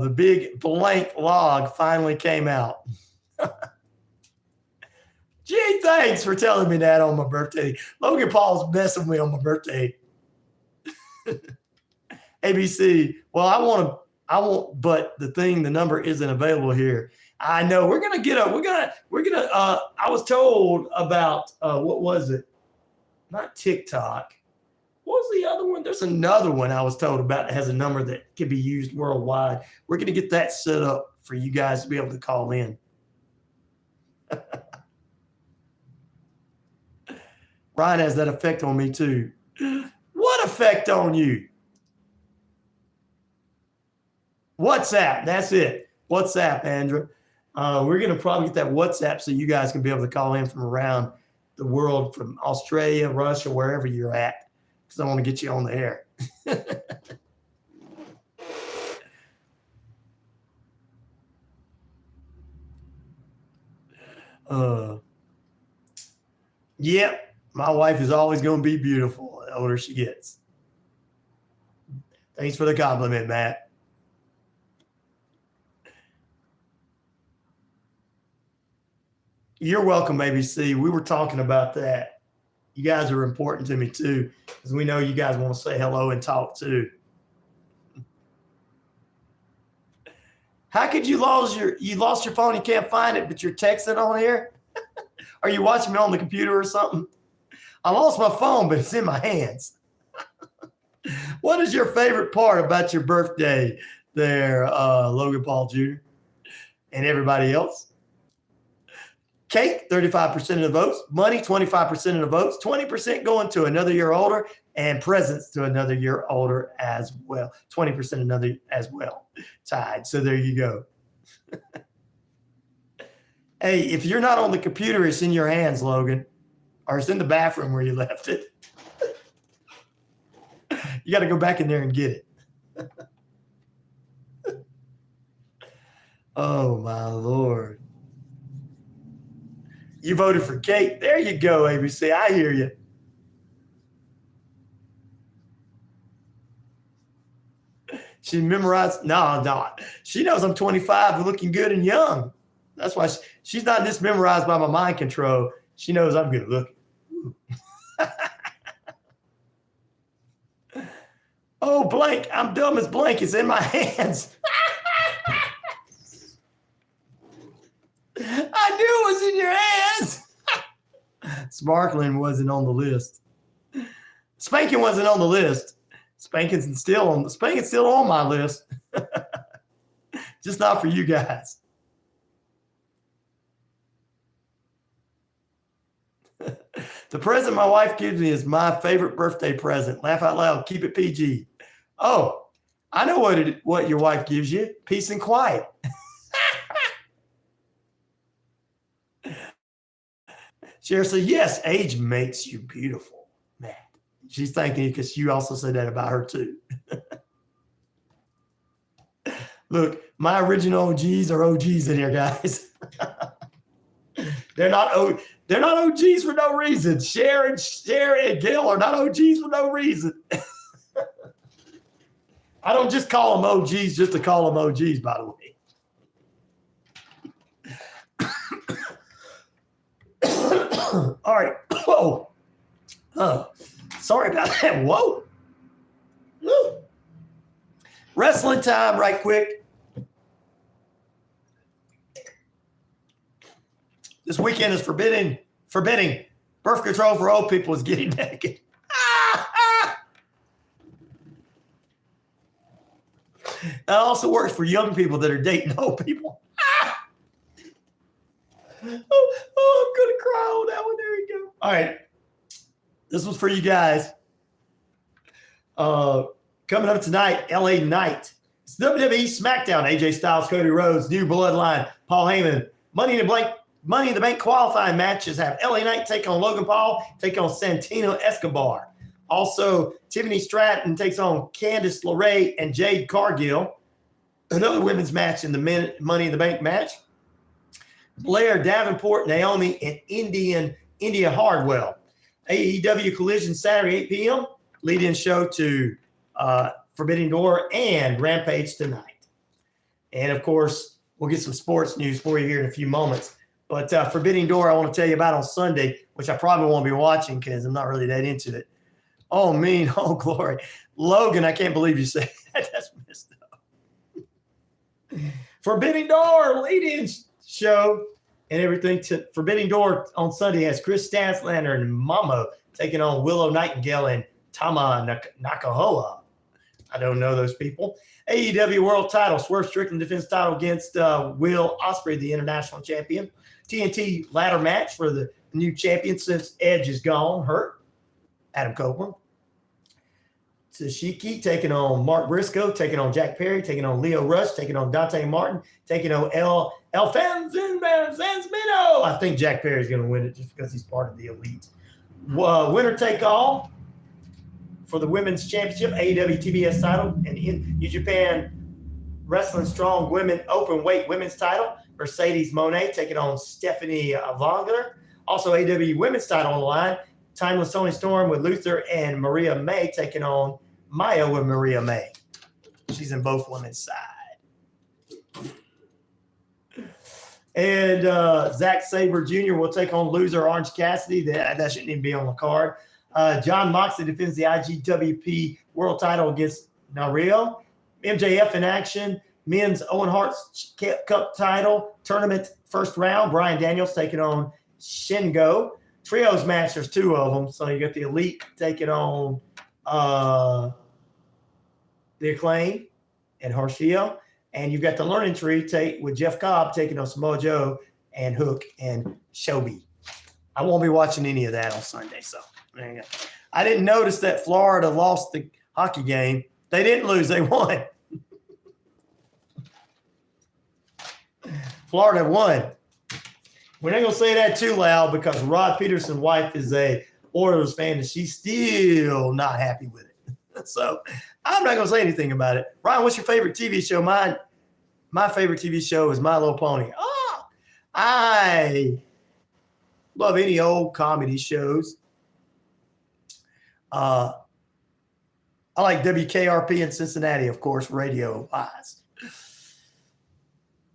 the big blank log finally came out. Gee, thanks for telling me that on my birthday. Logan Paul's messing with me on my birthday. ABC. Well, I want, but the number isn't available here. I know we're gonna I was told about what was it? Not TikTok. What was the other one? There's another one I was told about that has a number that can be used worldwide. We're gonna get that set up for you guys to be able to call in. Ryan has that effect on me too. What effect on you? WhatsApp. That's it. WhatsApp, Andrew. We're going to probably get that WhatsApp so you guys can be able to call in from around the world, from Australia, Russia, wherever you're at, because I want to get you on the air. Yep, my wife is always going to be beautiful the older she gets. Thanks for the compliment, Matt. You're welcome, ABC. We were talking about that. You guys are important to me too, because we know you guys want to say hello and talk too. How could you lost your phone? You can't find it, but you're texting on here. Are you watching me on the computer or something? I lost my phone, but it's in my hands. What is your favorite part about your birthday there, Logan Paul Jr. and everybody else? Cake, 35% of the votes. Money, 25% of the votes. 20% going to another year older, and presents to another year older as well. 20% another as well. Tied. So there you go. Hey, if you're not on the computer, it's in your hands, Logan, or it's in the bathroom where you left it. You got to go back in there and get it. Oh, my Lord. You voted for Kate. There you go, ABC. I hear you. She memorized. No. She knows I'm 25 and looking good and young. That's why she's not just memorized by my mind control. She knows I'm good looking. Oh, blank. I'm dumb as blank. It's in my hands. I knew it was in your hands. Sparkling wasn't on the list. Spanking wasn't on the list. Spanking's still on my list. Just not for you guys. The present my wife gives me is my favorite birthday present. Laugh out loud. Keep it PG. Oh, I know what your wife gives you. Peace and quiet. Cher said, yes, age makes you beautiful. Man, she's thanking you because you also said that about her too. Look, my original OGs are OGs in here, guys. They're not OGs for no reason. Cher and Gil are not OGs for no reason. I don't just call them OGs just to call them OGs, by the way. All right. Whoa. Sorry about that. Whoa. Woo. Wrestling time right quick. This weekend is forbidding birth control for old people is getting naked. That also works for young people that are dating old people. I'm going to cry on that one. There we go. All right. This was for you guys. Coming up tonight, LA Knight. It's WWE Smackdown. AJ Styles, Cody Rhodes, New Bloodline, Paul Heyman. Money in the Bank qualifying matches have LA Knight take on Logan Paul, take on Santino Escobar. Also, Tiffany Stratton takes on Candice LeRae and Jade Cargill. Another women's match in the Money in the Bank match. Blair Davenport, Naomi, and India Hardwell. AEW Collision Saturday, 8 p.m. Lead-in show to Forbidden Door and Rampage tonight. And, of course, we'll get some sports news for you here in a few moments. But Forbidden Door I want to tell you about on Sunday, which I probably won't be watching because I'm not really that into it. Oh, mean. Oh, glory. Logan, I can't believe you said that. That's messed up. Forbidden Door lead-in show and everything to Forbidden Door on Sunday has Chris Stanslander and Mamo taking on Willow Nightingale and Tama Nakahoa. I don't know those people. AEW World Title, Swerve Strickland defense title against Will Ospreay, the international champion. TNT ladder match for the new champion since Edge is gone, hurt. Adam Copeland. Tashiki taking on Mark Briscoe, taking on Jack Perry, taking on Leo Rush, taking on Dante Martin, taking on El Fanzmino. I think Jack Perry's going to win it just because he's part of the elite. Winner take all for the women's championship, AEW TBS title, and in New Japan Wrestling Strong Women Open Weight Women's title. Mercedes Moné taking on Stephanie Vongler. Also AEW Women's title on the line. Timeless Tony Storm with Luther and Maria May taking on Maya with Maria May. She's in both women's side. And Zack Sabre Jr. will take on loser Orange Cassidy. That shouldn't even be on the card. John Moxley defends the IGWP World title against Nario. MJF in action. Men's Owen Hart's Cup title. Tournament first round. Bryan Daniels taking on Shingo. Trios match, there's two of them. So you got the Elite taking on the Acclaim and Harshio. And you've got the Learning Tree with Jeff Cobb taking on Samoa Joe and Hook and Shobi. I won't be watching any of that on Sunday. So there you go. I didn't notice that Florida lost the hockey game. They didn't lose. They won. Florida won. We're not going to say that too loud because Rod Peterson's wife is a Oilers fan and she's still not happy with it. So I'm not going to say anything about it. Ryan, what's your favorite TV show? My favorite TV show is My Little Pony. Oh, I love any old comedy shows. I like WKRP in Cincinnati, of course, radio-wise.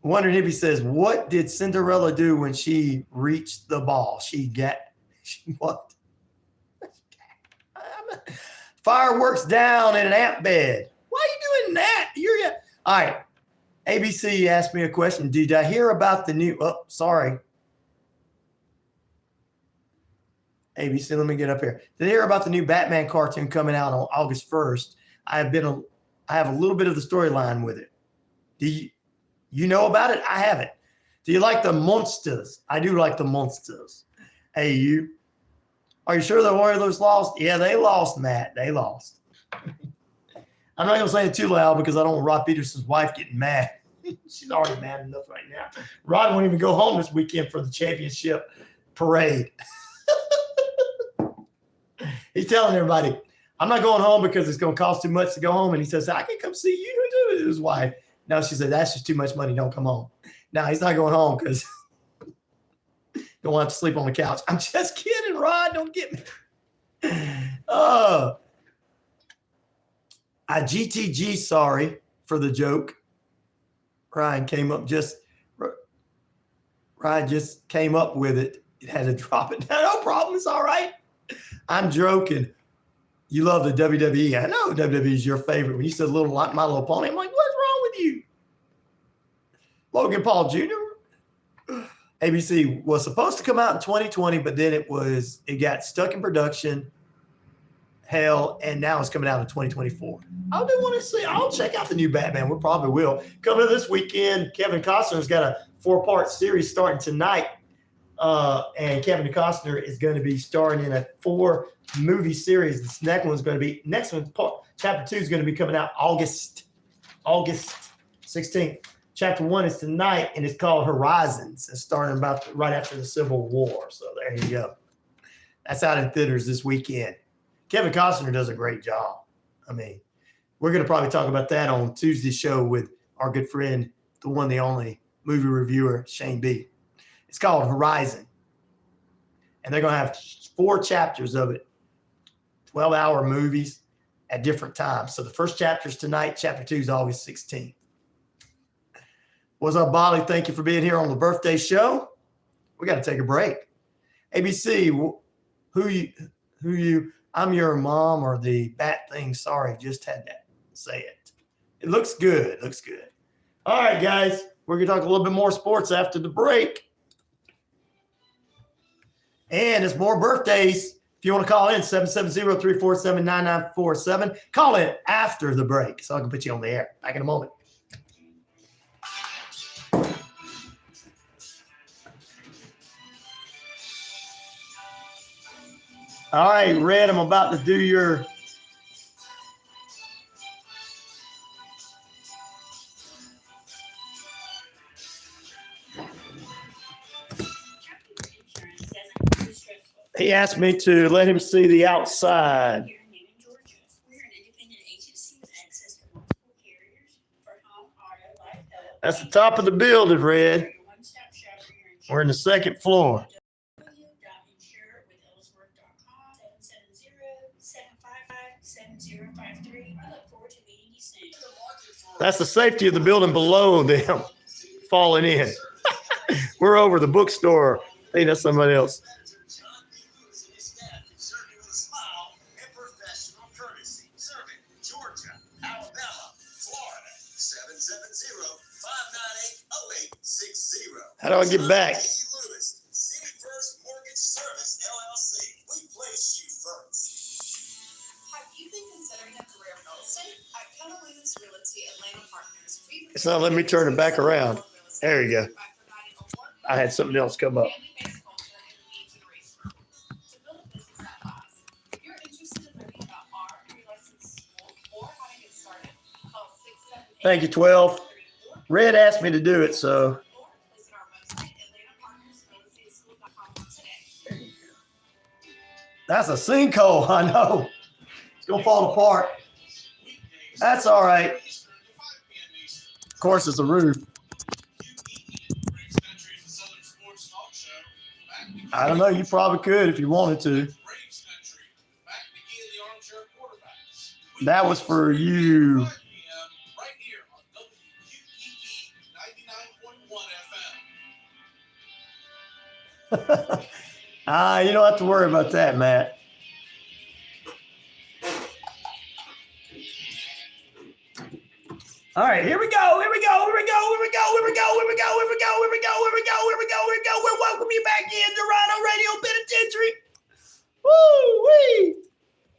Wonder Hippie says, what did Cinderella do when she reached the ball? What? Fireworks down in an ant bed. Why are you doing that? All right. ABC asked me a question. Did I hear about the new? Oh, sorry. ABC, let me get up here. Did you hear about the new Batman cartoon coming out on August 1st? I have a little bit of the storyline with it. Do you know about it? I haven't. Do you like the monsters? I do like the monsters. Hey, you. Are you sure the Oilers lost? Yeah, they lost, Matt. They lost. I'm not going to say it too loud because I don't want Rod Peterson's wife getting mad. She's already mad enough right now. Rod won't even go home this weekend for the championship parade. He's telling everybody, I'm not going home because it's going to cost too much to go home. And he says, I can come see you too, with his wife. No, she said, that's just too much money. Don't come home. No, he's not going home because don't want to sleep on the couch. I'm just kidding, Rod. Don't get me. I GTG sorry for the joke. Ryan just came up with it. It had to drop it. No problem. It's all right. I'm joking. You love the WWE. I know WWE is your favorite. When you said My Little Pony, I'm like, what's wrong with you? Logan Paul Jr. ABC was supposed to come out in 2020, but then it got stuck in production. Hell, and now it's coming out in 2024. I do want to see. I'll check out the new Batman. We probably will. Coming this weekend, Kevin Costner's got a 4-part series starting tonight. And Kevin Costner is going to be starring in a 4-movie series. This next one's chapter 2 is going to be coming out August 16th. Chapter 1 is tonight, and it's called Horizons. It's starting right after the Civil War. So there you go. That's out in theaters this weekend. Kevin Costner does a great job. I mean, we're going to probably talk about that on Tuesday's show with our good friend, the one, the only movie reviewer, Shane B. It's called Horizon. And they're going to have 4 chapters of it, 12-hour movies at different times. So the first chapter is tonight. Chapter 2 is August 16th. What's up, Bolly? Thank you for being here on the birthday show. We got to take a break. ABC, who you, I'm your mom or the bat thing. Sorry, just had to say it. It looks good. Looks good. All right, guys. We're going to talk a little bit more sports after the break. And it's more birthdays. If you want to call in, 770-347-9947. Call in after the break so I can put you on the air. Back in a moment. All right, Red, I'm about to do your he asked me to let him see the outside. That's the top of the building, Red. We're in the second floor. That's the safety of the building below them falling in. We're over the bookstore. Hey, that's somebody else. How do I get back? It's not letting me turn it back around. There you go. I had something else come up. Thank you, 12. Red asked me to do it, so. That's a sinkhole, I know. It's going to fall apart. That's all right. Of course, it's a roof. I don't know. You probably could if you wanted to. That was for you. You don't have to worry about that, Matt. All right, here we go. Here we go. Here we go. Here we go. Here we go. Here we go. Here we go. Here we go. Here we go. Here we go. Here we go. We welcome you back in to RyanORadio Penitentiary. Woo-wee.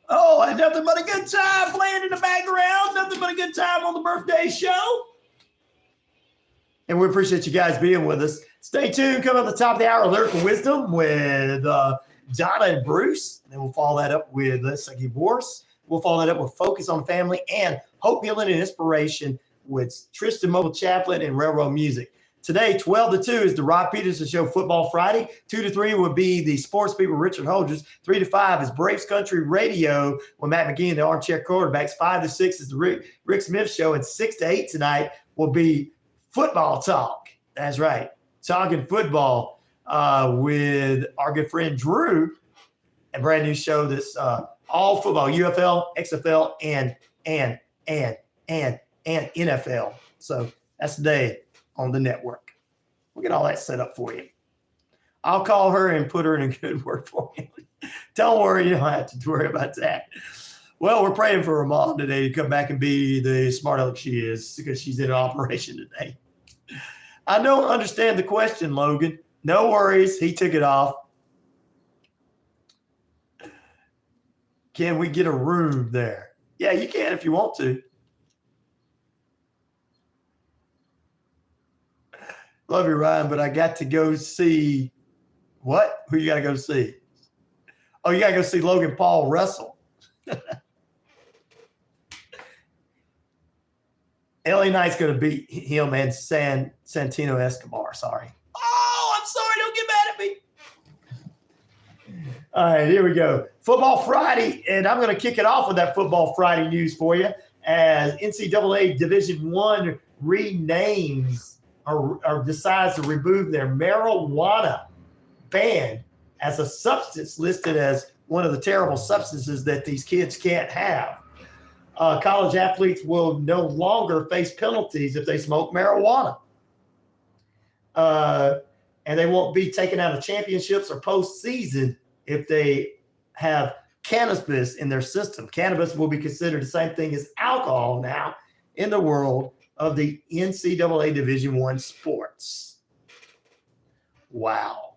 Oh, and nothing but a good time playing in the background. Nothing but a good time on the birthday show. And we appreciate you guys being with us. Stay tuned. Come at the top of the hour, Lyrical Wisdom with Donna and Bruce. And then we'll follow that up with Let's Say Boris. We'll follow that up with Focus on Family and Hope, Healing, and Inspiration with Tristan Mobile Chaplain and Railroad Music. Today, 12 to 2 is the Rod Peterson Show Football Friday. 2 to 3 will be the Sports Beat with Richard Holdridge. 3 to 5 is Braves Country Radio with Matt McGee and the Armchair Quarterbacks. 5 to 6 is the Rick Smith Show. And 6 to 8 tonight will be Football Talk. That's right. Talking football with our good friend Drew. A brand new show that's all football, UFL, XFL, and NFL. So that's today on the network. We'll get all that set up for you. I'll call her and put her in a good word for you. Don't worry, you don't have to worry about that. Well, we're praying for her mom today to come back and be the smart aleck she is because she's in operation today. I don't understand the question, Logan. No worries. He took it off. Can we get a room there? Yeah, you can if you want to. Love you, Ryan, but I got to go see what? Who you got to go see? Oh, you got to go see Logan Paul wrestle. LA Knight's going to beat him and Santino Escobar. Sorry. Oh, I'm sorry. Don't get mad at me. All right, here we go. Football Friday, and I'm going to kick it off with that Football Friday news for you as NCAA Division I renames or decides to remove their marijuana ban as a substance listed as one of the terrible substances that these kids can't have. College athletes will no longer face penalties if they smoke marijuana. And they won't be taken out of championships or postseason if they have cannabis in their system. Cannabis will be considered the same thing as alcohol now in the world of the NCAA Division I sports. Wow.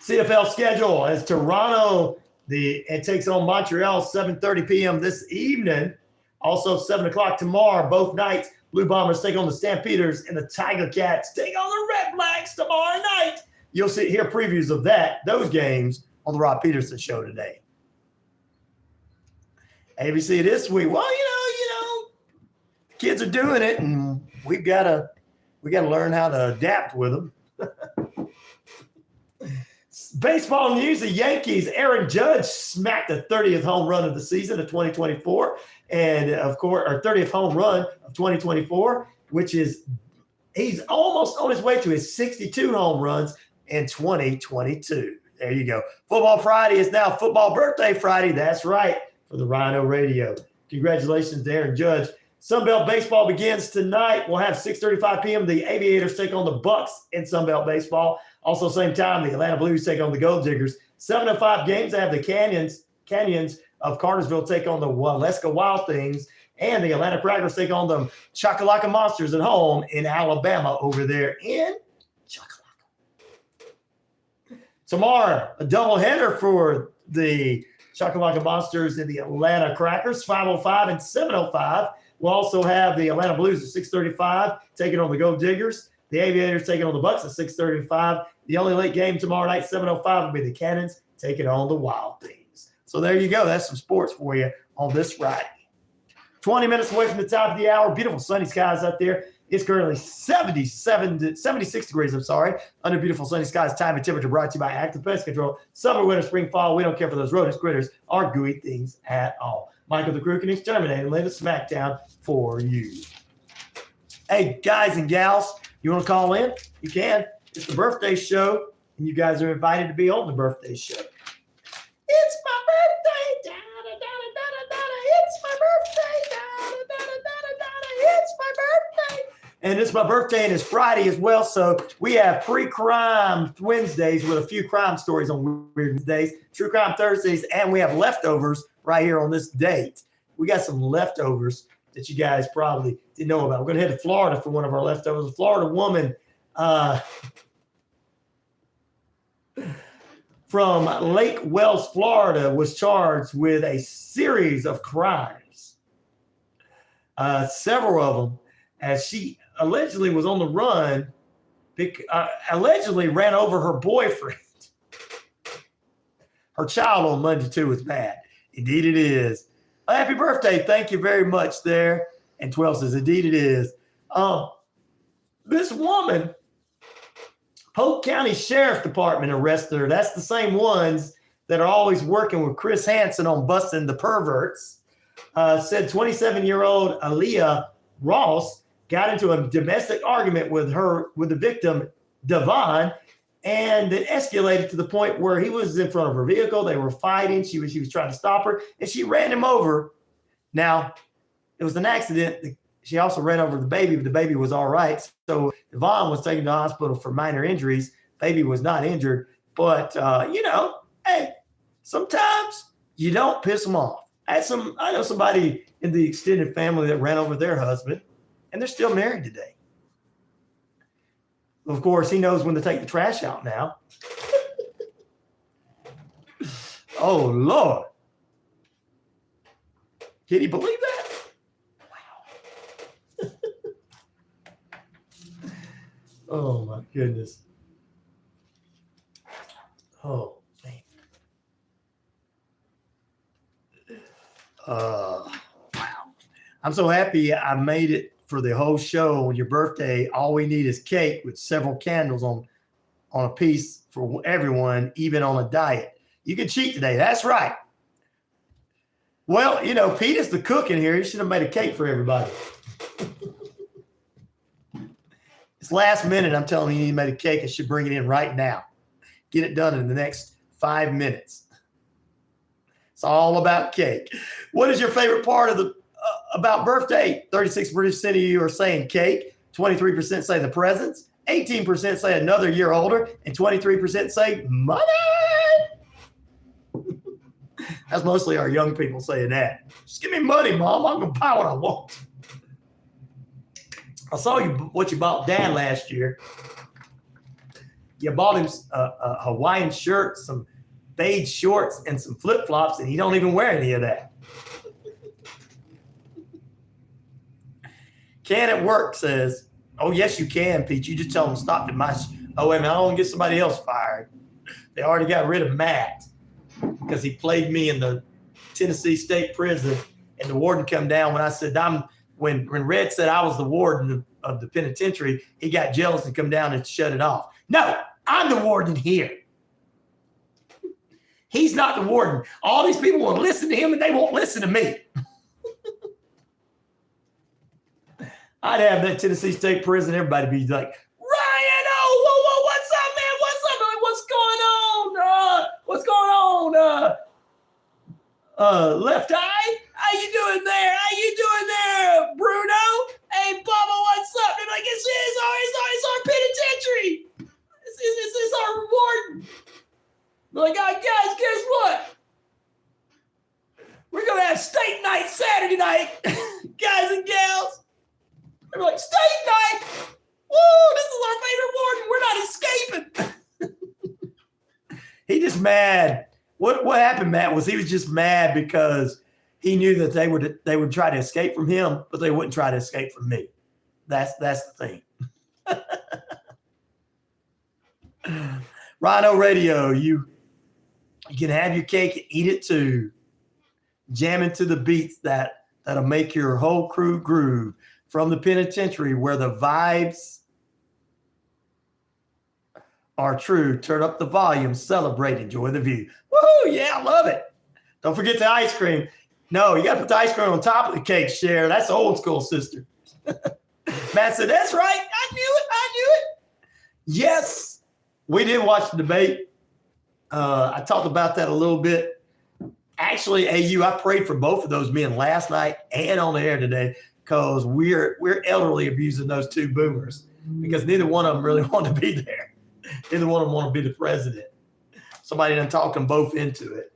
CFL schedule as Toronto it takes on Montreal 7:30 p.m. this evening. Also 7 o'clock tomorrow, both nights. Blue Bombers take on the Stampeders and the Tiger Cats take on the Red Blacks tomorrow night. You'll hear previews of those games on the Rod Peterson Show today. ABC this week. Well, you know, kids are doing it, and we gotta learn how to adapt with them. Baseball news: the Yankees, Aaron Judge smacked the 30th home run of the season of 2024, and of course, our 30th home run of 2024, which is he's almost on his way to his 62 home runs in 2022. There you go. Football Friday is now Football Birthday Friday. That's right, for the RyanORadio. Congratulations to Aaron Judge. Sunbelt Baseball begins tonight. We'll have 6:35 p.m. The Aviators take on the Bucks in Sunbelt Baseball. Also, same time, the Atlanta Blues take on the Gold Diggers. 7:05 games. I have the Canyons of Cartersville take on the Waleska Wild Things. And the Atlanta Crackers take on the Chakalaka Monsters at home in Alabama over there in Chakalaka. Tomorrow, a doubleheader for the Chakalaka Monsters and the Atlanta Crackers, 5:05 and 7:05. We'll also have the Atlanta Blues at 6:35 taking on the Gold Diggers. The Aviators taking on the Bucks at 6:35. The only late game tomorrow night, 7:05, will be the Cannons taking on the Wild Things. So there you go. That's some sports for you on this Friday. 20 minutes away from the top of the hour. Beautiful sunny skies out there. It's currently 76 degrees, under beautiful sunny skies. Time and temperature brought to you by Active Pest Control. Summer, winter, spring, fall. We don't care for those rodents, critters, or gooey things at all. Michael the Crook and Exterminator, latest Smackdown for you. Hey, guys and gals, you want to call in? You can. It's the birthday show, and you guys are invited to be on the birthday show. It's my birthday, da-da-da-da-da-da-da. It's my birthday, da-da-da-da-da-da-da. It's my birthday. And it's my birthday, and it's Friday as well, so we have pre-crime Wednesdays with a few crime stories on Weird Wednesdays, true crime Thursdays, and we have leftovers right here on this date. We got some leftovers that you guys probably didn't know about. We're going to head to Florida for one of our leftovers. A Florida woman from Lake Wells, Florida, was charged with a series of crimes, several of them, as she allegedly was on the run, allegedly ran over her boyfriend. Her child on Monday, too, was bad. Indeed it is. Happy birthday. Thank you very much there. And 12 says, indeed it is. This woman, Polk County Sheriff Department arrested her. That's the same ones that are always working with Chris Hansen on busting the perverts. Said 27-year-old Aaliyah Ross got into a domestic argument with the victim, Devon, and it escalated to the point where he was in front of her vehicle. They were fighting. She was trying to stop her, and she ran him over. Now, it was an accident. She also ran over the baby, but the baby was all right. So Devon was taken to the hospital for minor injuries. Baby was not injured. But, hey, sometimes you don't piss them off. I know somebody in the extended family that ran over their husband, and they're still married today. Of course, he knows when to take the trash out now. Oh, Lord. Can you believe that? Wow. Oh, my goodness. Oh, man. Wow. I'm so happy I made it for the whole show on your birthday. All we need is cake with several candles on a piece for everyone, even on a diet. You can cheat today. That's right. Well, Pete is the cook in here. He should have made a cake for everybody. It's last minute. I'm telling you, he made a cake. I should bring it in right now. Get it done in the next 5 minutes. It's all about cake. What is your favorite part of about birthday? 36% of you are saying cake. 23% say the presents. 18% say another year older. And 23% say money. That's mostly our young people saying that. Just give me money, Mom. I'm going to buy what I want. I saw what you bought Dad last year. You bought him a Hawaiian shirt, some beige shorts, and some flip-flops, and he don't even wear any of that. Can at work says, oh, yes, you can, Pete. You just tell them stop at my oh, wait a minute, I don't want to get somebody else fired. They already got rid of Matt because he played me in the Tennessee State Prison, and the warden come down when I said, when Red said I was the warden of the penitentiary, he got jealous and come down and shut it off. No, I'm the warden here. He's not the warden. All these people will listen to him and they won't listen to me. I'd have that Tennessee State Prison. Everybody be like, Ryan, whoa, what's up, man? What's up? Like, what's going on? What's going on? Left Eye? How you doing there? Bruno? Hey, Bubba, what's up? They're like, it's our penitentiary. This is our warden. They're like, oh, guys, guess what? We're going to have state night Saturday night, guys and gals. They're like, state night? Woo, this is our favorite warden. We're not escaping. He just mad. What happened, Matt, was he was just mad because he knew that they would try to escape from him, but they wouldn't try to escape from me. That's the thing. RyanORadio, you can have your cake and eat it too. Jam into the beats that'll make your whole crew groove. From the penitentiary where the vibes are true. Turn up the volume, celebrate, enjoy the view. Woohoo! Yeah, I love it. Don't forget the ice cream. No, you got to put the ice cream on top of the cake, Cher. That's old school, sister. Matt said, that's right. I knew it. Yes, we did watch the debate. I talked about that a little bit. Actually, AU, I prayed for both of those men last night and on the air today because we're elderly abusing those two boomers because neither one of them really want to be there. Neither one of them want to be the president. Somebody done talked them both into it.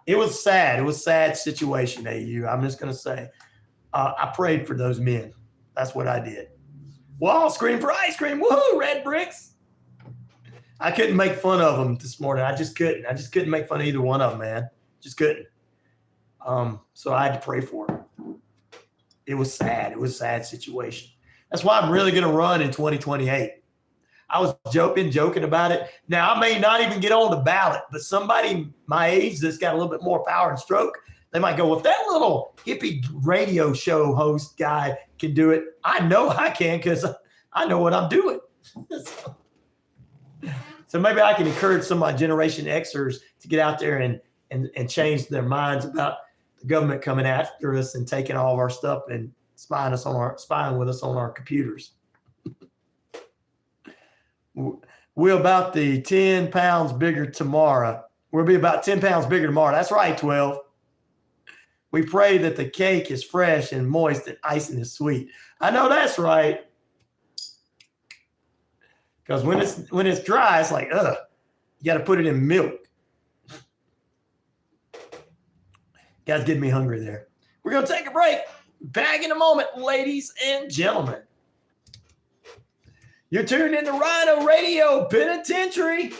It was sad. It was a sad situation, AU. I'm just going to say, I prayed for those men. That's what I did. Well, I'll scream for ice cream. Woohoo, red bricks. I couldn't make fun of them this morning. I just couldn't. I just couldn't make fun of either one of them, man. Just couldn't. So I had to pray for them. It was sad. It was a sad situation. That's why I'm really going to run in 2028. I was joking about it. Now, I may not even get on the ballot, but somebody my age that's got a little bit more power and stroke, they might go, well, if that little hippie radio show host guy can do it, I know I can because I know what I'm doing. So maybe I can encourage some of my Generation Xers to get out there and change their minds about the government coming after us and taking all of our stuff and spying with us on our computers. We're about the 10 pounds bigger tomorrow. We'll be about 10 pounds bigger tomorrow. That's right, 12. We pray that the cake is fresh and moist and icing is sweet. I know that's right. Because when it's dry, it's like, ugh. You got to put it in milk. Guys, getting me hungry there. We're going to take a break. Back in a moment, ladies and gentlemen. You're tuned in to RyanORadio Penitentiary.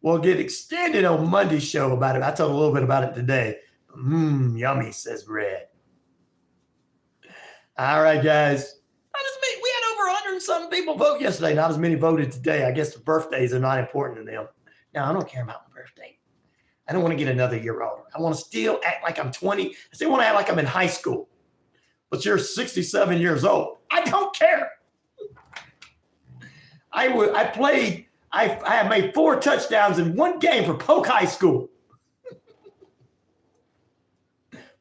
We'll get extended on Monday's show about it. I told a little bit about it today. Yummy, says Red. All right, guys. We had over 100 and some people vote yesterday. Not as many voted today. I guess the birthdays are not important to them. Now, I don't care about my birthday. I don't want to get another year older. I want to still act like I'm 20. I still want to act like I'm in high school. But you're 67 years old. I don't care. I have made 4 touchdowns in one game for Polk High School.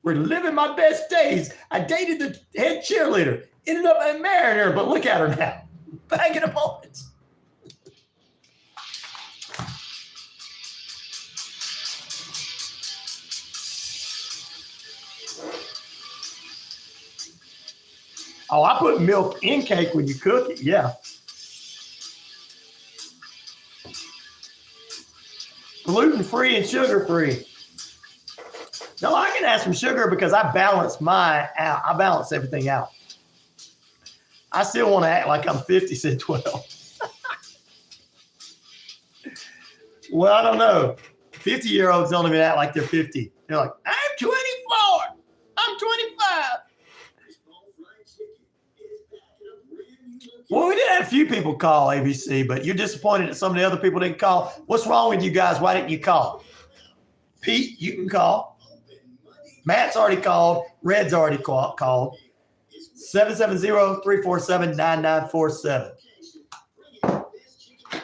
We're living my best days. I dated the head cheerleader. Ended up marrying her, but look at her now. Back in a moment. Oh, I put milk in cake when you cook it. Yeah. Gluten-free and sugar-free. No, I can add some sugar because I balance mine out. I balance everything out. I still want to act like I'm 50, said 12. Well, I don't know. 50-year-olds don't even act like they're 50. They're like, I'm 24. I'm 25. Well, we did have a few people call ABC, but you're disappointed that some of the other people didn't call. What's wrong with you guys? Why didn't you call? Pete, you can call. Matt's already called. Red's already called. 770-347-9947.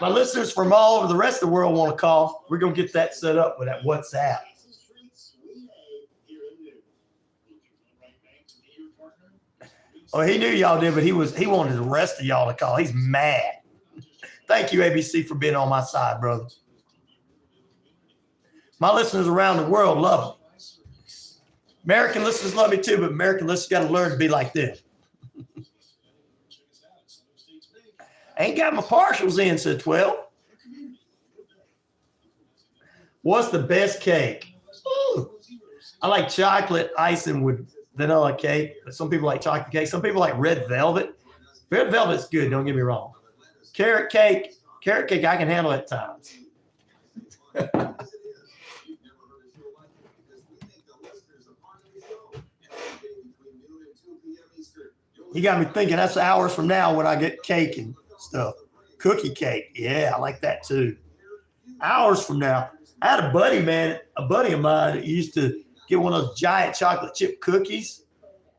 My listeners from all over the rest of the world want to call. We're going to get that set up with that WhatsApp. Oh, he knew y'all did, but he wanted the rest of y'all to call. He's mad. Thank you, ABC, for being on my side, brother. My listeners around the world love me. American listeners love me too, but American listeners got to learn to be like them. Ain't got my partials in, said 12. What's the best cake? Ooh, I like chocolate icing with vanilla cake, but some people like chocolate cake. Some people like red velvet. Red velvet's good, don't get me wrong. Carrot cake, I can handle at times. You got me thinking that's hours from now when I get cake and stuff. Cookie cake. Yeah, I like that too. Hours from now. I had a buddy of mine that used to get one of those giant chocolate chip cookies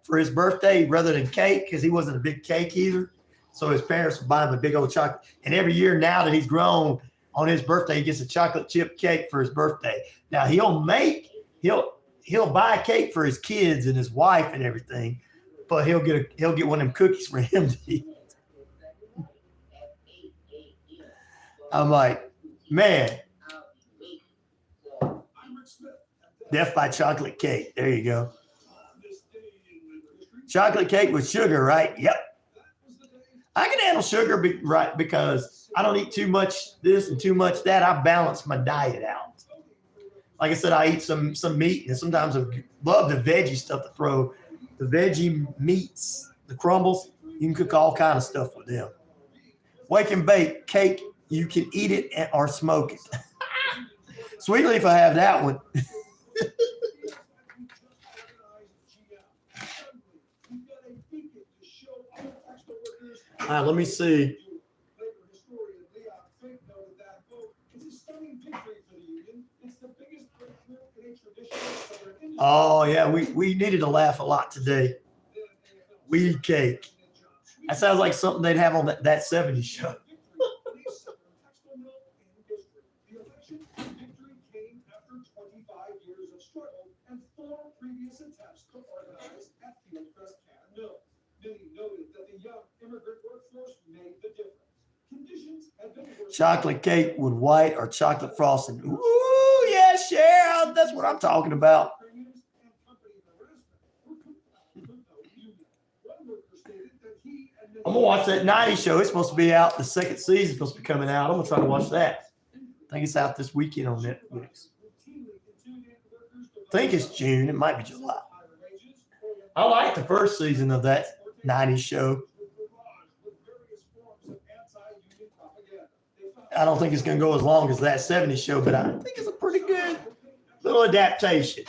for his birthday rather than cake because he wasn't a big cake eater. So his parents would buy him a big old chocolate. And every year now that he's grown, on his birthday, he gets a chocolate chip cake for his birthday. Now he'll buy a cake for his kids and his wife and everything, but he'll get one of them cookies for him to eat. I'm like, man. Death by chocolate cake. There you go. Chocolate cake with sugar, right? Yep. I can handle sugar right because I don't eat too much this and too much that. I balance my diet out. Like I said, I eat some meat, and sometimes I love the veggie stuff to throw. The veggie meats, the crumbles, you can cook all kind of stuff with them. Wake and bake cake. You can eat it or smoke it. Sweet Leaf, I have that one. All right, let me see. Oh, yeah, we needed to laugh a lot today. Weed cake. That sounds like something they'd have on that 70s show. Chocolate cake with white or chocolate frosting. Ooh, yeah, Cheryl. That's what I'm talking about. I'm going to watch that 90s show. It's supposed to be out. The second season supposed to be coming out. I'm going to try to watch that. I think it's out this weekend on Netflix. I think it's June. It might be July. I like the first season of that 90s show. I don't think it's going to go as long as that 70s show, but I think it's a pretty good little adaptation.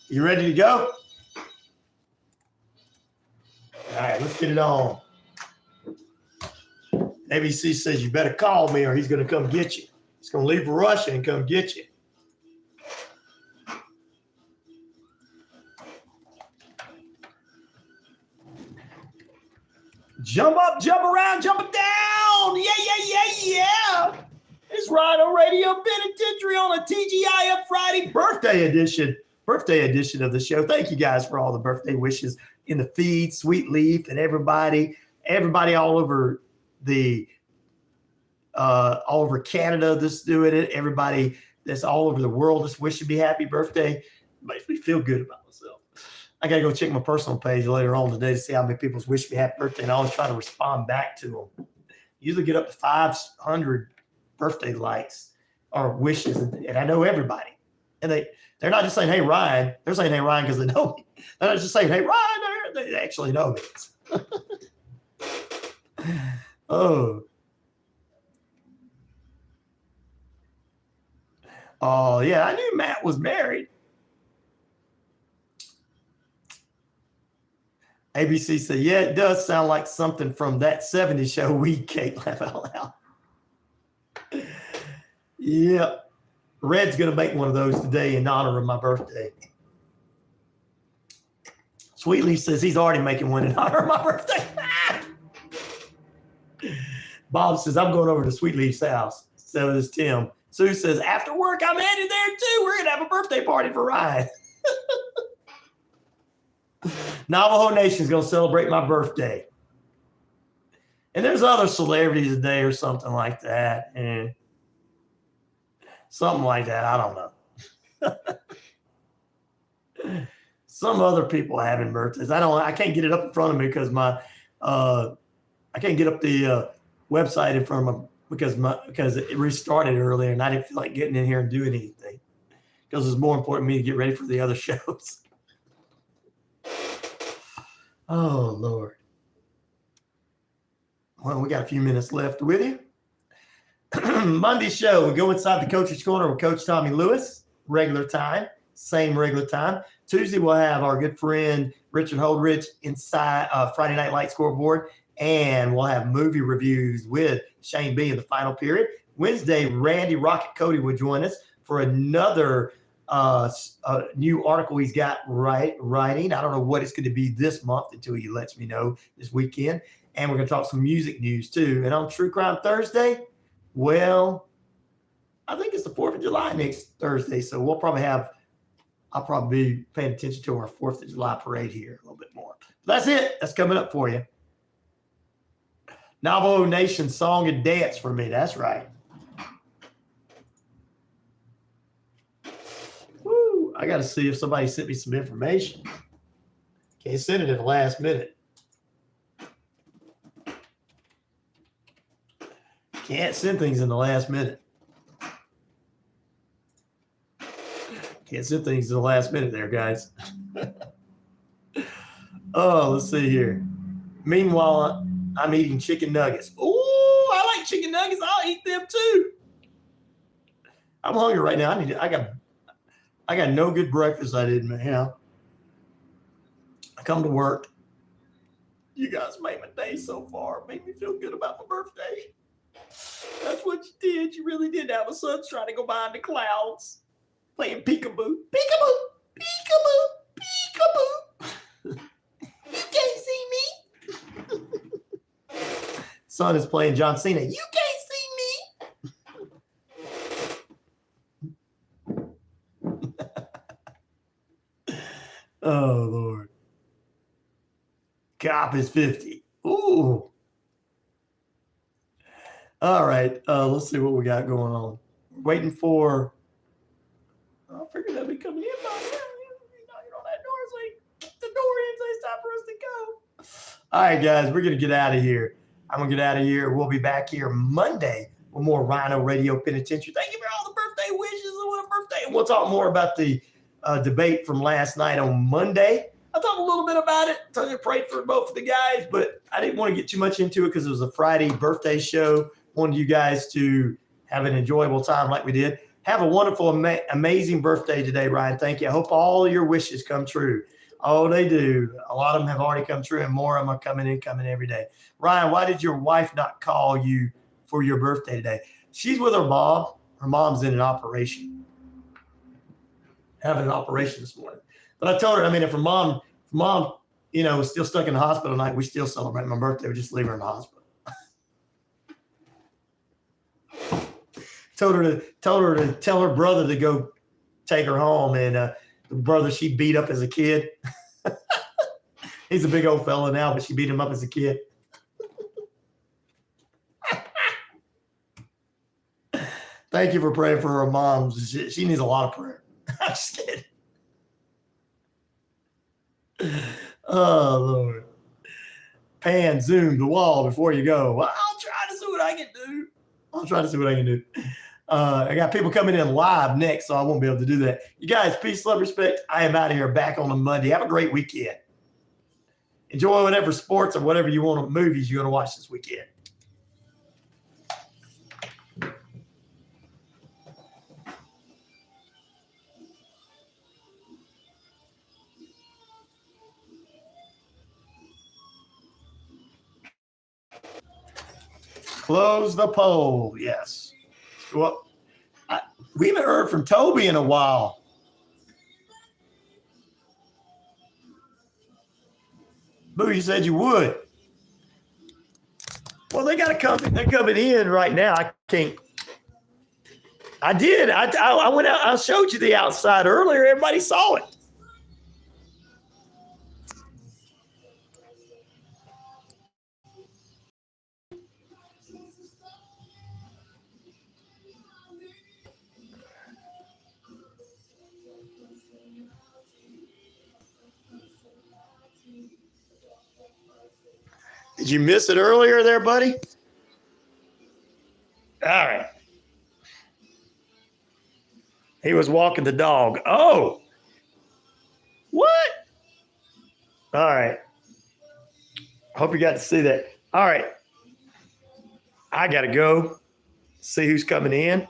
You ready to go? All right, let's get it on. ABC says you better call me or he's going to come get you. He's going to leave Russia and come get you. Jump up, jump around, jump down. Yeah. It's RyanORadio Penitentiary on a TGIF Friday birthday edition of the show. Thank you guys for all the birthday wishes in the feed, Sweet Leaf and everybody all over all over Canada that's doing it. Everybody that's all over the world that's wishing me happy birthday. It makes me feel good about myself. I got to go check my personal page later on today to see how many people's wish me happy birthday, and I always try to respond back to them. Usually get up to 500 birthday likes or wishes, and I know everybody. And they're not just saying, hey, Ryan. They're saying, hey, Ryan, because they know me. They're not just saying, hey, Ryan. They actually know me. Oh, yeah, I knew Matt was married. ABC said, yeah, it does sound like something from that 70s show, Weed Cake. Laugh out loud. Yeah. Red's going to make one of those today in honor of my birthday. Sweet Leaf says he's already making one in honor of my birthday. Bob says, I'm going over to Sweet Leaf's house. So does Tim. Sue says, after work, I'm headed there too. We're going to have a birthday party for Ryan. Navajo Nation is going to celebrate my birthday. And there's other celebrities today or something like that. And something like that. I don't know. Some other people having birthdays. I can't get it up in front of me because I can't get up the website in front of me because it restarted earlier and I didn't feel like getting in here and doing anything because it's more important to me to get ready for the other shows. Oh, Lord. Well, we got a few minutes left with you. Monday show, we go inside the Coach's Corner with Coach Tommy Lewis, regular time, same regular time. Tuesday, we'll have our good friend Richard Holdridge inside Friday Night Light Scoreboard, and we'll have movie reviews with Shane B in the final period. Wednesday, Randy Rocket Cody will join us for another new article he's got writing. I don't know what it's going to be this month until he lets me know this weekend. And we're going to talk some music news too. And on True Crime Thursday, well, I think it's the 4th of July next Thursday. So I'll probably be paying attention to our 4th of July parade here a little bit more. But that's it. That's coming up for you. Navajo Nation song and dance for me. That's right. Woo. I got to see if somebody sent me some information. Can't send it in the last minute. Can't send things in the last minute. Can't sit things to the last minute there, guys. Oh, let's see here. Meanwhile, I'm eating chicken nuggets. Oh, I like chicken nuggets. I'll eat them too. I'm hungry right now. I got no good breakfast. I didn't, I come to work. You guys made my day so far. Made me feel good about my birthday. That's what you did. You really did. Now my son's trying to go behind the clouds, playing peekaboo, peekaboo, peekaboo, peekaboo. You can't see me. Son is playing John Cena. You can't see me. Oh, Lord. Cop is 50. Ooh. All right. Let's see what we got going on. Waiting for. I figured they'll be coming in by now. You know that door is like, kick the door in, so it's time for us to go. All right, guys, we're going to get out of here. I'm going to get out of here. We'll be back here Monday with more Rhino Radio Penitentiary. Thank you for all the birthday wishes. What a birthday. And we'll talk more about the debate from last night on Monday. I talked a little bit about it. I prayed for both of the guys, but I didn't want to get too much into it because it was a Friday birthday show. Wanted you guys to have an enjoyable time like we did. Have a wonderful, amazing birthday today, Ryan. Thank you. I hope all your wishes come true. Oh, they do. A lot of them have already come true, and more of them are coming every day. Ryan, why did your wife not call you for your birthday today? She's with her mom. Her mom's in an operation. Having an operation this morning. But I told her, if her mom, was still stuck in the hospital tonight, we still celebrate my birthday. We just leave her in the hospital. Told her to tell her brother to go take her home, and the brother she beat up as a kid. He's a big old fella now, but she beat him up as a kid. Thank you for praying for her mom. She needs a lot of prayer. I'm just kidding. Oh, Lord. Pan, zoom the wall before you go. Well, I'll try to see what I can do. I got people coming in live next, so I won't be able to do that. You guys, peace, love, respect. I am out of here back on a Monday. Have a great weekend. Enjoy whatever sports or whatever you want, movies you're going to watch this weekend. Close the poll. Yes. Well, we haven't heard from Toby in a while. Boo, you said you would. Well, they got to come. They're coming in right now. I can't. I did. I went out. I showed you the outside earlier. Everybody saw it. Did you miss it earlier there, buddy? All right. He was walking the dog. Oh. What? All right. Hope you got to see that. All right. I got to go see who's coming in.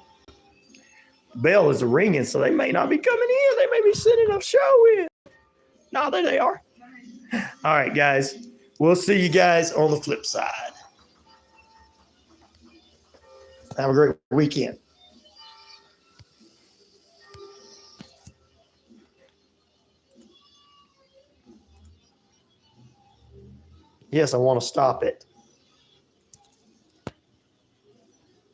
Bell is ringing, so they may not be coming in. They may be sending a show in. No, there they are. All right, guys. We'll see you guys on the flip side. Have a great weekend. Yes, I want to stop it.